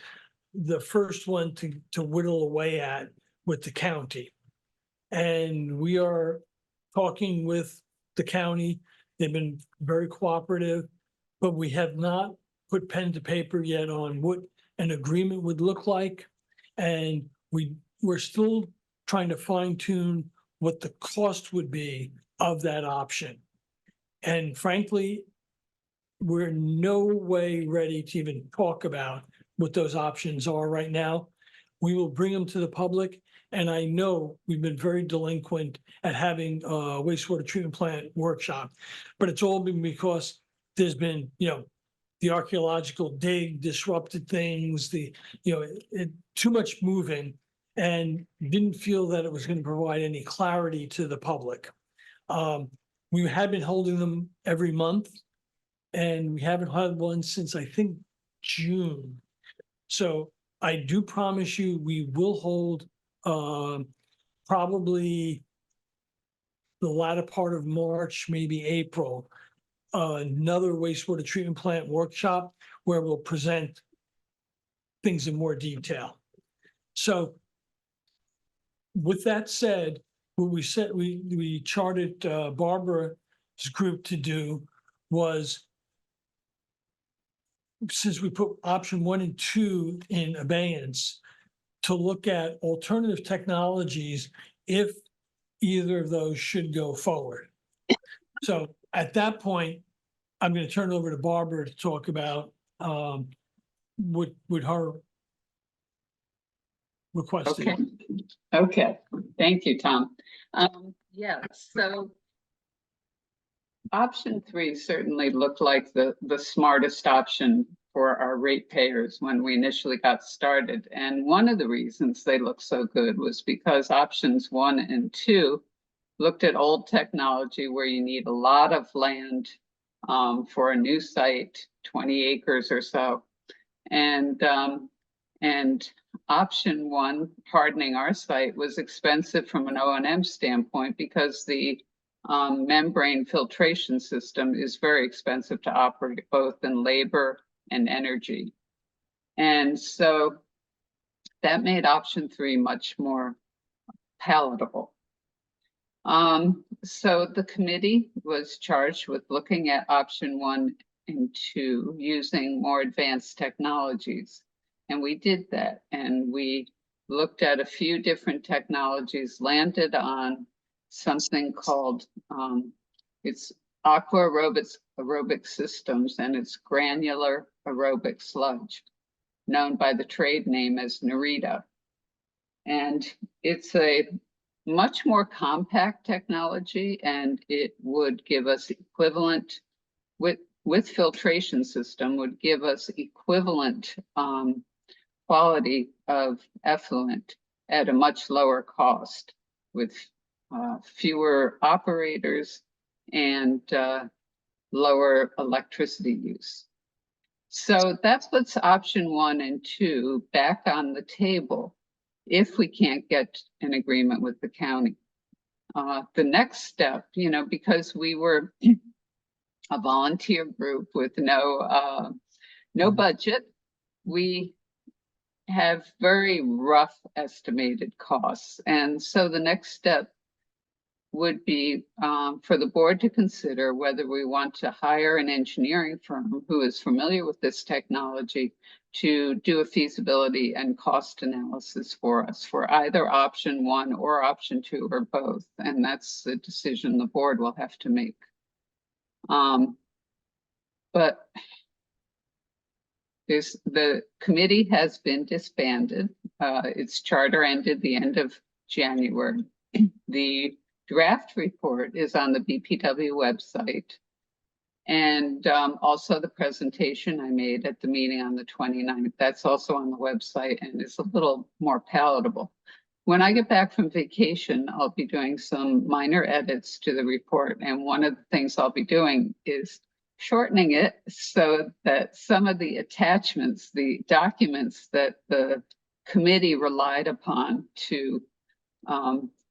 the first one to whittle away at with the county. And we are talking with the county. They've been very cooperative, but we have not put pen to paper yet on what an agreement would look like. And we're still trying to fine tune what the cost would be of that option. And frankly, we're no way ready to even talk about what those options are right now. We will bring them to the public. And I know we've been very delinquent at having a wastewater treatment plant workshop, but it's all been because there's been, the archaeological dig disrupted things, too much moving, and didn't feel that it was going to provide any clarity to the public. We had been holding them every month, and we haven't had one since I think June. So I do promise you, we will hold probably the latter part of March, maybe April, another wastewater treatment plant workshop where we'll present things in more detail. So with that said, what we said, we charted Barbara's group to do was, since we put option 1 and 2 in abeyance, to look at alternative technologies if either of those should go forward. So at that point, I'm going to turn it over to Barbara to talk about what her request is. Okay, thank you, Tom. Yeah, so option 3 certainly looked like the smartest option for our ratepayers when we initially got started. And one of the reasons they looked so good was because options 1 and 2 looked at old technology where you need a lot of land for a new site, 20 acres or so. And option one, hardening our site, was expensive from an O&M standpoint because the membrane filtration system is very expensive to operate, both in labor and energy. And so that made option three much more palatable. So the committee was charged with looking at option one and two using more advanced technologies. And we did that, and we looked at a few different technologies, landed on something called, it's aqua aerobic systems, and it's granular aerobic sludge, known by the trade name as Narita. And it's a much more compact technology, and it would give us equivalent with filtration system, would give us equivalent quality of effluent at a much lower cost, with fewer operators and lower electricity use. So that puts option one and two back on the table if we can't get an agreement with the county. The next step, because we were a volunteer group with no budget, we have very rough estimated costs. And so the next step would be for the board to consider whether we want to hire an engineering firm who is familiar with this technology to do a feasibility and cost analysis for us for either option one or option two or both. And that's the decision the board will have to make. But the committee has been disbanded. Its charter ended the end of January. The draft report is on the BPW website. And also the presentation I made at the meeting on the 29th, that's also on the website and is a little more palatable. When I get back from vacation, I'll be doing some minor edits to the report. And one of the things I'll be doing is shortening it so that some of the attachments, the documents that the committee relied upon to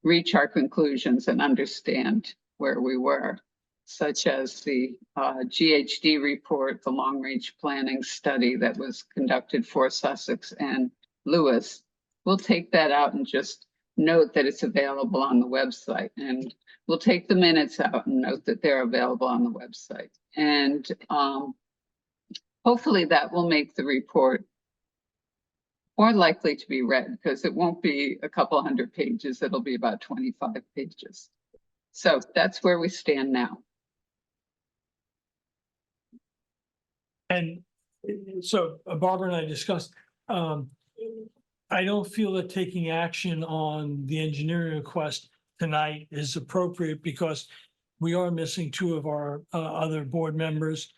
reach our conclusions and understand where we were, such as the GHD report, the long-range planning study that was conducted for Sussex and Lewes. We'll take that out and just note that it's available on the website. And we'll take the minutes out and note that they're available on the website. And hopefully that will make the report more likely to be read, because it won't be a couple hundred pages. It'll be about 25 pages. So that's where we stand now. And so Barbara and I discussed, I don't feel that taking action on the engineering request tonight is appropriate because we are missing two of our other board members,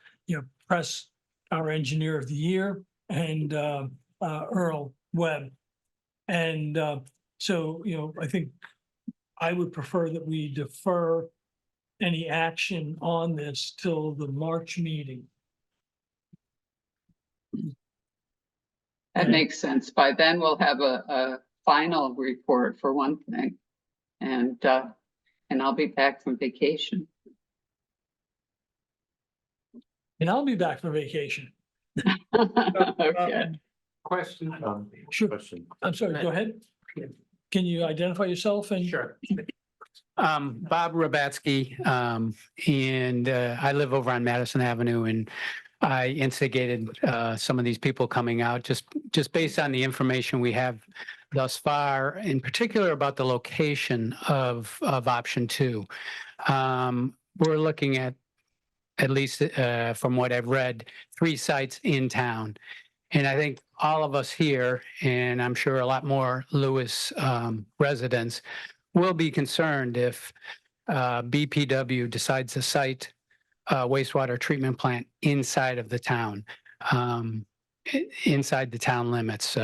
Press, our engineer of the year, and Earl Webb. And so, I think I would prefer that we defer any action on this till the March meeting. That makes sense. By then we'll have a final report for one thing, and I'll be back from vacation. And I'll be back from vacation. Okay. Question. Sure. Question. I'm sorry, go ahead. Can you identify yourself? And Sure. Bob Rabatsky, and I live over on Madison Avenue, and I instigated some of these people coming out just based on the information we have thus far, in particular about the location of option two. We're looking at least from what I've read, 3 sites in town. And I think all of us here, and I'm sure a lot more Lewes residents, will be concerned if BPW decides to site wastewater treatment plant inside of the town, inside the town limits.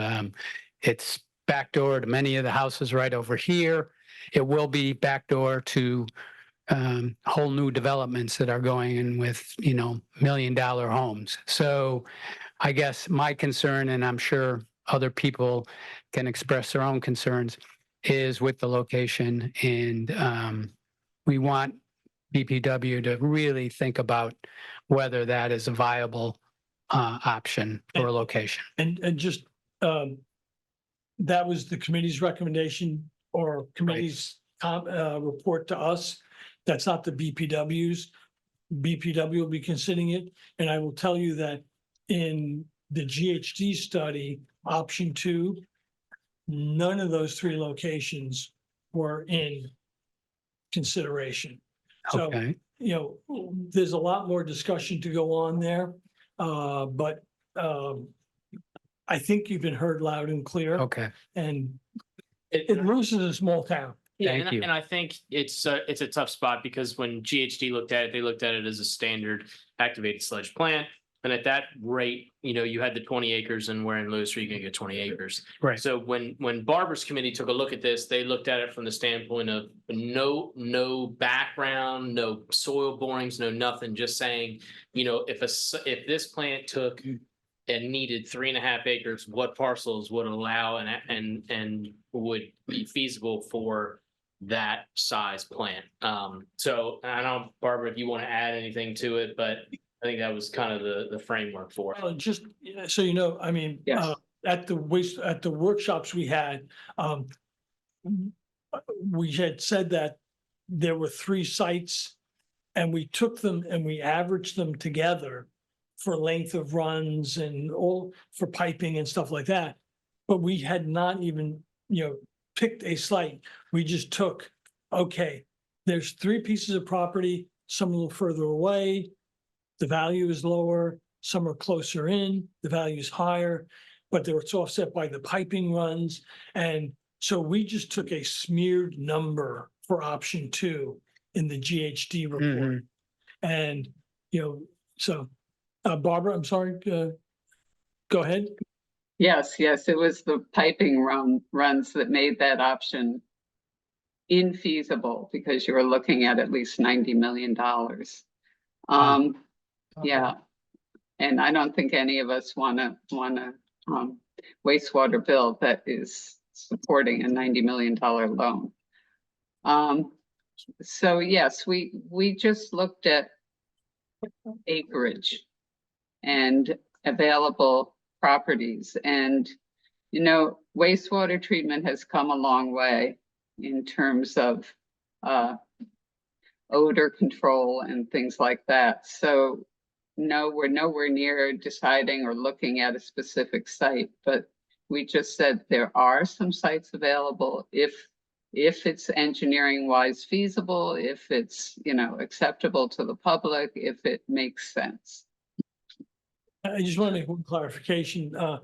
It's backdoor to many of the houses right over here. It will be backdoor to whole new developments that are going in with, $1 million homes. So I guess my concern, and I'm sure other people can express their own concerns, is with the location. And we want BPW to really think about whether that is a viable option for a location. And just, that was the committee's recommendation or committee's report to us. That's not the BPW's. BPW will be considering it. And I will tell you that in the GHD study, option 2, none of those 3 locations were in consideration. So, Okay. you know, there's a lot more discussion to go on there. But I think you've been heard loud and clear. Okay. And Lewes is a small town. Yeah, Thank you. and I think it's a tough spot because when GHD looked at it, they looked at it as a standard activated sludge plant. And at that rate, you had the 20 acres, and we're in Lewes, where you can get 20 acres. Right. So when Barbara's committee took a look at this, they looked at it from the standpoint of no background, no soil borings, no nothing, just saying, if this plant took and needed 3.5 acres, what parcels would allow and would be feasible for that size plant. So I don't know, Barbara, if you want to add anything to it, but I think that was kind of the framework for it. Just so you know, I mean, Yes. at the workshops we had, we had said that there were 3 sites, and we took them and we averaged them together for length of runs and all for piping and stuff like that. But we had not even, picked a site. We just took, okay, there's 3 pieces of property, some a little further away. The value is lower, some are closer in, the value is higher, but it's offset by the piping runs. And so we just took a smeared number for option 2 in the GHD report. And, so Barbara, I'm sorry, go ahead. Yes, it was the piping runs that made that option infeasible because you were looking at least $90 million. Yeah, and I don't think any of us want a wastewater bill that is supporting a $90 million loan. So yes, we just looked at acreage and available properties, and wastewater treatment has come a long way in terms of odor control and things like that. So no, we're nowhere near deciding or looking at a specific site, but we just said there are some sites available if it's engineering wise feasible, if it's, acceptable to the public, if it makes sense. I just want to make one clarification. The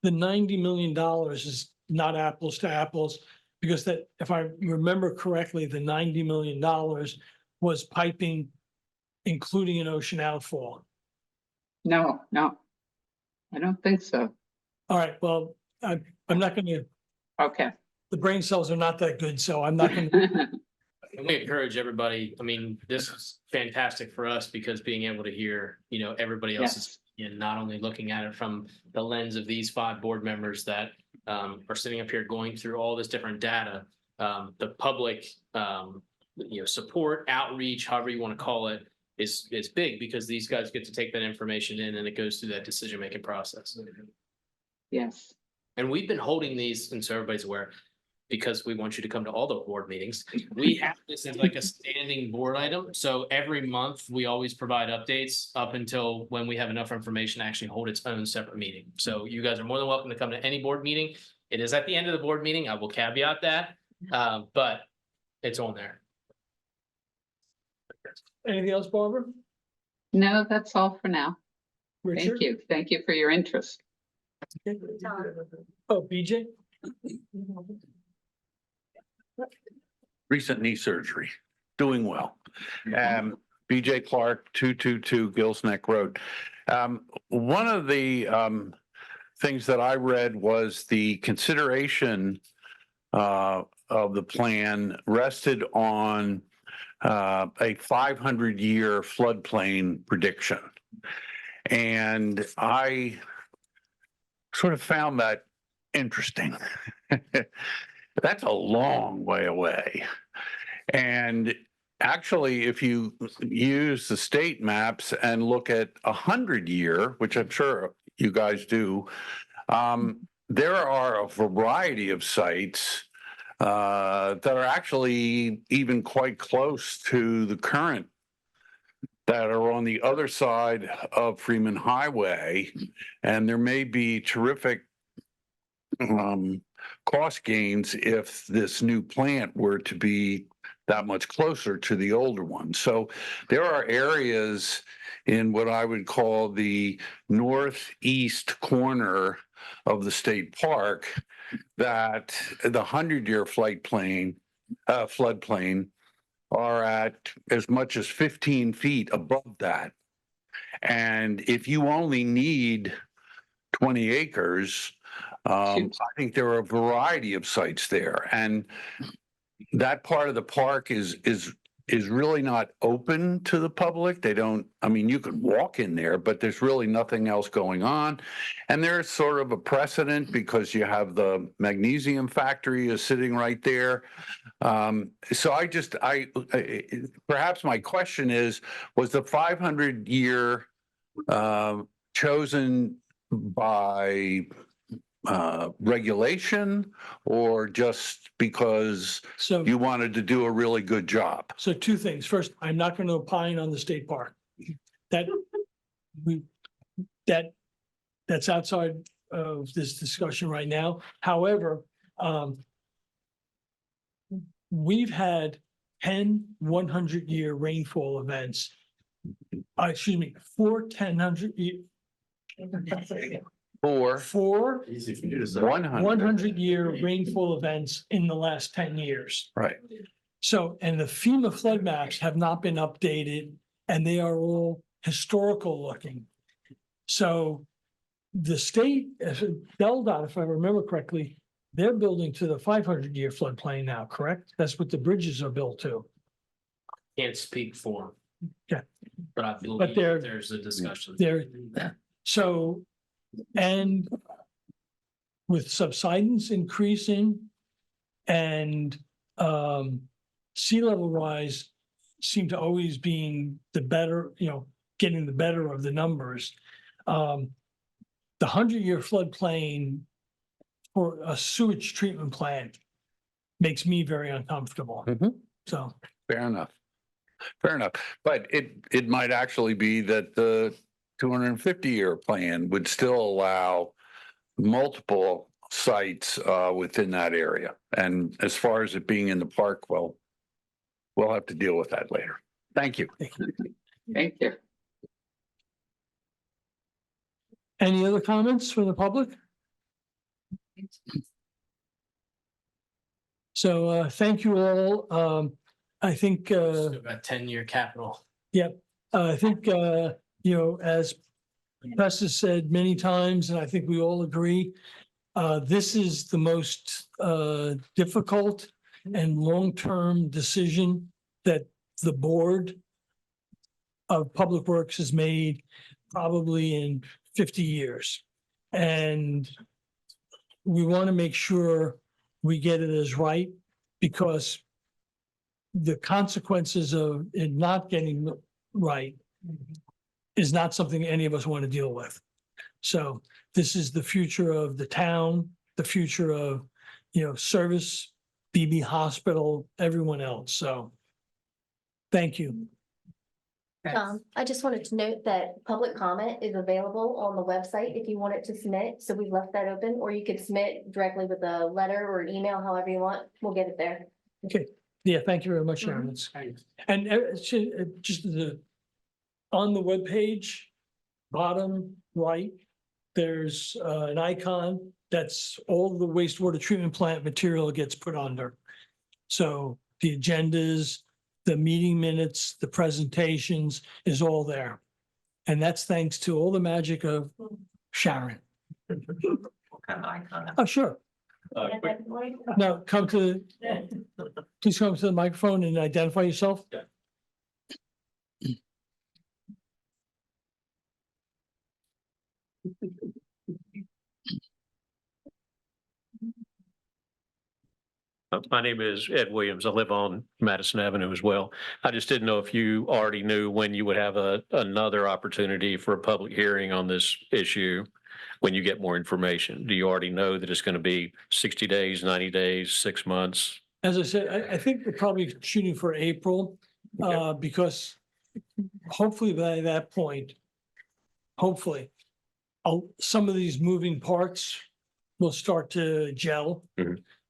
$90 million is not apples to apples, because that, if I remember correctly, the $90 million was piping, including an ocean outfall. No, I don't think so. All right, well, I'm not going to, Okay. the brain cells are not that good, so I'm not going to. And we encourage everybody. I mean, this is fantastic for us because being able to hear, everybody else's, and not only looking at it from the lens of these 5 board members that are sitting up here going through all this different data, the public, support, outreach, however you want to call it, is big because these guys get to take that information in and it goes through that decision-making process. Yes. And we've been holding these, and so everybody's aware, because we want you to come to all the board meetings. We have this as like a standing board item. So every month, we always provide updates up until when we have enough information to actually hold its own separate meeting. So you guys are more than welcome to come to any board meeting. It is at the end of the board meeting. I will caveat that, but it's on there. Anything else, Barbara? No, that's all for now. Richard? Thank you. Thank you for your interest. Okay. Oh, BJ? Recent knee surgery, doing well. BJ Clark, 222 Gills Neck Road. One of the things that I read was the consideration of the plan rested on a 500-year floodplain prediction. And I sort of found that interesting. That's a long way away. And actually, if you use the state maps and look at 100-year, which I'm sure you guys do, there are a variety of sites that are actually even quite close to the current that are on the other side of Freeman Highway, and there may be terrific cost gains if this new plant were to be that much closer to the older one. So there are areas in what I would call the northeast corner of the state park that the 100-year floodplain are at as much as 15 feet above that. And if you only need 20 acres, I think there are a variety of sites there. And that part of the park is really not open to the public. They don't, I mean, you could walk in there, but there's really nothing else going on. And there's sort of a precedent because you have the magnesium factory is sitting right there. So perhaps my question is, was the 500-year chosen by regulation or just because So, you wanted to do a really good job? so two things. First, I'm not going to opine on the state park. That's outside of this discussion right now. However, we've had 10 100-year rainfall events. 4 100-year. Four Easy for you to say. 100-year rainfall events in the last 10 years. Right. So, and the FEMA flood maps have not been updated and they are all historical looking. So the state, DELDOT, if I remember correctly, they're building to the 500-year floodplain now, correct? That's what the bridges are built to. Can't speak for. Yeah. But I believe there's a discussion. So, and with subsidence increasing and sea level rise seem to always being the better, getting the better of the numbers. The 100-year floodplain for a sewage treatment plant makes me very uncomfortable. So. Fair enough. Fair enough. But it might actually be that the 250-year plan would still allow multiple sites within that area. And as far as it being in the park, well, we'll have to deal with that later. Thank you. Thank you. Any other comments from the public? So thank you all. I think About 10-year capital. Yep. I think, as Press has said many times, and I think we all agree, this is the most difficult and long-term decision that the Board of Public Works has made probably in 50 years. And we want to make sure we get it as right, because the consequences of it not getting right is not something any of us want to deal with. So this is the future of the town, the future of, service, BB Hospital, everyone else. So thank you. I just wanted to note that public comment is available on the website if you wanted to submit. So we've left that open, or you could submit directly with a letter or an email, however you want. We'll get it there. Okay. Yeah, thank you very much, Sharon. And just on the webpage, bottom right, there's an icon that's all the wastewater treatment plant material gets put under. So the agendas, the meeting minutes, the presentations is all there. And that's thanks to all the magic of Sharon. Oh, sure. Now please come to the microphone and identify yourself. My name is Ed Williams. I live on Madison Avenue as well. I just didn't know if you already knew when you would have another opportunity for a public hearing on this issue when you get more information. Do you already know that it's going to be 60 days, 90 days, 6 months? As I said, I think we're probably shooting for April, because hopefully by that point, hopefully, some of these moving parts will start to gel.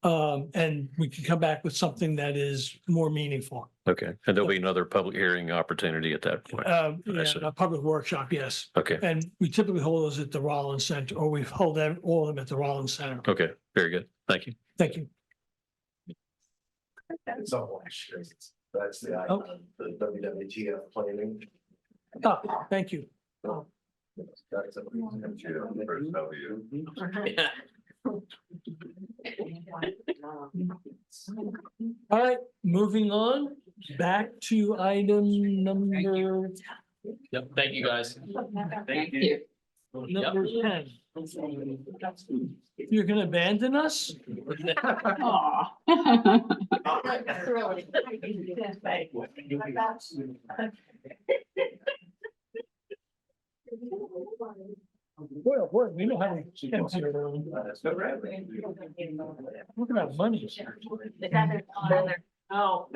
And we can come back with something that is more meaningful. Okay, and there'll be another public hearing opportunity at that point. Yeah, see. a public workshop, yes. Okay, And we typically hold those at the Rollins Center, or we've held all of them at the Rollins Center. okay, very good. Thank you. Thank you. It's all that's the icon, the WWTP planning. Thank you. That's a- All right, moving on, back to item number Yep, thank you, guys. Thank you. number 10. You're gonna abandon us? Aw. Boy, oh boy, we know how to empty a room. Look at that money. Oh.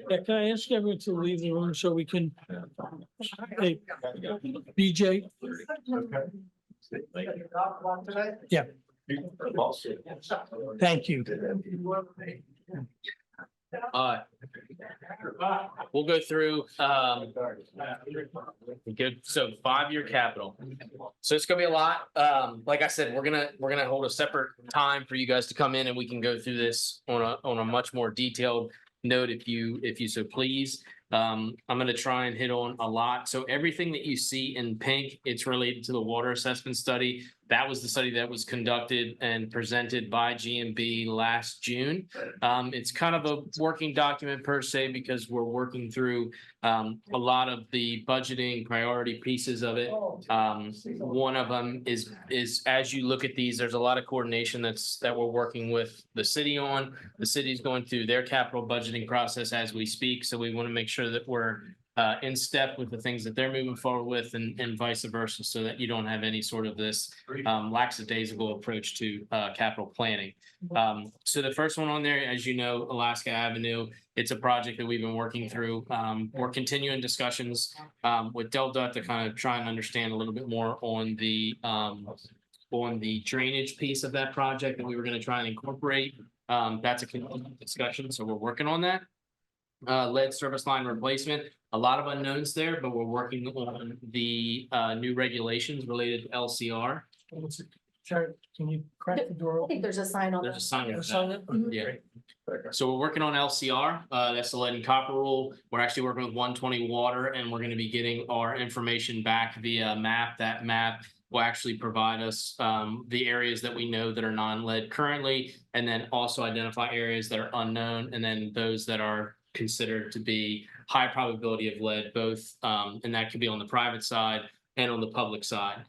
Yeah, can I ask everyone to leave the room so we can, hey, BJ? Yeah. Thank you. We'll go through, good, so 5-year capital. So it's gonna be a lot. Like I said, we're gonna hold a separate time for you guys to come in and we can go through this on a much more detailed note if you so please. I'm gonna try and hit on a lot. So everything that you see in pink, it's related to the water assessment study. That was the study that was conducted and presented by GMB last June. It's kind of a working document per se because we're working through a lot of the budgeting priority pieces of it. One of them is as you look at these, there's a lot of coordination that we're working with the city on. The city's going through their capital budgeting process as we speak, so we want to make sure that we're in step with the things that they're moving forward with and vice versa, so that you don't have any sort of this lackadaisical approach to capital planning. So the first one on there, as you know, Alaska Avenue, it's a project that we've been working through. We're continuing discussions with Delta to kind of try and understand a little bit more on the drainage piece of that project that we were going to try and incorporate. That's a continuing discussion, so we're working on that. Lead service line replacement, a lot of unknowns there, but we're working on the new regulations related to LCR. Sharon, can you crack the door I open? think there's a sign on. There's a sign. There's a sign up? Yeah. So we're working on LCR, that's the lead and copper rule. We're actually working with 120 water and we're going to be getting our information back via map. That map will actually provide us the areas that we know that are non-lead currently, and then also identify areas that are unknown, and then those that are considered to be high probability of lead, both, and that could be on the private side and on the public side.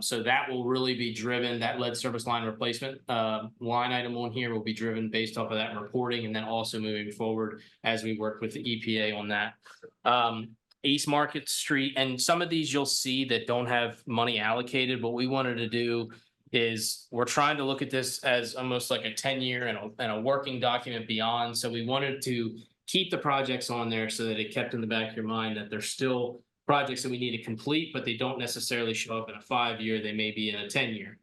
So that will really be driven, that lead service line replacement line item on here will be driven based off of that reporting, and then also moving forward as we work with the EPA on that. East Market Street, and some of these you'll see that don't have money allocated. What we wanted to do is we're trying to look at this as almost like a 10-year and a working document beyond. So we wanted to keep the projects on there so that it kept in the back of your mind that there's still projects that we need to complete, but they don't necessarily show up in a 5-year, they may be in a 10-year.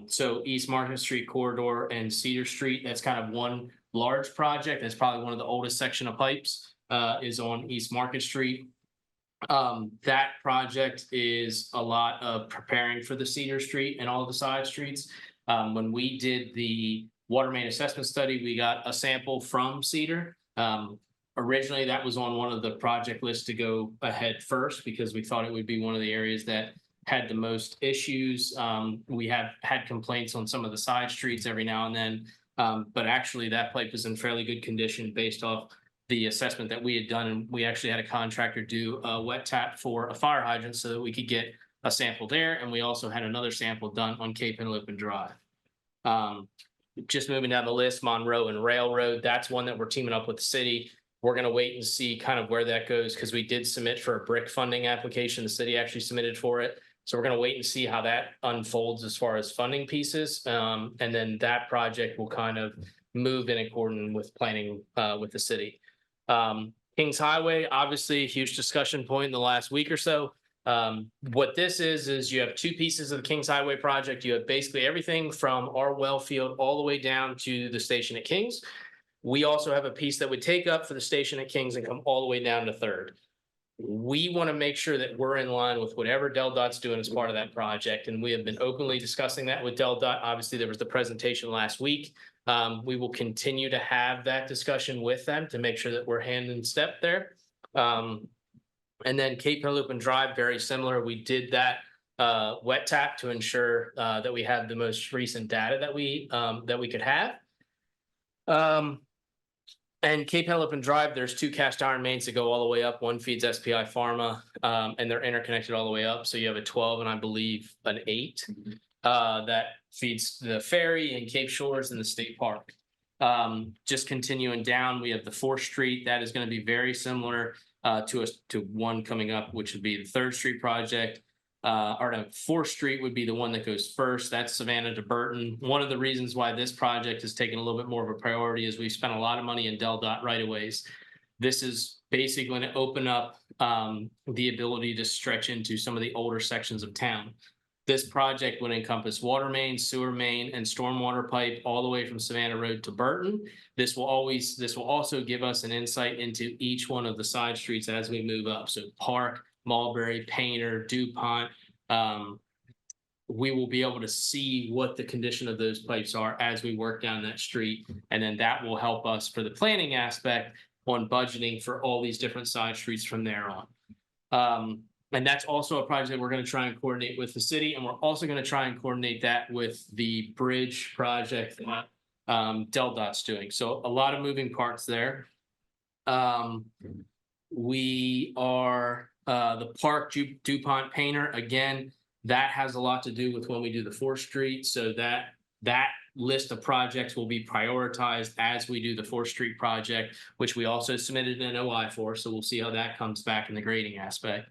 So East Market Street corridor and Cedar Street, that's kind of one large project. That's probably one of the oldest section of pipes is on East Market Street. That project is a lot of preparing for the Cedar Street and all the side streets. When we did the water main assessment study, we got a sample from Cedar. Originally, that was on one of the project lists to go ahead first because we thought it would be one of the areas that had the most issues. We have had complaints on some of the side streets every now and then, but actually that pipe is in fairly good condition based off the assessment that we had done, and we actually had a contractor do a wet tap for a fire hydrant so that we could get a sample there, and we also had another sample done on Cape Henlopen Drive. Just moving down the list, Monroe and Railroad, that's one that we're teaming up with the city. We're gonna wait and see kind of where that goes, because we did submit for a brick funding application. The city actually submitted for it. So we're gonna wait and see how that unfolds as far as funding pieces. And then that project will kind of move in accordance with planning with the city. Kings Highway, obviously a huge discussion point in the last week or so. What this is you have two pieces of the Kings Highway project. You have basically everything from our well field all the way down to the station at Kings. We also have a piece that would take up for the station at Kings and come all the way down to Third. We want to make sure that we're in line with whatever DelDOT's doing as part of that project. And we have been openly discussing that with DelDOT. Obviously, there was the presentation last week. We will continue to have that discussion with them to make sure that we're hand in step there. And then Cape Henlopen Drive, very similar. We did that wet tap to ensure that we have the most recent data that we could have. And Cape Henlopen Drive, there's two cast iron mains that go all the way up. One feeds SPI Pharma, and they're interconnected all the way up. So you have a 12 and I believe an 8 that feeds the ferry and Cape Shores and the state park. Just continuing down, we have the 4th Street. That is going to be very similar to one coming up, which would be the 3rd Street project. Or the 4th Street would be the one that goes first. That's Savannah to Burton. One of the reasons why this project is taking a little bit more of a priority is we spent a lot of money in DelDOT right-of-ways. This is basically going to open up the ability to stretch into some of the older sections of town. This project would encompass water main, sewer main, and stormwater pipe all the way from Savannah Road to Burton. This will also give us an insight into each one of the side streets as we move up. So Park, Mulberry, Painter, DuPont. We will be able to see what the condition of those pipes are as we work down that street. And then that will help us for the planning aspect on budgeting for all these different side streets from there on. And that's also a project that we're going to try and coordinate with the city. And we're also going to try and coordinate that with the bridge project that DelDOT's doing. So a lot of moving parts there. We are the Park DuPont Painter. Again, that has a lot to do with when we do the 4th Street. So that list of projects will be prioritized as we do the 4th Street project, which we also submitted an OI for. So we'll see how that comes back in the grading aspect.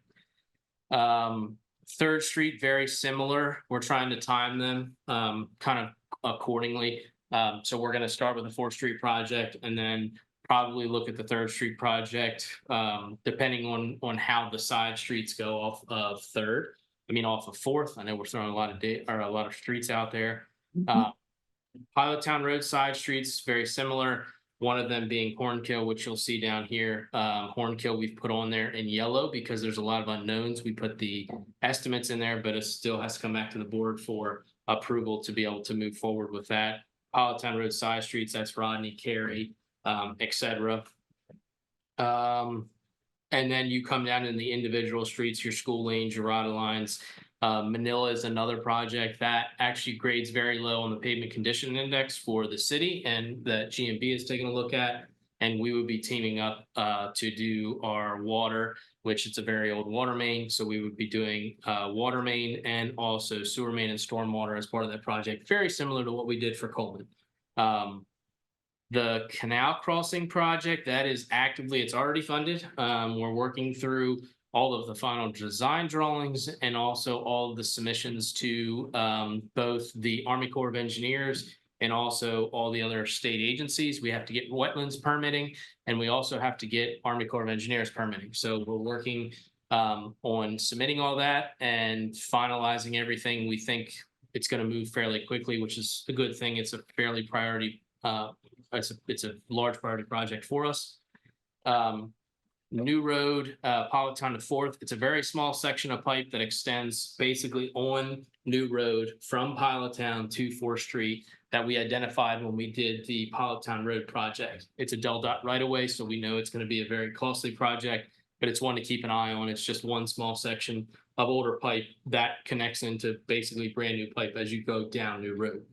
3rd Street, very similar. We're trying to time them kind of accordingly. So we're going to start with the 4th Street project and then probably look at the 3rd Street project, depending on how the side streets go off of 3rd. I mean, off of 4th. I know we're throwing a lot of streets out there. Pilot Town Road side streets, very similar. One of them being Hoornkill, which you'll see down here. Hoornkill we've put on there in yellow because there's a lot of unknowns. We put the estimates in there, but it still has to come back to the board for approval to be able to move forward with that. Pilot Town Road side streets, that's Rodney, Carey, etc. And then you come down in the individual streets, your school lanes, your rotted lines. Manila is another project that actually grades very low on the pavement condition index for the city and that GMB is taking a look at. And we would be teaming up to do our water, which it's a very old water main. So we would be doing water main and also sewer main and stormwater as part of that project. Very similar to what we did for Coleman. The canal crossing project, that is actively, it's already funded. We're working through all of the final design drawings and also all of the submissions to both the Army Corps of Engineers and also all the other state agencies. We have to get wetlands permitting and we also have to get Army Corps of Engineers permitting. So we're working on submitting all that and finalizing everything. We think it's going to move fairly quickly, which is a good thing. It's a fairly priority. It's a large priority project for us. New road, Politown to 4th. It's a very small section of pipe that extends basically on New Road from Politown to 4th Street that we identified when we did the Politown Road project. It's a DelDOT right away, so we know it's going to be a very costly project, but it's one to keep an eye on. It's just one small section of older pipe that connects into basically brand new pipe as you go down New Road.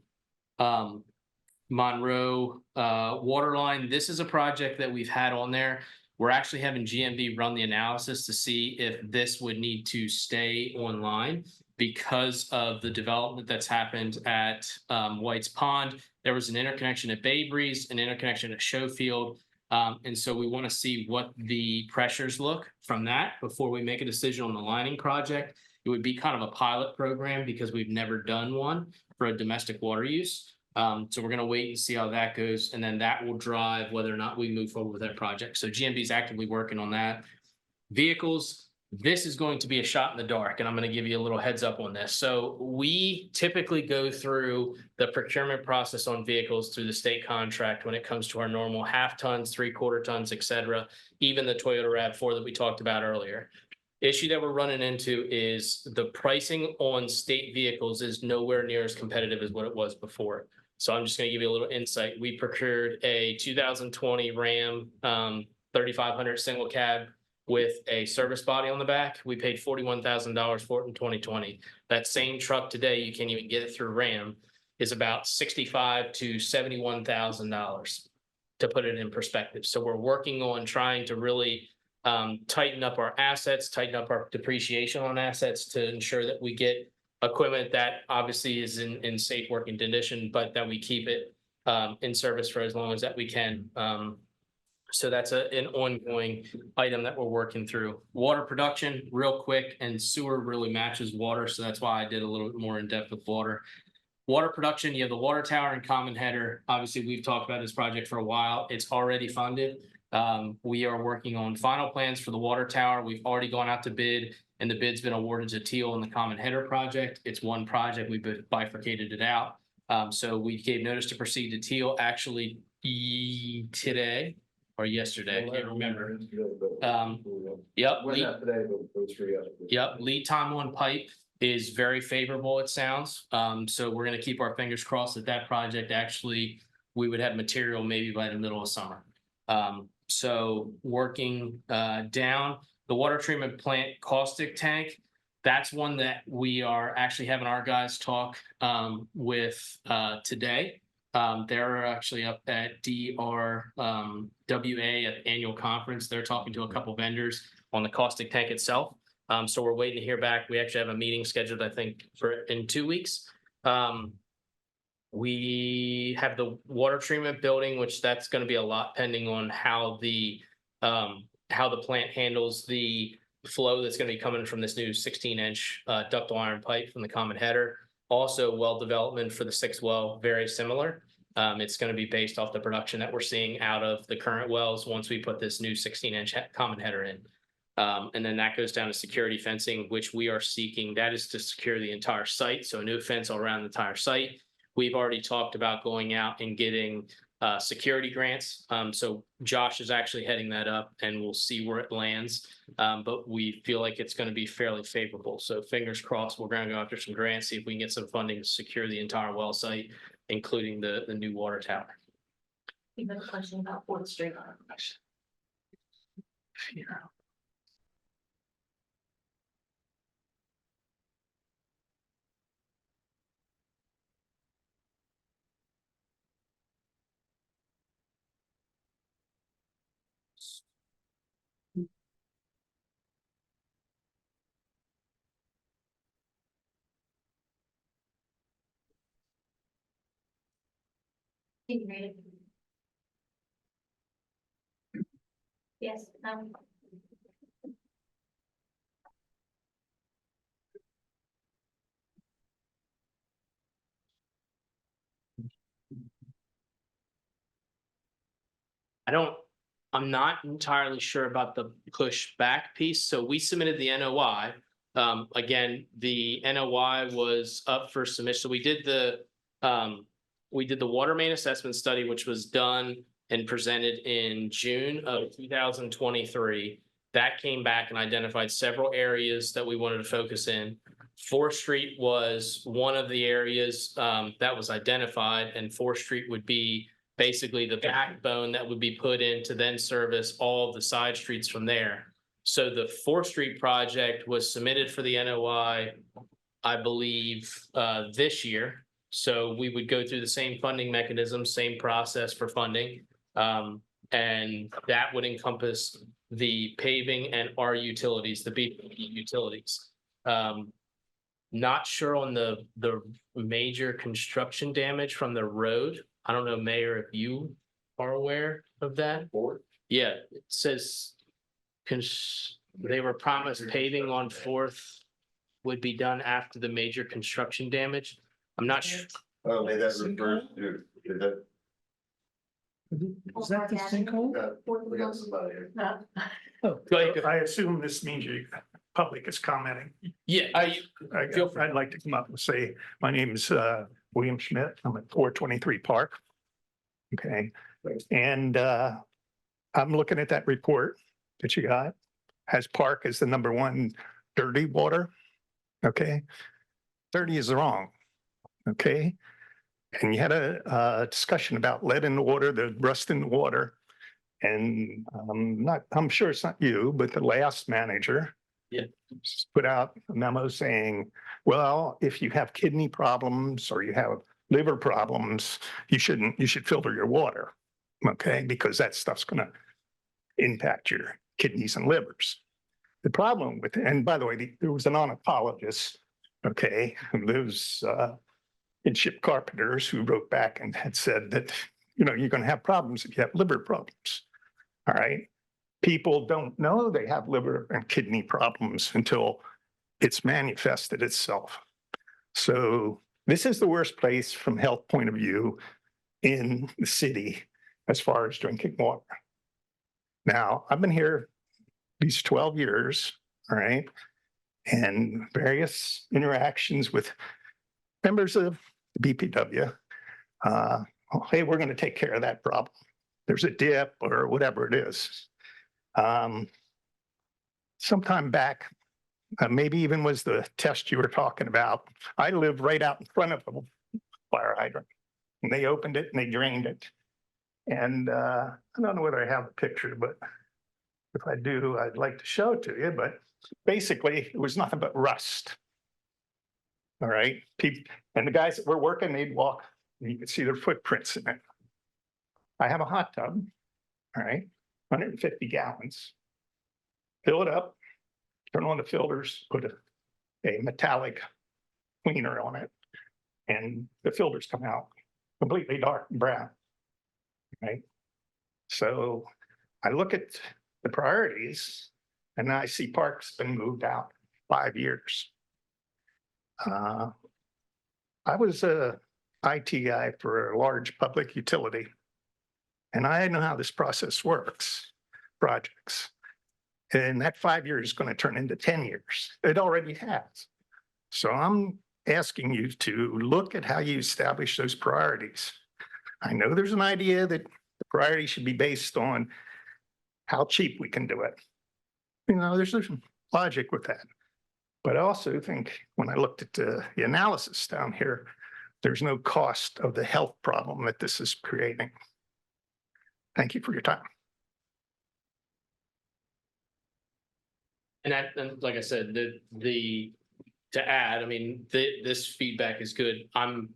Monroe water line. This is a project that we've had on there. We're actually having GMB run the analysis to see if this would need to stay online because of the development that's happened at White's Pond. There was an interconnection at Bay Breeze, an interconnection at Schofield. And so we want to see what the pressures look from that before we make a decision on the lining project. It would be kind of a pilot program because we've never done one for a domestic water use. So we're going to wait and see how that goes. And then that will drive whether or not we move forward with that project. So GMB is actively working on that. Vehicles, this is going to be a shot in the dark, and I'm going to give you a little heads up on this. So we typically go through the procurement process on vehicles through the state contract when it comes to our normal half tons, 3/4 tons, et cetera, even the Toyota RAV4 that we talked about earlier. Issue that we're running into is the pricing on state vehicles is nowhere near as competitive as what it was before. So I'm just going to give you a little insight. We procured a 2020 Ram 3500 single cab with a service body on the back. We paid $41,000 for it in 2020. That same truck today, you can't even get it through Ram, is about $65,000 to $71,000 to put it in perspective. So we're working on trying to really tighten up our assets, tighten up our depreciation on assets to ensure that we get equipment that obviously is in safe working condition, but that we keep it in service for as long as that we can. So that's an ongoing item that we're working through. Water production, real quick, and sewer really matches water. So that's why I did a little bit more in depth with water. Water production, you have the water tower and common header. Obviously, we've talked about this project for a while. It's already funded. We are working on final plans for the water tower. We've already gone out to bid, and the bid's been awarded to Teal in the common header project. It's one project. We've bifurcated it out. So we gave notice to proceed to Teal actually today or yesterday. I can't remember. Yep. Lead time on pipe is very favorable, it sounds. So we're going to keep our fingers crossed that that project actually, we would have material maybe by the middle of summer. So working down the water treatment plant caustic tank, that's one that we are actually having our guys talk with today. They're actually up at DRWA at annual conference. They're talking to a couple vendors on the caustic tank itself. So we're waiting to hear back. We actually have a meeting scheduled, I think, in 2 weeks. We have the water treatment building, which that's going to be a lot pending on how the plant handles the flow that's going to be coming from this new 16-inch ductile iron pipe from the common header. Also, well development for the 6 well, very similar. It's going to be based off the production that we're seeing out of the current wells once we put this new 16-inch common header in. And then that goes down to security fencing, which we are seeking. That is to secure the entire site. So a new fence all around the entire site. We've already talked about going out and getting security grants. So Josh is actually heading that up, and we'll see where it lands. But we feel like it's going to be fairly favorable. So fingers crossed, we're going to go after some grants, see if we can get some funding to secure the entire well site, including the new water tower. You have a question about 4th Street. Can you read it? Yes. I'm not entirely sure about the push back piece. So we submitted the NOI. Again, the NOI was up for submission. So we did the water main assessment study, which was done and presented in June of 2023. That came back and identified several areas that we wanted to focus in. 4th Street was one of the areas that was identified, and 4th Street would be basically the backbone that would be put in to then service all of the side streets from there. So the 4th Street project was submitted for the NOI, I believe, this year. So we would go through the same funding mechanism, same process for funding. And that would encompass the paving and our utilities, the BPW utilities. Not sure on the major construction damage from the road. I don't know, Mayor, if you are aware of that? Yeah, it says they were promised paving on Fourth would be done after the major construction damage. I'm not sure. Oh, maybe that refers to, is that? Is that the sinkhole? We got somebody here. Oh, Go ahead. I assume this means you, public is commenting. Yeah, feel free. I'd like to come up and say, my name is William Schmidt. I'm at 423 Park. Okay, and I'm looking at that report that you got. Has Park as the #1 dirty water. Okay, 30 is wrong. Okay, and you had a discussion about lead in the water, the rust in the water. And I'm sure it's not you, but the last manager put out a memo saying, well, if you have kidney problems or you have liver problems, you should filter your water. Okay, because that stuff's going to impact your kidneys and livers. The problem with, and by the way, there was an oncologist, okay, who lives in Ship Carpenters, who wrote back and had said that, you're going to have problems if you have liver problems. All right. People don't know they have liver and kidney problems until it's manifested itself. So this is the worst place from health point of view in the city as far as drinking water. Now, I've been here these 12 years, all right, and various interactions with members of the BPW. Hey, we're going to take care of that problem. There's a dip or whatever it is. Sometime back, maybe even was the test you were talking about. I live right out in front of a fire hydrant, and they opened it and they drained it. And I don't know whether I have a picture, but if I do, I'd like to show it to you. But basically, it was nothing but rust. All right, people, and the guys that were working, they'd walk, and you could see their footprints in it. I have a hot tub, all right, 150 gallons. Fill it up, turn on the filters, put a metallic cleaner on it, and the filters come out completely dark and brown, right? So I look at the priorities, and I see Park's been moved out 5 years. I was a IT guy for a large public utility. And I know how this process works, projects. And that 5 years is going to turn into 10 years. It already has. So I'm asking you to look at how you establish those priorities. I know there's an idea that the priority should be based on how cheap we can do it. There's some logic with that. But I also think when I looked at the analysis down here, there's no cost of the health problem that this is creating. Thank you for your time. And like I said, to add, I mean, this feedback is good. I'm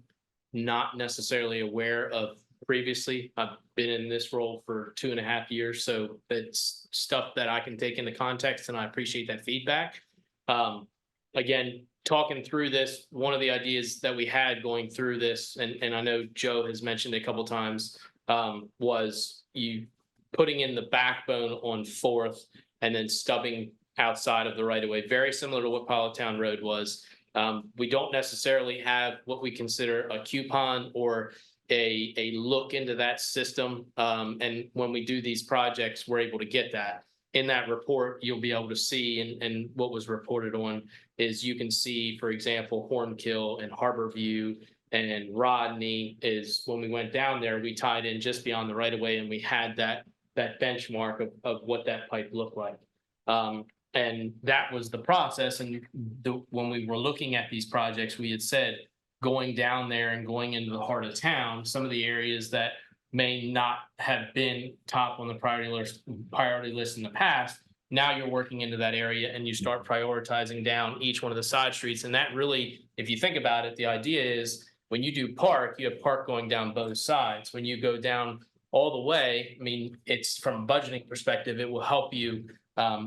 not necessarily aware of previously. I've been in this role for 2.5 years, so it's stuff that I can take into context, and I appreciate that feedback. Again, talking through this, one of the ideas that we had going through this, and I know Joe has mentioned it a couple times, was you putting in the backbone on Fourth and then stubbing outside of the right of way, very similar to what Politown Road was. We don't necessarily have what we consider a coupon or a look into that system. And when we do these projects, we're able to get that. In that report, you'll be able to see, and what was reported on is you can see, for example, Hoornkill and Harborview and Rodney is when we went down there, we tied in just beyond the right of way, and we had that benchmark of what that pipe looked like. And that was the process. And when we were looking at these projects, we had said going down there and going into the heart of town, some of the areas that may not have been top on the priority list in the past. Now you're working into that area and you start prioritizing down each one of the side streets. And that really, if you think about it, the idea is When you do Park, you have Park going down both sides. When you go down all the way, I mean, it's from a budgeting perspective, it will help you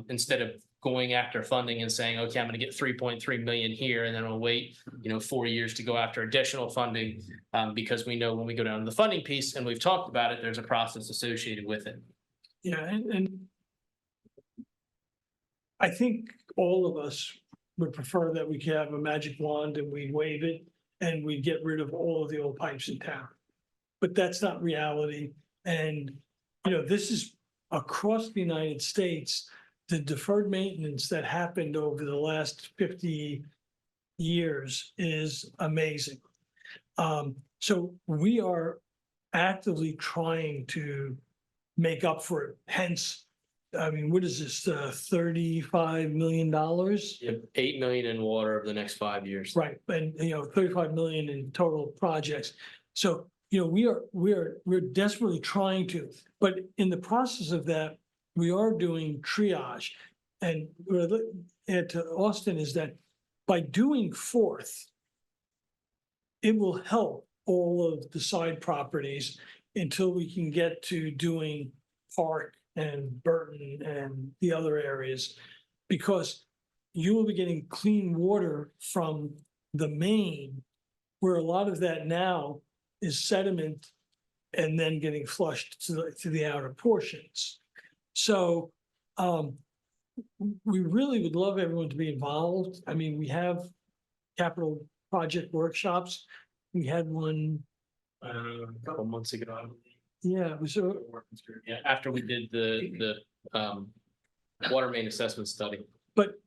instead of going after funding and saying, okay, I'm gonna get 3.3 million here, and then I'll wait, 4 years to go after additional funding. Because we know when we go down to the funding piece, and we've talked about it, there's a process associated with it. Yeah, and I think all of us would prefer that we could have a magic wand and we wave it and we get rid of all of the old pipes in town. But that's not reality. And, this is across the United States, the deferred maintenance that happened over the last 50 years is amazing. So we are actively trying to make up for it. Hence, I mean, what is this, $35 million? You have 8 million in water over the next 5 years. Right, and 35 million in total projects. So, we're desperately trying to, but in the process of that, we are doing triage. And add to Austin is that by doing fourth, it will help all of the side properties until we can get to doing Park and Burton and the other areas, because you will be getting clean water from the main, where a lot of that now is sediment and then getting flushed to the outer portions. So we really would love everyone to be involved. I mean, we have capital project workshops. We had one A couple months ago, I believe. Yeah, it was Yeah, after we did the water main assessment study. but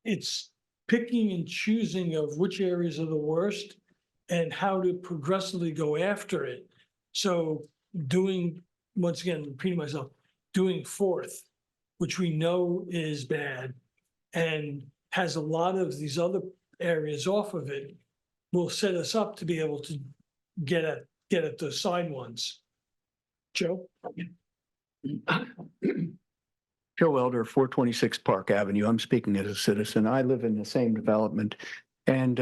it's picking and choosing of which areas are the worst and how to progressively go after it. So doing, once again, repeating myself, doing fourth, which we know is bad and has a lot of these other areas off of it, will set us up to be able to get at the side ones. Joe? Joe Elder, 426 Park Avenue. I'm speaking as a citizen. I live in the same development, and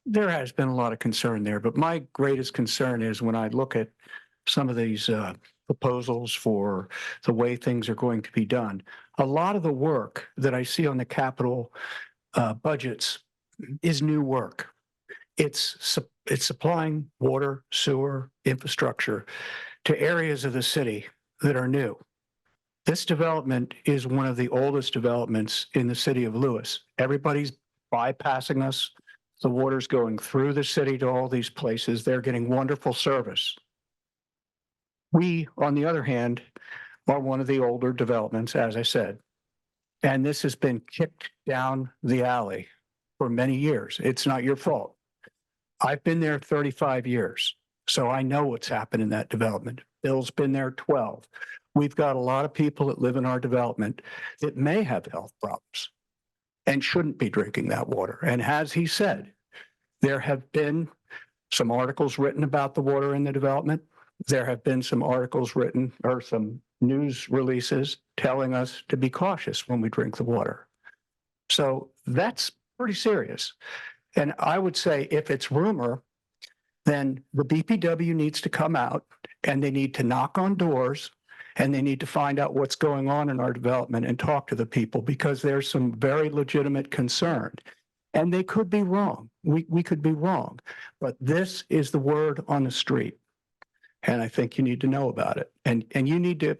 there has been a lot of concern there. But my greatest concern is when I look at some of these proposals for the way things are going to be done. A lot of the work that I see on the capital budgets is new work. It's supplying water, sewer, infrastructure to areas of the city that are new. This development is one of the oldest developments in the city of Lewes. Everybody's bypassing us. The water's going through the city to all these places. They're getting wonderful service. We, on the other hand, are one of the older developments, as I said. And this has been kicked down the alley for many years. It's not your fault. I've been there 35 years, so I know what's happened in that development. Bill's been there 12. We've got a lot of people that live in our development that may have health problems and shouldn't be drinking that water. And as he said, there have been some articles written about the water in the development. There have been some articles written or some news releases telling us to be cautious when we drink the water. So that's pretty serious. And I would say if it's rumor, then the BPW needs to come out and they need to knock on doors and they need to find out what's going on in our development and talk to the people, because there's some very legitimate concern. And they could be wrong. We could be wrong. But this is the word on the street. And I think you need to know about it. And you need to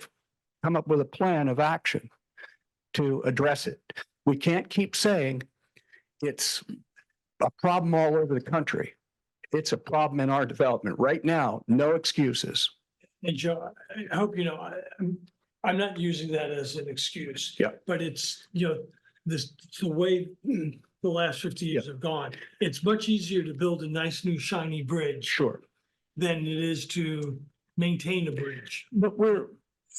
come up with a plan of action to address it. We can't keep saying it's a problem all over the country. It's a problem in our development right now. No excuses. And Joe, I hope you know, I'm not using that as an excuse. Yeah. But it's, the way the last 50 years have gone. It's much easier to build a nice new shiny bridge. Sure. Than it is to maintain a bridge. But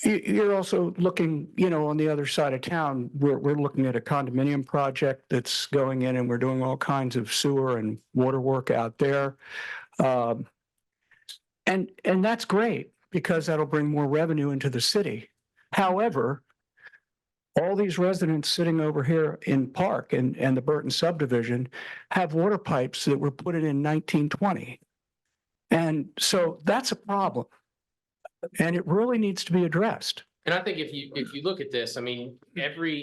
you're also looking, on the other side of town, we're looking at a condominium project that's going in and we're doing all kinds of sewer and water work out there. And that's great because that'll bring more revenue into the city. However, all these residents sitting over here in Park and the Burton subdivision have water pipes that were put in 1920. And so that's a problem. And it really needs to be addressed. And I think if you look at this, I mean,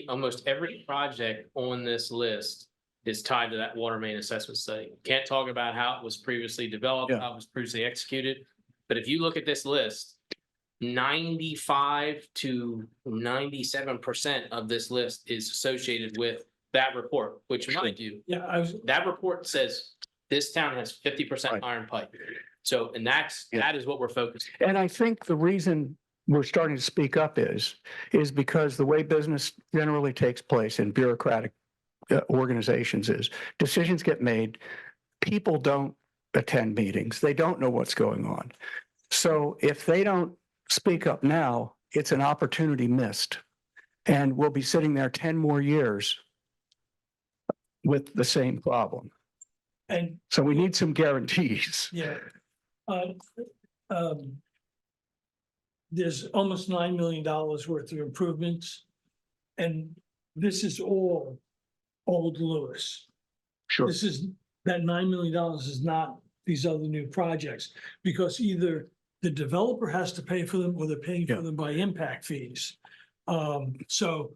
almost every project on this list is tied to that water main assessment study. Can't talk about how it was previously developed, how it was previously executed. But if you look at this list, 95 to 97% of this list is associated with that report, which mind you, that report says this town has 50% iron pipe. So, and that is what we're focused on. And I think the reason we're starting to speak up is because the way business generally takes place in bureaucratic organizations is decisions get made, people don't attend meetings, they don't know what's going on. So if they don't speak up now, it's an opportunity missed. And we'll be sitting there 10 more years with the same problem. And so we need some guarantees. yeah. There's almost $9 million worth of improvements. And this is all old Lewes. Sure. That $9 million is not these other new projects, because either the developer has to pay for them or they're paying for them by impact fees. So,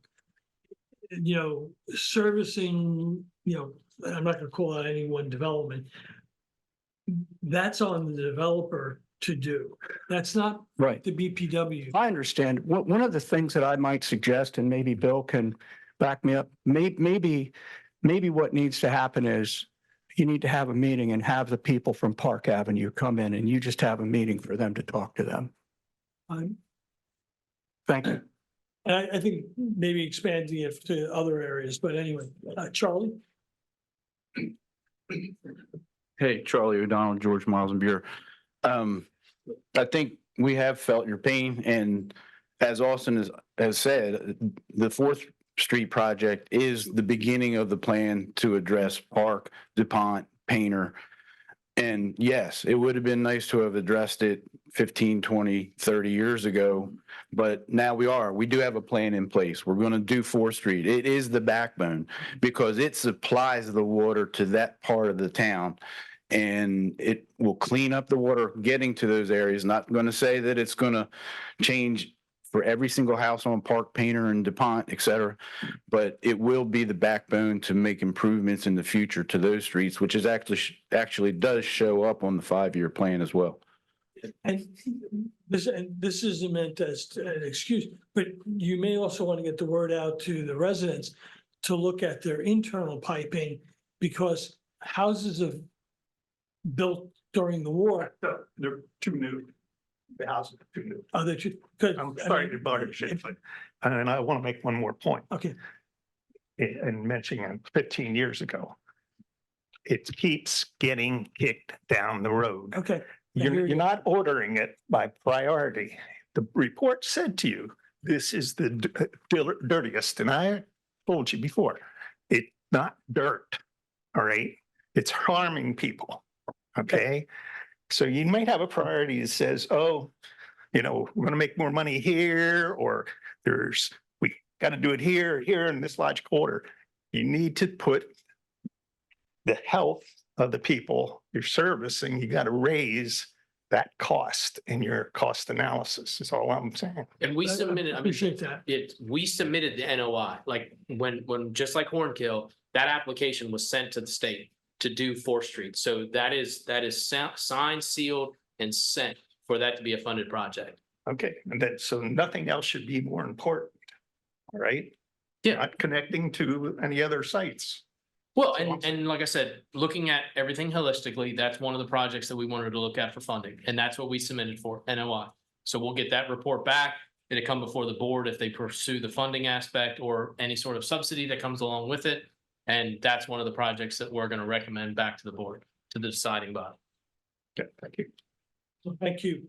servicing, I'm not gonna call out any one development. That's on the developer to do. That's not right. The BPW. I understand. One of the things that I might suggest, and maybe Bill can back me up, maybe what needs to happen is you need to have a meeting and have the people from Park Avenue come in and you just have a meeting for them to talk to them. Thank you. And I think maybe expanding it to other areas, but anyway, Charlie? Hey, Charlie O'Donnell, George Miles and Bureau. I think we have felt your pain, and as Austin has said, the 4th Street project is the beginning of the plan to address Park, DuPont, Painter. And yes, it would have been nice to have addressed it 15, 20, 30 years ago, but now we do have a plan in place. We're going to do 4th Street. It is the backbone because it supplies the water to that part of the town. And it will clean up the water getting to those areas. Not going to say that it's going to change for every single house on Park, Painter, and DuPont, et cetera, but it will be the backbone to make improvements in the future to those streets, which is actually does show up on the 5-year plan as well. And this isn't meant as an excuse, but you may also want to get the word out to the residents to look at their internal piping, because houses have built during the war. They're too new. The houses are too new. Oh, they should. Good. I'm sorry to bother you, but, and I want to make one more point. Okay. In mentioning 15 years ago, it keeps getting kicked down the road. Okay. You're not ordering it by priority. The report said to you, this is the dirtiest, and I told you before, it's not dirt, all right? It's harming people, okay? So you might have a priority that says, oh, we're going to make more money here, or we got to do it here in this logical order. You need to put the health of the people you're servicing, you got to raise that cost in your cost analysis is all I'm saying. And we submitted, I appreciate that. We submitted the NOI, like when just like Hoornkill, that application was sent to the state to do 4th Street. So that is signed, sealed, and sent for that to be a funded project. Okay, and then so nothing else should be more important, all right? Yeah. Not connecting to any other sites. Well, and like I said, looking at everything holistically, that's one of the projects that we wanted to look at for funding, and that's what we submitted for, NOI. So we'll get that report back. It'll come before the board if they pursue the funding aspect or any sort of subsidy that comes along with it. And that's one of the projects that we're going to recommend back to the board, to the deciding body. Okay, thank you. Thank you.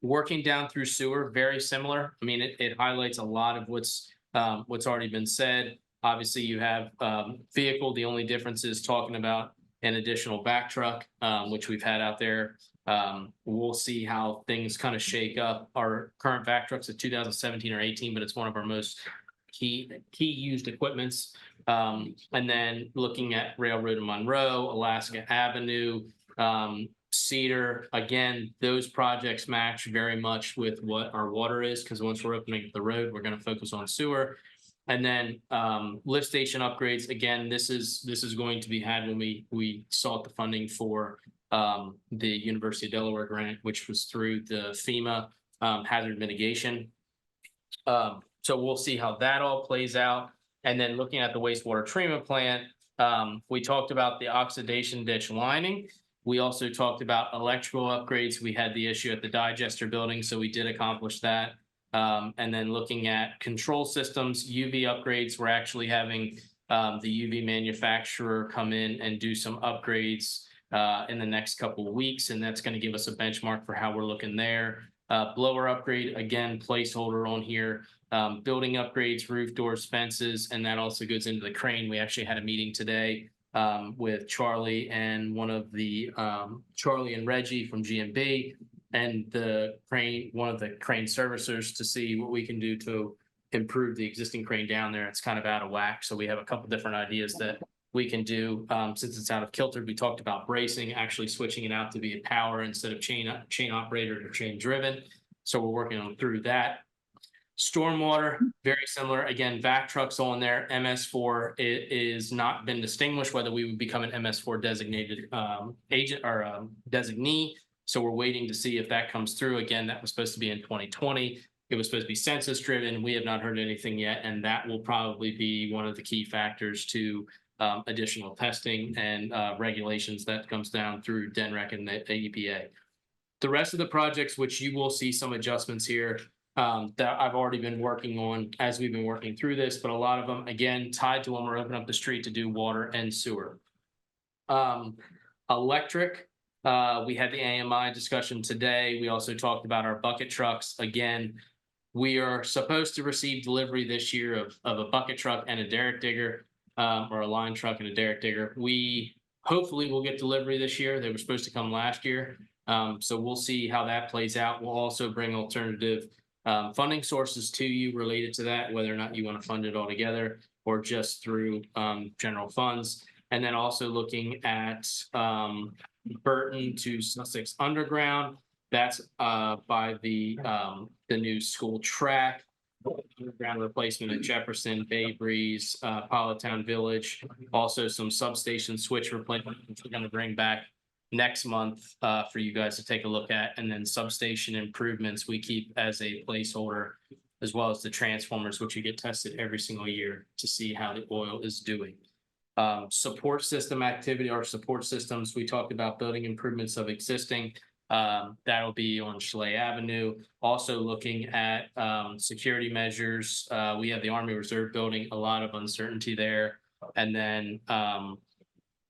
Working down through sewer, very similar. I mean, it highlights a lot of what's already been said. Obviously, you have vehicle. The only difference is talking about an additional back truck, which we've had out there. We'll see how things kind of shake up. Our current back truck's a 2017 or 18, but it's one of our most key used equipments. And then looking at Railroad in Monroe, Alaska Avenue, Cedar, again, those projects match very much with what our water is, because once we're opening up the road, we're going to focus on sewer. And then lift station upgrades, again, this is going to be had when we sought the funding for the University of Delaware grant, which was through the FEMA hazard mitigation. So we'll see how that all plays out. And then looking at the wastewater treatment plant, we talked about the oxidation ditch lining. We also talked about electrical upgrades. We had the issue at the digester building, so we did accomplish that. And then looking at control systems, UV upgrades, we're actually having the UV manufacturer come in and do some upgrades in the next couple of weeks, and that's going to give us a benchmark for how we're looking there. Blower upgrade, again, placeholder on here. Building upgrades, roof doors, fences, and that also goes into the crane. We actually had a meeting today with Charlie and Charlie and Reggie from GMB and one of the crane servicers to see what we can do to improve the existing crane down there. It's kind of out of whack. So we have a couple different ideas that we can do since it's out of kilter. We talked about bracing, actually switching it out to be a power instead of chain operated or chain driven. So we're working on through that. Stormwater, very similar. Again, vac trucks on there. MS4 is not been distinguished whether we would become an MS4 designated agent or designee. So we're waiting to see if that comes through. Again, that was supposed to be in 2020. It was supposed to be census driven. We have not heard anything yet, and that will probably be one of the key factors to additional testing and regulations that comes down through DEMEC and the EPA. The rest of the projects, which you will see some adjustments here, that I've already been working on as we've been working through this, but a lot of them, again, tied to when we're opening up the street to do water and sewer. Electric, we had the AMI discussion today. We also talked about our bucket trucks. Again, we are supposed to receive delivery this year of a bucket truck and a derrick digger, or a line truck and a derrick digger. We hopefully will get delivery this year. They were supposed to come last year. So we'll see how that plays out. We'll also bring alternative funding sources to you related to that, whether or not you want to fund it all together or just through general funds. And then also looking at Burton to Sussex Underground. That's by the new school track. Underground replacement at Jefferson, Bay Breeze, Politown Village. Also some substation switch replacement, which we're going to bring back next month for you guys to take a look at. And then substation improvements we keep as a placeholder, as well as the transformers, which you get tested every single year to see how the oil is doing. Support system activity, our support systems, we talked about building improvements of existing. That'll be on Schley Avenue. Also looking at security measures. We have the Army Reserve building, a lot of uncertainty there. And then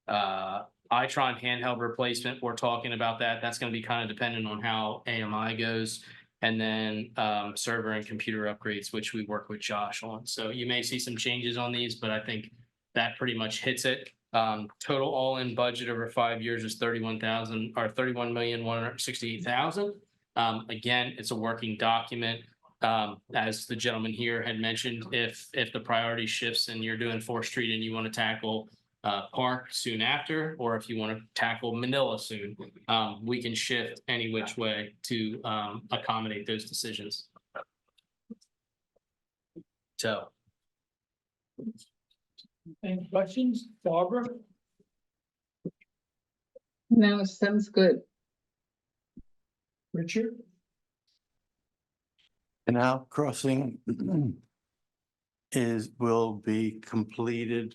Itron handheld replacement, we're talking about that. That's going to be kind of dependent on how AMI goes. And then server and computer upgrades, which we work with Josh on. So you may see some changes on these, but I think that pretty much hits it. Total all-in budget over 5 years is $31,168,000. Again, it's a working document. As the gentleman here had mentioned, if the priority shifts and you're doing 4th Street and you want to tackle Park soon after, or if you want to tackle Manila soon, we can shift any which way to accommodate those decisions. So. Any questions, Barbara? No, sounds good. Richard? Canal crossing will be completed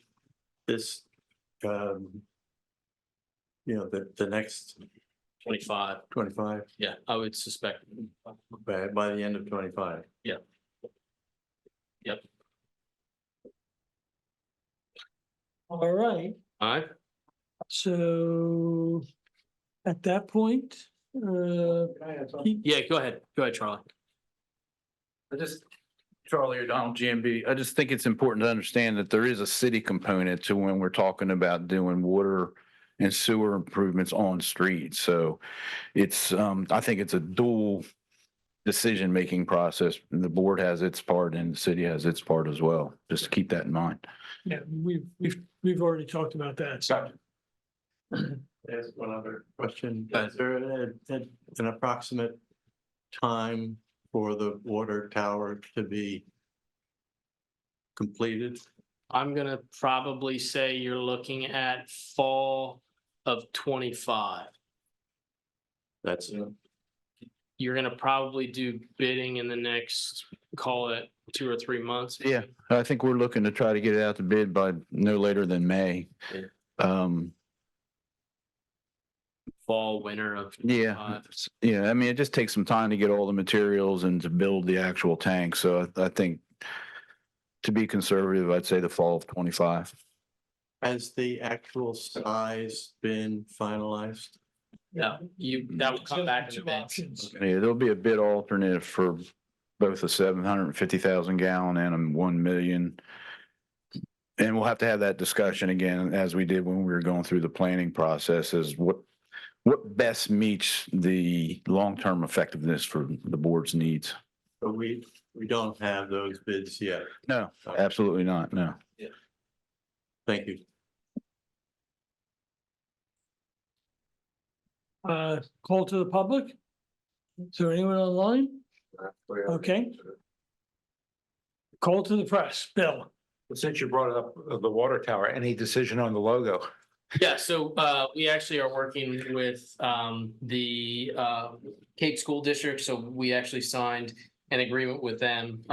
this, the next 25. Yeah, I would suspect. By the end of 25. Yeah. Yep. All right. All right. So at that point, yeah, go ahead. Go ahead, Charlie. Charlie O'Donnell, GMB. I just think it's important to understand that there is a city component to when we're talking about doing water and sewer improvements on streets. So it's, I think it's a dual decision-making process. The board has its part and the city has its part as well. Just to keep that in mind. Yeah, we've already talked about that. So There's one other question. Is there an approximate time for the water tower to be completed? I'm gonna probably say you're looking at fall of 25. That's You're gonna probably do bidding in the next, call it 2 or 3 months. Yeah, I think we're looking to try to get it out to bid by no later than May. Fall, winter of. Yeah, 25. yeah. I mean, it just takes some time to get all the materials and to build the actual tank. So I think to be conservative, I'd say the fall of 25. Has the actual size been finalized? No, that will come back in the Two bids. options. Yeah, there'll be a bid alternate for both a 750,000 gallon and a 1 million. And we'll have to have that discussion again, as we did when we were going through the planning process, is what best meets the long-term effectiveness for the board's needs. But we don't have those bids yet. No, absolutely not. No. Thank you. Call to the public? Is there anyone online? Okay. Call to the press, Bill. Since you brought up the water tower, any decision on the logo? Yeah, so we actually are working with the Cape School District, so we actually signed an agreement with them.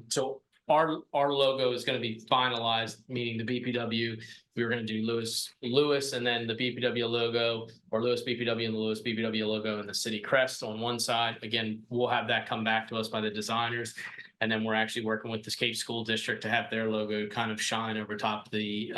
So our logo is going to be finalized, meaning the BPW. We were going to do Lewes, and then the BPW logo, or Lewes BPW and the Lewes BPW logo, and the city crest on one side. Again, we'll have that come back to us by the designers, and then we're actually working with the Cape School District to have their logo kind of shine over top the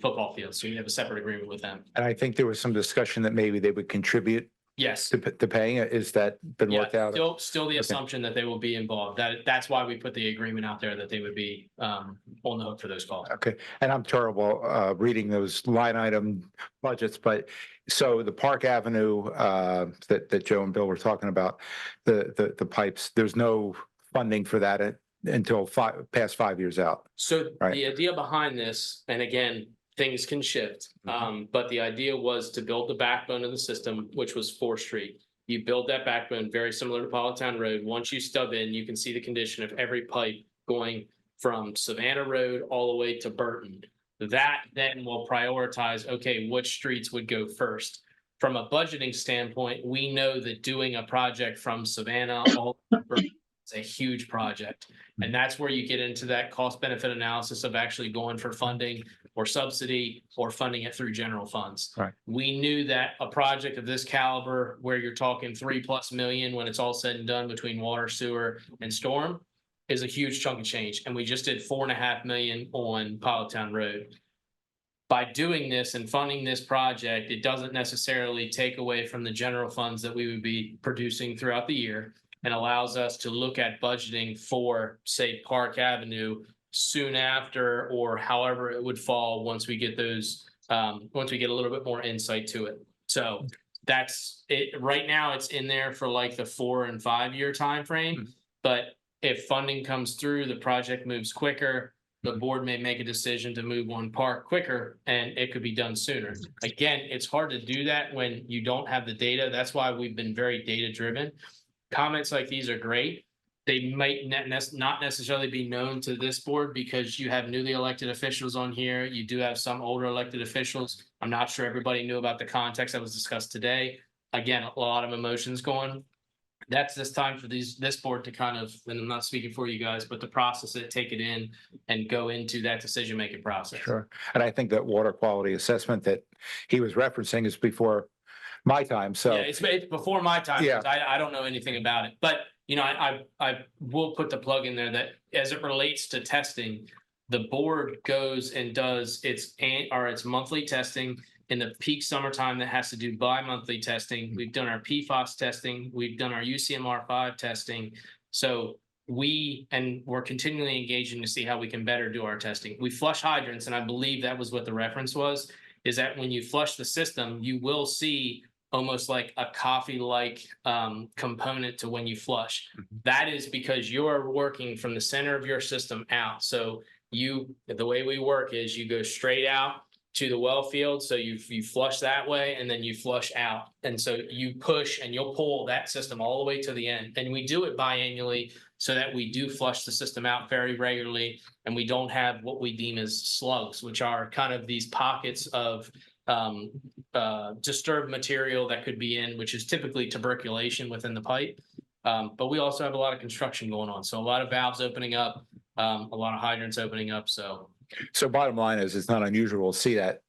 football field. So we have a separate agreement with them. And I think there was some discussion that maybe they would contribute Yes. to paying it. Is that been worked out? Still the assumption that they will be involved. That's why we put the agreement out there, that they would be on the hook for those costs. Okay, and I'm terrible reading those line item budgets, but so the Park Avenue that Joe and Bill were talking about, the pipes, there's no funding for that until past 5 years out. So Right. the idea behind this, and again, things can shift, but the idea was to build the backbone of the system, which was 4th Street. You build that backbone very similar to Politown Road. Once you stub in, you can see the condition of every pipe going from Savannah Road all the way to Burton. That then will prioritize, okay, which streets would go first. From a budgeting standpoint, we know that doing a project from Savannah all the way to Burton is a huge project. And that's where you get into that cost benefit analysis of actually going for funding or subsidy or funding it through general funds. Right. We knew that a project of this caliber, where you're talking $3+ million when it's all said and done between water, sewer, and storm, is a huge chunk of change. And we just did $4.5 million on Politown Road. By doing this and funding this project, it doesn't necessarily take away from the general funds that we would be producing throughout the year, and allows us to look at budgeting for, say, Park Avenue soon after, or however it would fall once we get those, once we get a little bit more insight to it. So that's it. Right now, it's in there for like the 4 and 5 year time frame. But if funding comes through, the project moves quicker, the board may make a decision to move on Park quicker, and it could be done sooner. Again, it's hard to do that when you don't have the data. That's why we've been very data driven. Comments like these are great. They might not necessarily be known to this board because you have newly elected officials on here. You do have some older elected officials. I'm not sure everybody knew about the context that was discussed today. Again, a lot of emotions going. That's this time for this board to kind of, and I'm not speaking for you guys, but to process it, take it in, and go into that decision-making process. Sure. And I think that water quality assessment that he was referencing is before my time. So Yeah, it's before my time. Yeah. I don't know anything about it, but you know, I will put the plug in there that as it relates to testing, the board goes and does its monthly testing. In the peak summertime, that has to do bi-monthly testing. We've done our PFAS testing. We've done our UCMR5 testing. So we're continually engaging to see how we can better do our testing. We flush hydrants, and I believe that was what the reference was, is that when you flush the system, you will see almost like a coffee-like component to when you flush. That is because you're working from the center of your system out. So the way we work is you go straight out to the well field. So you flush that way and then you flush out. And so you push and you'll pull that system all the way to the end. And we do it biannually so that we do flush the system out very regularly. And we don't have what we deem as slugs, which are kind of these pockets of disturbed material that could be in, which is typically tuberculation within the pipe. But we also have a lot of construction going on. So a lot of valves opening up, a lot of hydrants opening up. So bottom line is, it's not unusual to see that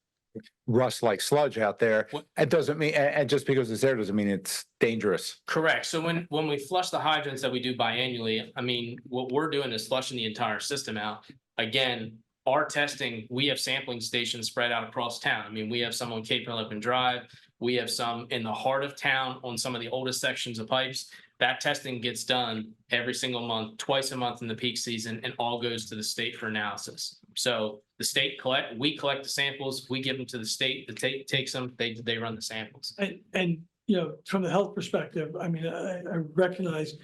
rust like sludge out there. It doesn't mean, and just because it's there doesn't mean it's dangerous. correct. So when we flush the hydrants that we do biannually, I mean, what we're doing is flushing the entire system out. Again, our testing, we have sampling stations spread out across town. I mean, we have some on Cape Phillip Drive. We have some in the heart of town on some of the oldest sections of pipes. That testing gets done every single month, twice a month in the peak season, and all goes to the state for analysis. So the state we collect the samples, we give them to the state, the state takes them, they run the samples. And, you know, from the health perspective, I mean, I recognize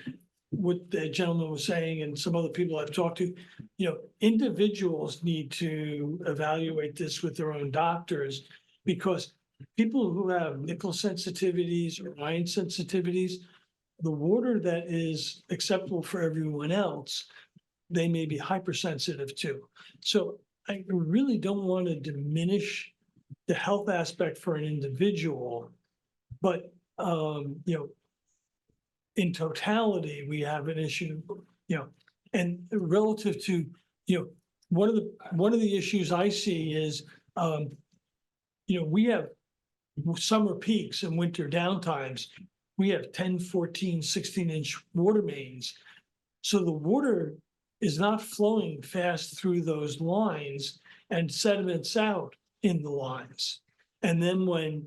what the gentleman was saying and some other people I've talked to, you know, individuals need to evaluate this with their own doctors, because people who have nickel sensitivities or iron sensitivities, the water that is acceptable for everyone else, they may be hypersensitive to. So I really don't want to diminish the health aspect for an individual, but, you know, in totality, we have an issue, you know, and relative to, you know, one of the issues I see is, you know, we have summer peaks and winter downtimes. We have 10, 14, 16-inch water mains. So the water is not flowing fast through those lines and sediments out in the lines. And then when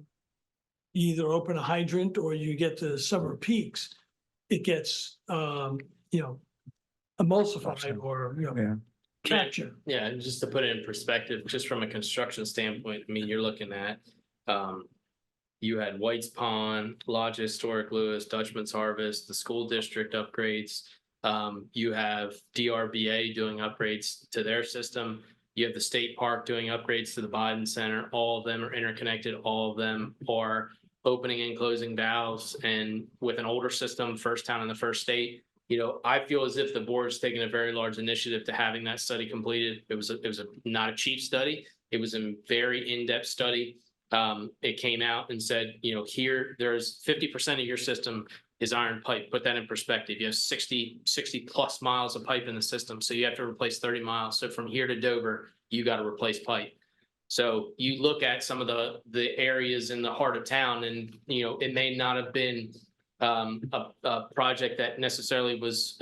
you either open a hydrant or you get to summer peaks, it gets, you know, emulsified or, you know, captured. Yeah, and just to put it in perspective, just from a construction standpoint, I mean, you're looking at, you had White's Pond, Lodge Historic Lewes, Dutchman's Harvest, the school district upgrades. You have DRBA doing upgrades to their system. You have the state park doing upgrades to the Biden Center. All of them are interconnected. All of them are opening and closing valves. And with an older system, first town in the first state, you know, I feel as if the board's taken a very large initiative to having that study completed. It was not a cheap study. It was a very in-depth study. It came out and said, you know, here there's 50% of your system is iron pipe. Put that in perspective. You have 60 plus miles of pipe in the system. So you have to replace 30 miles. So from here to Dover, you got to replace pipe. So you look at some of the areas in the heart of town, and, you know, it may not have been a project that necessarily was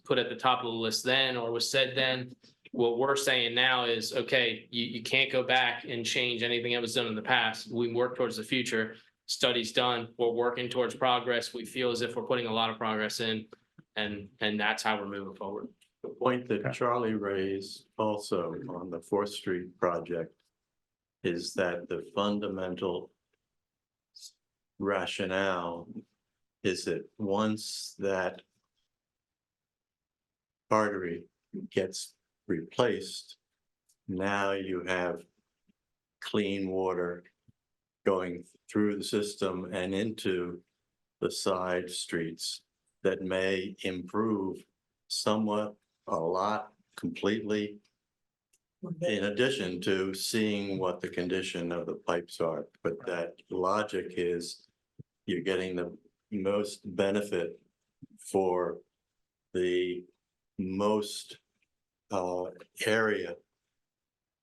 put at the top of the list then or was said then. What we're saying now is, okay, you can't go back and change anything that was done in the past. We work towards the future. Study's done. We're working towards progress. We feel as if we're putting a lot of progress in, and that's how we're moving forward. The point that Charlie raised also on the 4th Street project is that the fundamental rationale is that once that artery gets replaced, now you have clean water going through the system and into the side streets that may improve somewhat, a lot, completely, in addition to seeing what the condition of the pipes are. But that logic is you're getting the most benefit for the most area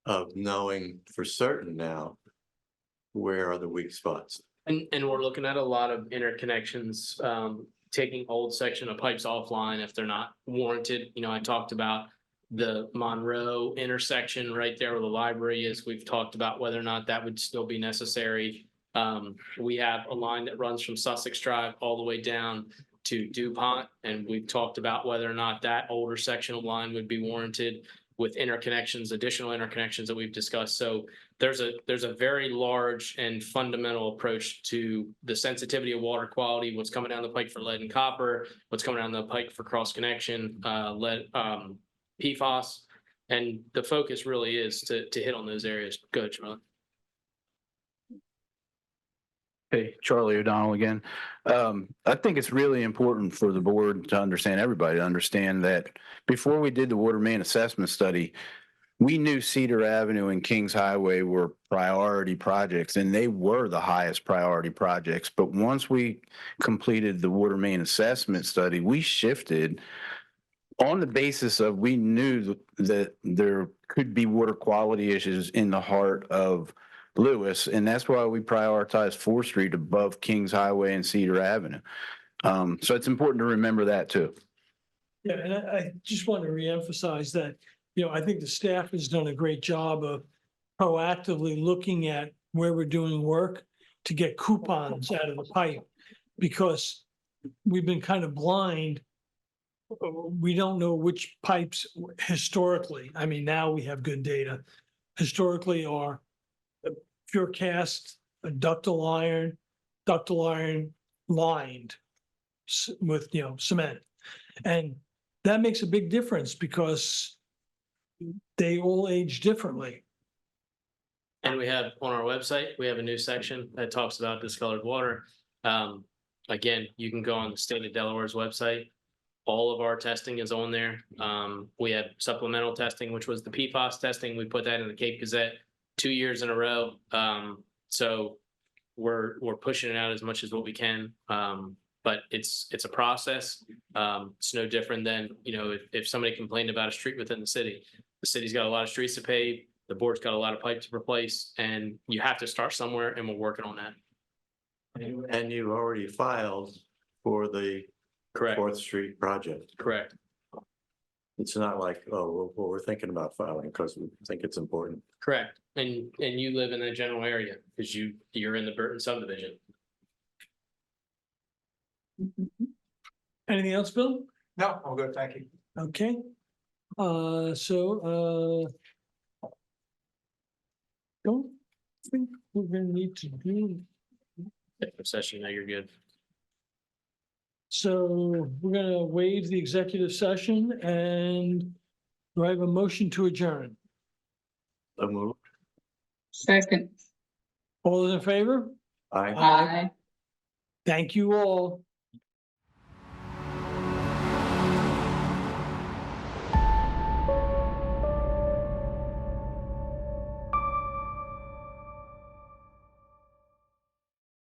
of knowing for certain now where are the weak spots. And we're looking at a lot of interconnections, taking old section of pipes offline if they're not warranted. You know, I talked about the Monroe intersection right there where the library is. We've talked about whether or not that would still be necessary. We have a line that runs from Sussex Drive all the way down to DuPont, and we've talked about whether or not that older section of line would be warranted with interconnections, additional interconnections that we've discussed. So there's a very large and fundamental approach to the sensitivity of water quality, what's coming down the pike for lead and copper, what's coming down the pike for cross connection, lead, PFAS. And the focus really is to hit on those areas. Go ahead, Charlie. Hey, Charlie O'Donnell again. I think it's really important for the board to understand, everybody to understand that before we did the water main assessment study, we knew Cedar Avenue and Kings Highway were priority projects, and they were the highest priority projects. But once we completed the water main assessment study, we shifted on the basis of we knew that there could be water quality issues in the heart of Lewes, and that's why we prioritized 4th Street above Kings Highway and Cedar Avenue. So it's important to remember that too. Yeah, and I just want to reemphasize that, you know, I think the staff has done a great job of proactively looking at where we're doing work to get coupons out of the pipe, because we've been kind of blind. We don't know which pipes historically, I mean, now we have good data, historically are pure cast, ductile iron lined with, you know, cement. And that makes a big difference because they all age differently. And we have on our website, we have a new section that talks about discolored water. Again, you can go on the state of Delaware's website. All of our testing is on there. We had supplemental testing, which was the PFAS testing. We put that in the Cape Gazette 2 years in a row. So we're pushing it out as much as what we can. But it's a process. It's no different than, you know, if somebody complained about a street within the city's got a lot of streets to pave, the board's got a lot of pipe to replace, and you have to start somewhere, and we're working on that. And you already filed for the Correct. 4th Street project. Correct. It's not like, oh, well, we're thinking about filing because we think it's important. Correct. And you live in that general area because you're in the Burton subdivision. Anything else, Bill? No, I'm good, thank you. Okay. Don't think we're gonna need to do. Session, now you're good. So we're gonna waive the executive session, and do I have a motion to adjourn? So moved. Second. All those in favor? Aye. Aye. Thank you all.